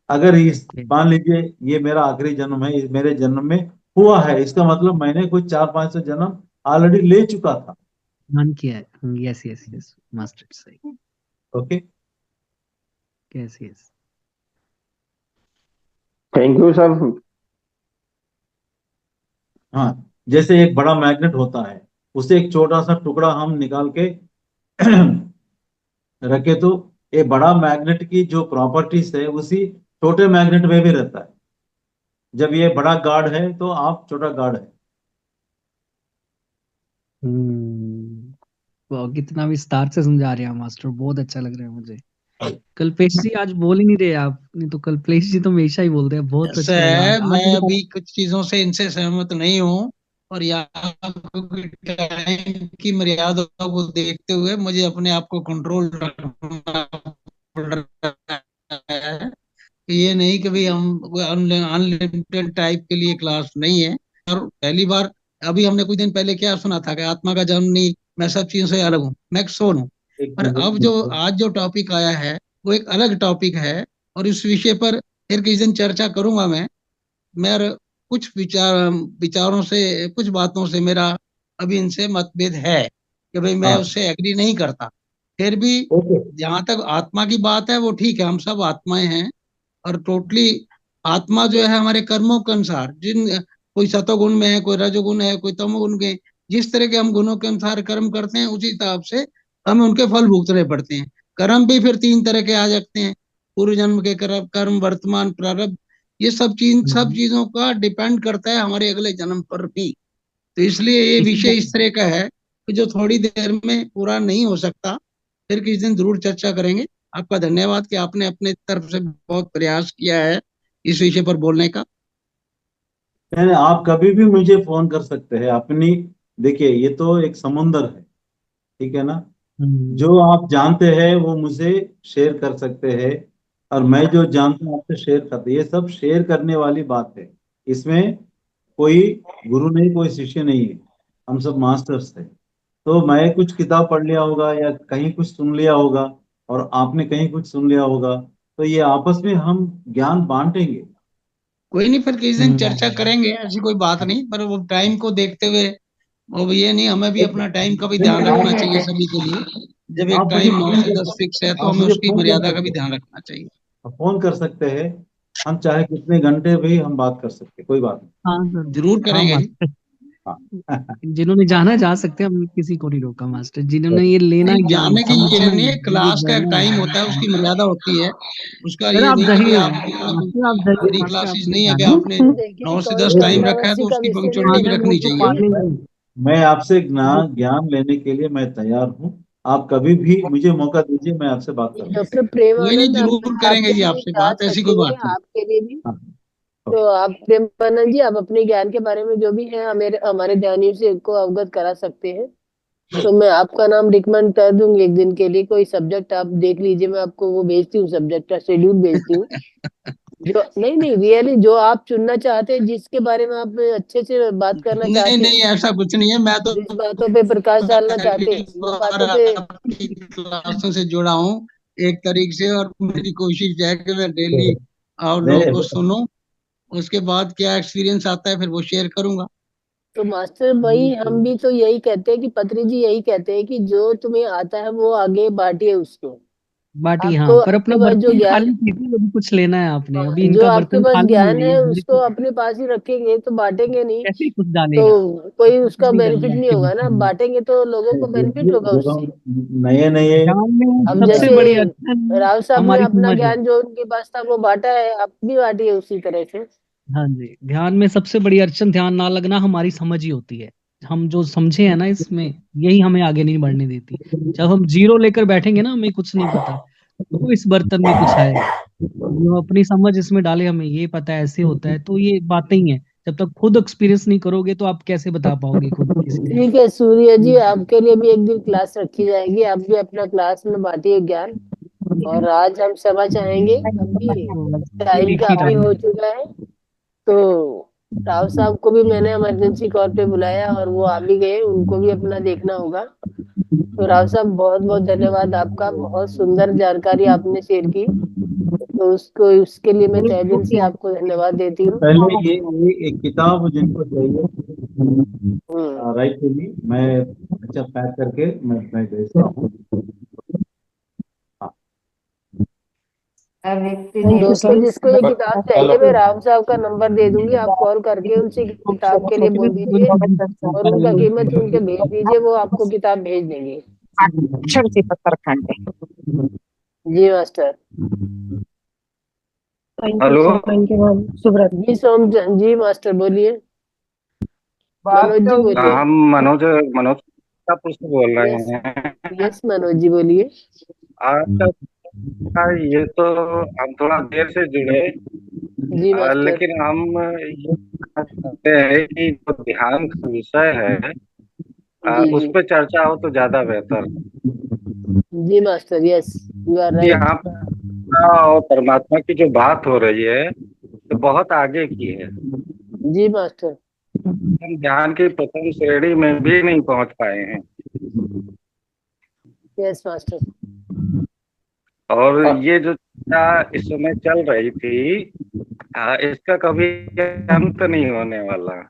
अगर इस मान लीजिए ये मेरा आखिरी जन्म है, इस मेरे जन्म में हुआ है, इसका मतलब मैंने कुछ 400-500 जन्म ऑलरेडी ले चुका था। मान किया है। यस यस यस मास्टर, सही। Okay. Yes yes. Thank you sir. हाँ, जैसे एक बड़ा मैग्नेट होता है, उसे एक छोटा सा टुकड़ा हम निकाल के रखे तो ये बड़ा मैग्नेट की जो प्रॉपर्टीज है उसी छोटे मैग्नेट में भी रहता है। जब ये बड़ा गार्ड है तो आप छोटा गार्ड है। वाह, कितना विस्तार से समझा रहे हैं मास्टर, बहुत अच्छा लग रहा है मुझे। कल्पेश जी आज बोल ही नहीं रहे आप, नहीं तो कल्पेश जी तो हमेशा ही बोलते हैं। बहुत ऐसा अच्छा लगा है, आज मैं आज अभी कुछ चीजों से इनसे सहमत नहीं हूँ, और यहाँ टाइम की मर्यादा को देखते हुए मुझे अपने आप को कंट्रोल रखना पड़ रहा है। ये नहीं कि भाई हम अनलिमिटेड टाइप के लिए क्लास नहीं है। और पहली बार अभी हमने कुछ दिन पहले क्या सुना था कि आत्मा का जन्म नहीं, मैं सब चीजों से अलग हूँ, मैं एक सोल हूँ। एक पर मिनट, अब जो आज जो टॉपिक आया है वो एक अलग टॉपिक है, और इस विषय पर फिर किसी दिन चर्चा करूंगा मैं कुछ विचारों से, कुछ बातों से मेरा अभी इनसे मतभेद है कि भाई मैं हाँ, उससे एग्री नहीं करता। फिर भी ओके। जहां तक आत्मा की बात है वो ठीक है, हम सब आत्माएं हैं। और टोटली आत्मा जो है हमारे कर्मों के अनुसार, जिन कोई सतोगुण में है, कोई रजोगुण है, कोई तमोगुण के, जिस तरह के हम गुणों के अनुसार कर्म करते हैं उसी हिसाब से हमें उनके फल भुगतने पड़ते हैं। कर्म भी फिर तीन तरह के आ जाते हैं, पूर्व जन्म के कर्म, कर्म वर्तमान प्रारब्ध। ये सब चीजों का डिपेंड करता है हमारे अगले जन्म पर भी। तो इसलिए ये इसी विषय बात। इस तरह का है कि जो थोड़ी देर में पूरा नहीं हो सकता, फिर किसी दिन जरूर चर्चा करेंगे। आपका धन्यवाद कि आपने अपने तरफ से बहुत प्रयास किया है इस विषय पर बोलने का। नहीं, आप कभी भी मुझे फोन कर सकते हैं अपनी। देखिए ये तो एक समुंदर है, ठीक है ना? जो आप जानते हैं वो मुझे शेयर कर सकते हैं, और मैं जो जानता हूँ आपसे शेयर करते, ये सब शेयर करने वाली बात है। इसमें कोई गुरु नहीं, कोई शिष्य नहीं है, हम सब मास्टर्स हैं। तो मैं कुछ किताब पढ़ लिया होगा या कहीं कुछ सुन लिया होगा, और आपने कहीं कुछ सुन लिया होगा, तो ये आपस में हम ज्ञान बांटेंगे। कोई नहीं, फिर किसी दिन चर्चा करेंगे, ऐसी कोई बात नहीं, पर वो टाइम को देखते हुए, वो ये नहीं, हमें भी अपना टाइम का भी ध्यान रखना चाहिए सभी के लिए। जब एक आप मुझे टाइम 9 फोन से कर 10 फिक्स है तो आप हमें मुझे उसकी फोन कर मर्यादा का भी सकते ध्यान रखना चाहिए। हैं, फोन कर सकते हैं। हम चाहे कितने घंटे भी हम बात कर सकते हैं, कोई बात नहीं। हाँ सर। जरूर हाँ करेंगे जी। मास्टर। जिन्होंने जाना जा सकते हैं, हम किसी को नहीं रोका मास्टर। जिन्होंने ये लेना नहीं, है ज्ञान, जाने की ये समझना नहीं है, है, क्लास का एक जाना टाइम है। होता है, उसकी मर्यादा होती है। उसका सर ये आप नहीं है कि जाइए आप मास्टर, आप जाइए मेरी मास्टर, क्लासेस आपने नहीं है कि जाना है। आपने देखिए 9 से 10 टाइम रखा है कंट्रोवर्सी तो का उसकी विषय नहीं पंक्चुअलिटी है, भी हम वो रखनी तो चाहिए। पालेंगे। मैं आपसे ज्ञान लेने के लिए मैं तैयार हूँ। आप कभी भी मुझे मौका दीजिए, मैं आपसे बात करूंगा। डॉक्टर कोई नहीं, प्रेमानंद जरूर हम करेंगे आपके जी लिए आपसे बात, क्लास ऐसी कोई रखेंगे बात नहीं। आपके लिए भी। हाँ, तो आप प्रेमानंद जी, आप अपने ज्ञान के बारे में जो भी है हमें हमारे ध्यानियों से को अवगत करा सकते हैं। तो मैं आपका नाम रिकमेंड कर दूंगी एक दिन के लिए, कोई सब्जेक्ट आप देख लीजिए, मैं आपको वो भेजती हूँ, सब्जेक्ट का शेड्यूल भेजती हूँ। जो नहीं रियली जो आप चुनना चाहते हैं, जिसके बारे में आप अच्छे से बात करना नहीं चाहते नहीं, हैं, ऐसा कुछ नहीं है। मैं तो जिस बातों पे प्रकाश डालना चाहते पहली हैं, वो बार बातों पे। आपकी क्लासों से जुड़ा हूँ एक तारीख से, और मेरी कोशिश है कि मैं डेली आप लोगों को नहीं, सुनूं। उसके बाद क्या एक्सपीरियंस आता है फिर वो शेयर करूंगा। तो मास्टर भाई, हम भी तो यही कहते हैं कि पत्री जी यही कहते हैं कि जो तुम्हें आता है वो आगे बांटिए उसको। बाटी, हाँ, आपको पर अपना आपके पास जो बर्तन ज्ञान, खाली कीजिए, अभी कुछ लेना है आपने। अभी जो इनका आपके बर्तन पास खाली ज्ञान नहीं है है, मेरे उसको को अपने पास ही रखेंगे तो बांटेंगे नहीं। कैसे ही कुछ डालेगा। तो कोई उसका नहीं करना बेनिफिट है नहीं आपके होगा ना, बर्तन में। बांटेंगे तो लोगों को बेनिफिट होगा जब उससे। हम नए नए ध्यान में अब सबसे जैसे बड़ी अड़चन राव साहब ने हमारी अपना समझ है। ज्ञान जो उनके पास था वो बांटा है, आप भी बांटिए उसी तरह से। हाँ जी, ध्यान में सबसे बड़ी अड़चन ध्यान ना लगना हमारी समझ ही होती है। हम जो समझे हैं ना इसमें, यही हमें आगे नहीं बढ़ने देती। जब हम जीरो लेकर बैठेंगे ना, हमें कुछ नहीं पता, तो इस बर्तन में कुछ है, जो अपनी समझ इसमें डाले, हमें ये पता है ऐसे होता है, तो ये बातें ही हैं। जब तक खुद एक्सपीरियंस नहीं करोगे तो आप कैसे बता पाओगे खुद किसी ठीक है सूर्य जी, आपके लिए भी एक दिन क्लास रखी जाएगी, आप भी अपना क्लास में बांटिए ज्ञान। और आज हम क्षमा चाहेंगे, अभी को। टाइम एक ही काफी टाइम हो चुका है। तो राव साहब को भी मैंने इमरजेंसी कॉल पे बुलाया और वो आ भी गए, उनको भी अपना देखना होगा। तो राव साहब बहुत बहुत धन्यवाद आपका, बहुत सुंदर जानकारी आपने शेयर की, तो उसको उसके लिए मैं तहे दिल से आपको धन्यवाद देती हूँ। पहले ये एक किताब जिनको चाहिए राइट टू मी, मैं अच्छा पैक करके मैं भेजता हूँ। दोस्तों, जिसको ये किताब चाहिए मैं राम साहब का नंबर दे दूंगी, आप कॉल करके उनसे किताब के लिए बोल दीजिए और उनका कीमत उनके भेज दीजिए, वो आपको किताब भेज देंगे। जी मास्टर। हेलो। जी सोम जी मास्टर बोलिए। मनोज जी बोलिए। हम मनोज मनोज सीतापुर से बोल रहे यस हैं। यस मनोज जी बोलिए। आपका ये तो हम थोड़ा देर से जुड़े, जी मास्टर। लेकिन हम ये कहना चाहते हैं कि जो ध्यान का विषय है जी उस जी पर चर्चा हो तो ज्यादा बेहतर। जी master, yes you are right. यहाँ पर और परमात्मा की जो बात हो रही है तो बहुत आगे की है। जी मास्टर। हम ध्यान की प्रथम श्रेणी में भी नहीं पहुंच पाए हैं। Yes master. और ये जो चर्चा इस समय चल रही थी इसका कभी अंत नहीं होने वाला।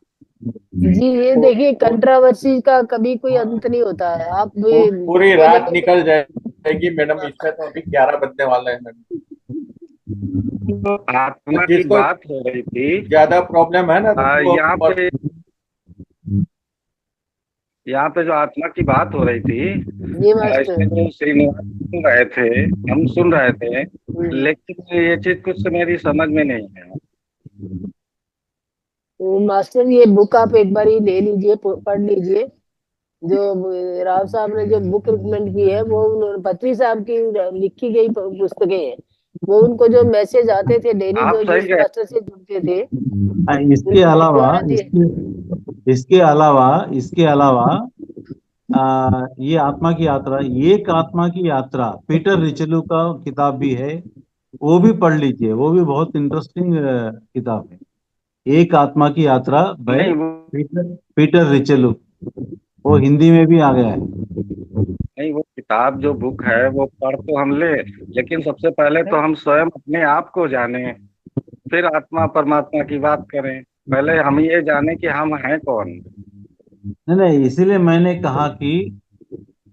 जी ये देखिए, कंट्रोवर्सी का कभी कोई अंत नहीं होता है। आप पूरी रात बोलेंगे निकल जाएगी मैडम, इसमें तो अभी 11 बजने वाले हैं मैडम। आत्मा की जिसको बात हो रही थी, ज्यादा प्रॉब्लम है ना तो वो यहाँ पे जो आत्मा की बात हो रही थी, जी मास्टर। इसमें जो श्रीनिवास सुन रहे थे, हम सुन रहे थे, लेकिन ये चीज कुछ मेरी समझ में नहीं है। तो मास्टर ये बुक आप एक बार ही ले लीजिए, पढ़ लीजिए। जो राव साहब ने जो बुक रिकमेंड की है, वो उन्होंने पत्री साहब की लिखी गई पुस्तकें हैं। वो उनको जो मैसेज आते थे डेली, आप जो सही जिस कह मास्टर से जुड़ते थे, इसके अलावा इसके अलावा ये आत्मा की यात्रा, एक आत्मा की यात्रा पीटर रिचलू का किताब भी है, वो भी पढ़ लीजिए, वो भी बहुत इंटरेस्टिंग किताब है। एक आत्मा की यात्रा बाय पीटर रिचलू, वो हिंदी में भी आ गया है। नहीं, वो किताब जो बुक है वो पढ़ तो हम ले, लेकिन सबसे पहले तो हम स्वयं अपने आप को जाने, फिर आत्मा परमात्मा की बात करें। पहले हम ये जाने कि हम हैं कौन। नहीं, इसीलिए मैंने कहा कि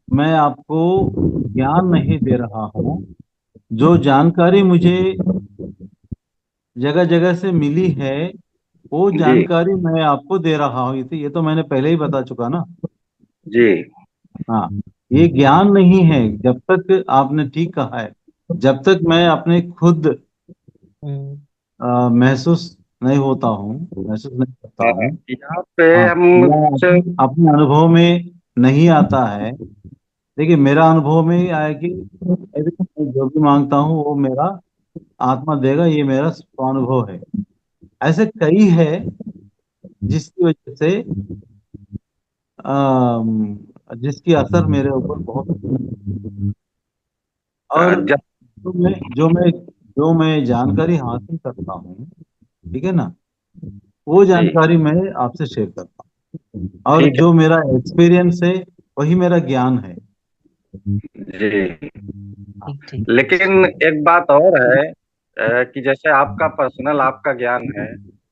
मैं आपको ज्ञान नहीं दे रहा हूँ। जो जानकारी मुझे जगह जगह से मिली है वो जी जानकारी मैं आपको दे रहा हूँ, ये तो मैंने पहले ही बता चुका ना। जी हाँ, ये ज्ञान नहीं है जब तक, आपने ठीक कहा है, जब तक मैं अपने खुद महसूस नहीं होता हूँ, महसूस नहीं करता हूँ। यहाँ पे हाँ, हम या कुछ अपने अनुभव में नहीं आता है। देखिए, मेरा अनुभव में ही आया कि मैं जो भी मांगता हूँ वो मेरा आत्मा देगा, ये मेरा स्वानुभव है। ऐसे कई है जिसकी वजह से जिसकी असर मेरे ऊपर बहुत, और जब जो मैं जानकारी हासिल करता हूँ, ठीक है ना, वो जी जानकारी मैं आपसे शेयर करता हूँ, और ठीक जो मेरा एक्सपीरियंस है वही मेरा ज्ञान है। है जी। लेकिन एक बात और है कि जैसे आपका पर्सनल आपका ज्ञान है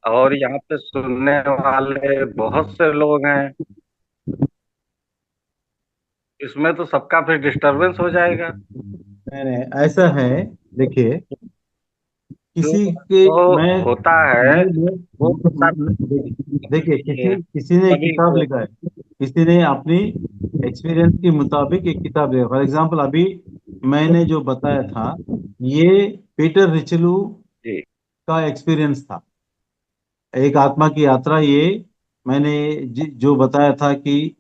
और यहाँ पे सुनने वाले बहुत से लोग हैं, इसमें तो सबका फिर डिस्टरबेंस हो जाएगा। नहीं नहीं, ऐसा है। देखिए, जो किसी के जो मैं होता है वो देखिए, किसी किसी ने एक सभी किताब को लिखा है, किसी ने अपनी एक्सपीरियंस के मुताबिक एक किताब लिखा। फॉर एग्जांपल, अभी मैंने जो बताया था, ये पीटर रिचलू जी का एक्सपीरियंस था, एक आत्मा की यात्रा। ये मैंने जो बताया था कि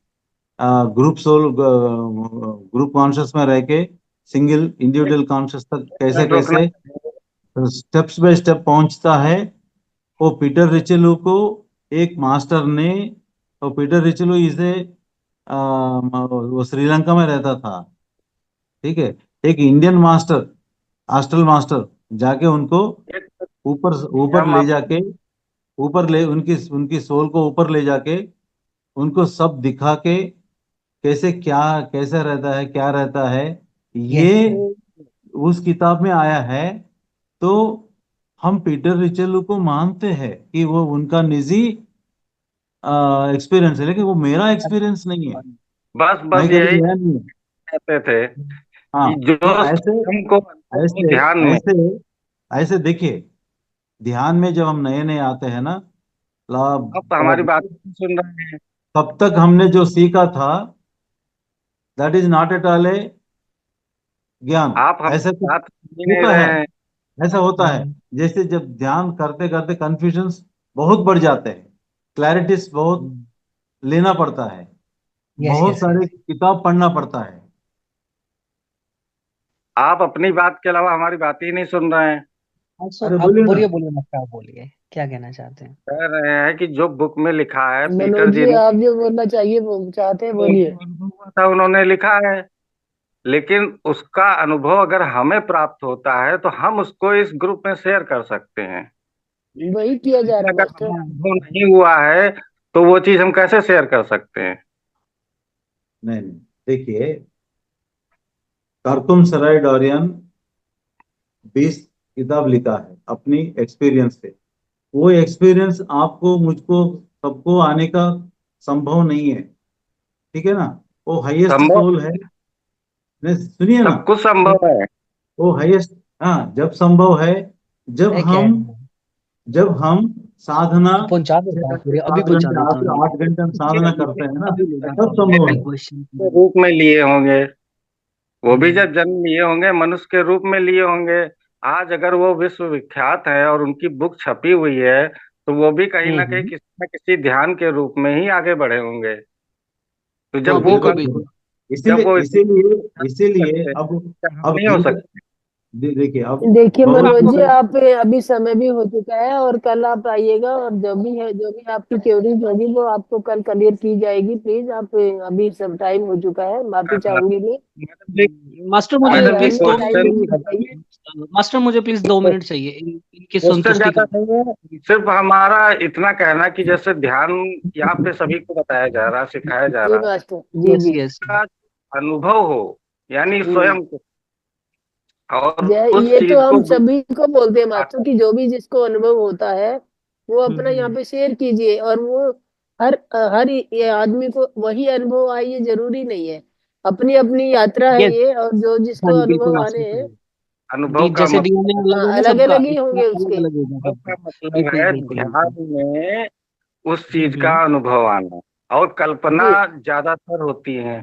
ग्रुप सोल, ग्रुप कॉन्शियस में रह के सिंगल इंडिविजुअल कॉन्शियस तक कैसे रोकना कैसे स्टेप्स बाय स्टेप पहुंचता है। वो पीटर रिचलू को एक मास्टर ने, तो पीटर रिचलू इसे वो श्रीलंका में रहता था, ठीक है। एक इंडियन मास्टर, हॉस्टल मास्टर, जाके उनको ऊपर ऊपर हम ले आप जाके, ऊपर ले उनकी उनकी सोल को ऊपर ले जाके उनको सब दिखा के कैसे क्या, कैसे रहता है, क्या रहता है, ये उस किताब में आया है। तो हम पीटर रिचलू को मानते हैं कि वो उनका निजी एक्सपीरियंस है, लेकिन वो मेरा एक्सपीरियंस नहीं है, बस मैं बस कभी यही गया नहीं हूँ। कहते थे हाँ, कि जो तो ऐसे हमको वो ऐसे ध्यान में ऐसे ऐसे देखिए, ध्यान में जब हम नए नए आते हैं ना, अब हमारी तब बात सुन रहे हैं। तब तक हमने जो सीखा था, that is not at all a gyan. आप हमारी ऐसा कुछ बात सुन ही नहीं होता है, रहे हैं। ऐसा होता है। जैसे जब ध्यान करते करते कंफ्यूजन्स बहुत बढ़ जाते हैं, क्लैरिटीज बहुत लेना पड़ता है, बहुत सारे किताब पढ़ना पड़ता है। आप अपनी बात के अलावा हमारी बात ही नहीं सुन रहे हैं। अरे बोलिए ना। कह रहे हैं कि जो बुक में लिखा है पीटर मनोज जी जी, ने, आप जो बोलना चाहिए वो चाहते हैं, बोलिए। अनुभव हुआ था उन्होंने लिखा है, लेकिन उसका अनुभव अगर हमें प्राप्त होता है तो हम उसको इस ग्रुप में शेयर कर सकते हैं। वही किया जा रहा अगर मास्टर। हमें अनुभव नहीं हुआ है तो वो चीज हम कैसे शेयर कर सकते हैं। नहीं नहीं, देखिए, कारकुन सराय डोरियन 20 किताब लिखा है अपनी एक्सपीरियंस से। वो एक्सपीरियंस आपको, मुझको, सबको आने का संभव नहीं है, ठीक है ना। वो हाईएस्ट संभव सोल है। नहीं, सुनिए ना। सब कुछ संभव है। वो हाईएस्ट, हाँ, जब संभव है, जब हम जब हम साधना 6 घंटे 7 घंटे 8 घंटे हम साधना करते हैं ना, तब संभव है। के रूप में लिए होंगे, वो भी जब जन्म लिए होंगे मनुष्य के रूप में लिए होंगे। आज अगर वो विश्वविख्यात है और उनकी बुक छपी हुई है तो वो भी कहीं ना कहीं किसी न किसी ध्यान के रूप में ही आगे बढ़े होंगे। तो तो जब वो जब इसीलिए वो इसीलिए इसीलिए सकते हम अब नहीं हो सकते। देखिए, अब देखिए बहुत मनोज जी, सारे, आप अभी समय भी हो चुका है और कल आप आइएगा, और जो भी है, जो भी आपकी क्वेरीज होगी वो आपको कल क्लियर की जाएगी। प्लीज आप, अभी सब टाइम हो चुका है, माफी चाहूंगी मैं। मैडम जी आप मैडम जी अन्य टाइम क्वेश्चन में बताइए। क्वेश्चन ज्यादा नहीं है, सिर्फ हमारा इतना कहना कि जैसे ध्यान यहाँ पे सभी को बताया जा रहा, सिखाया जा जी रहा मास्टर, जी जी। का अनुभव हो, यानी स्वयं को, और उस ये तो चीज को हम सभी को बोलते हैं मास्टर कि जो भी जिसको अनुभव होता है वो अपना यहाँ पे शेयर कीजिए, और वो हर ये आदमी को वही अनुभव आए ये जरूरी नहीं है। अपनी अपनी यात्रा है ये, और जो जिसको अनुभव आने हैं अनुभव का जैसे मतलब डीएनए अलग है ना अलग सबका, अलग ही इसका होंगे अलग उसके। अलग होगा अनुभव का सबका। मतलब बिल्कुल है बिल्कुल ध्यान बिल्कुल। में उस चीज का अनुभव आना, और कल्पना जी ज्यादातर होती है।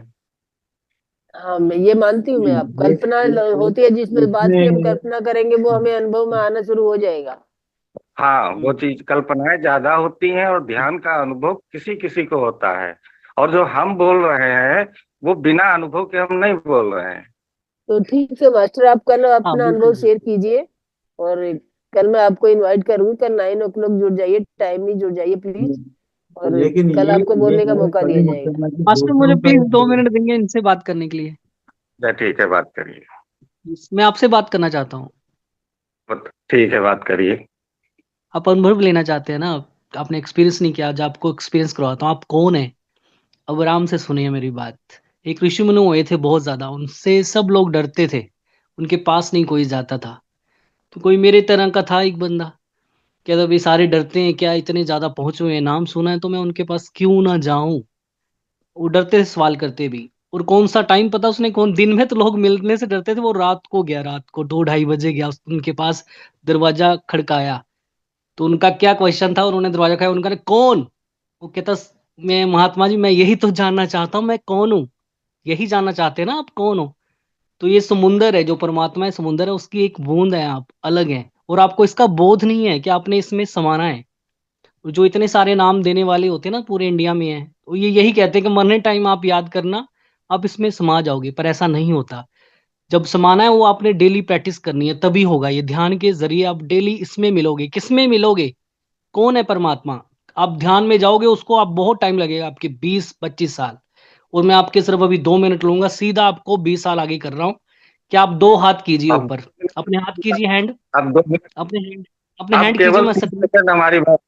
हाँ, मैं ये मानती हूँ। मैं आप ये कल्पना ये होती है, जिसमें बात की हम इसमें कल्पना करेंगे वो हमें अनुभव में आना शुरू हो जाएगा। हाँ, वो चीज कल्पनाएं ज्यादा होती हैं और ध्यान का अनुभव किसी किसी को होता है। और जो हम बोल रहे हैं वो बिना अनुभव के हम नहीं बोल रहे हैं। तो ठीक है मास्टर, आप कल हाँ अपना अनुभव बिल्कुल शेयर कीजिए। और कल मैं आपको इनवाइट करूंगी, कल 9 o'clock जुड़ जाइए, टाइमली जुड़ जाइए प्लीज। और लेकिन कल आपको ये बोलने का है मौका बड़े दिया जाएगा। मुसलमान की मास्टर मुझे दूसरों का प्लीज 2 मिनट देंगे इनसे बात करने के लिए? ठीक है, बात करिए। मैं आपसे बात करना चाहता हूँ। ठीक है, बात करिए। आप अनुभव लेना चाहते हैं ना? आपने एक्सपीरियंस नहीं किया, आज आपको एक्सपीरियंस करवाता हूँ। आप कौन है? अब आराम से सुनिए मेरी बात। एक ऋषि मुनि हुए थे बहुत ज्यादा, उनसे सब लोग डरते थे, उनके पास नहीं कोई जाता था। तो कोई मेरे तरह का था एक बंदा, कहता भाई सारे डरते हैं क्या, इतने ज्यादा पहुंचे हुए हैं, नाम सुना है तो मैं उनके पास क्यों ना जाऊं। वो डरते थे सवाल करते भी। और कौन सा टाइम पता उसने, कौन दिन में तो लोग मिलने से डरते थे, वो रात को गया, रात को 2-2:30 बजे गया उनके पास, दरवाजा खड़काया। तो उनका क्या क्वेश्चन था, उन्होंने दरवाजा खाया, उनका कौन? वो कहता मैं महात्मा जी, मैं यही तो जानना चाहता हूँ, मैं कौन हूँ। यही जानना चाहते हैं ना आप कौन हो? तो ये समुंदर है, जो परमात्मा है समुंदर है, उसकी एक बूंद है, आप अलग हैं और आपको इसका बोध नहीं है कि आपने इसमें समाना है। जो इतने सारे नाम देने वाले होते हैं ना पूरे इंडिया में है, तो ये यही कहते हैं कि मरने टाइम आप याद करना, आप इसमें समा जाओगे, पर ऐसा नहीं होता। जब समाना है वो आपने डेली प्रैक्टिस करनी है, तभी होगा। ये ध्यान के जरिए आप डेली इसमें मिलोगे। किसमें मिलोगे? कौन है परमात्मा? आप ध्यान में जाओगे उसको, आप बहुत टाइम लगेगा, आपके 20-25 साल। और मैं आपके सिर्फ अभी 2 मिनट लूंगा, सीधा आपको 20 साल आगे कर रहा हूँ। कि आप 2 हाथ कीजिए अब ऊपर, अपने हाथ कीजिए, हैंड, अब 2 मिनट, अपने हैंड, अपने अब हैंड कीजिए, केवल मैं 30 सेकंड हमारी बात,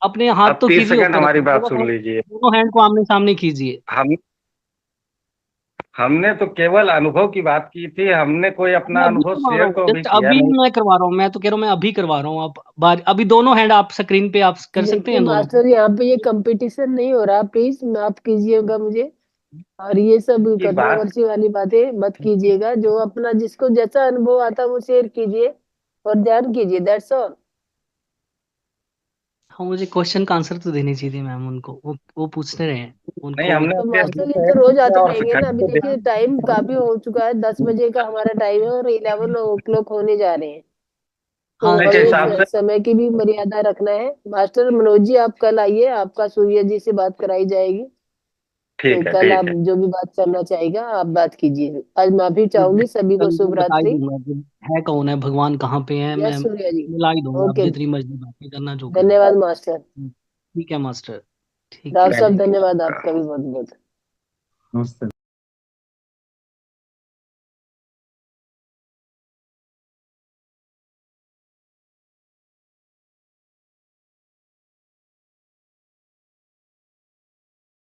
अपने हाथ अब तो 30 कीजिए सेकंड ऊपर, हमारी अपने बात दोनों सुन हैंड, लीजिए। दोनों हैंड को आमने सामने कीजिए। हम हमने तो केवल अनुभव की बात की थी, हमने कोई मैं अपना अभी अनुभव करवा रहा शेयर हूँ, तो अभी जस्ट किया अभी नहीं। मैं करवा रहा हूँ। मैं तो कह रहा हूँ मैं अभी करवा रहा हूँ। आप अभी दोनों हैंड आप स्क्रीन पे आप कर सकते देखिए हैं दोनों? मास्टर, यहाँ पे ये कंपटीशन नहीं हो रहा, प्लीज माफ कीजिएगा मुझे। और ये सब की बात कंट्रोवर्सी वाली बातें मत कीजिएगा। जो अपना जिसको जैसा अनुभव आता है वो शेयर कीजिए और ध्यान कीजिए, दैट्स ऑल। हाँ, मुझे क्वेश्चन का आंसर तो देनी चाहिए थी मैम उनको, वो पूछते रहे हैं नहीं, उनको। हमने तो अपने मास्टर अनुभव ये तो शेयर रोज किया आते और रहेंगे ना। घंटे अभी देखिए टाइम काफी हो चुका है, 10 बजे का हमारा टाइम है और 11 o'clock होने जा रहे हैं। तो हाँ के तो हिसाब से। हमें समय की भी मर्यादा रखना है। मास्टर मनोज जी, आप कल आइए, आपका सूर्य जी से बात कराई जाएगी। तो ठीक है, कल आप ठीक है। जो भी बात करना चाहेगा आप बात कीजिए। आज माफी चाहूंगी, सभी को कल शुभ मैं बता ही रात्रि। दूंगा कि है कौन है, भगवान कहाँ पे है, मैं यस सूर्य जी। मिला ही दूंगा। आप ओके, जितनी मर्जी बातें करना, जो करना। धन्यवाद मास्टर। ठीक है मास्टर, ठीक राव है। साहब थैंक धन्यवाद यू। आपका भी बहुत बहुत। नमस्ते।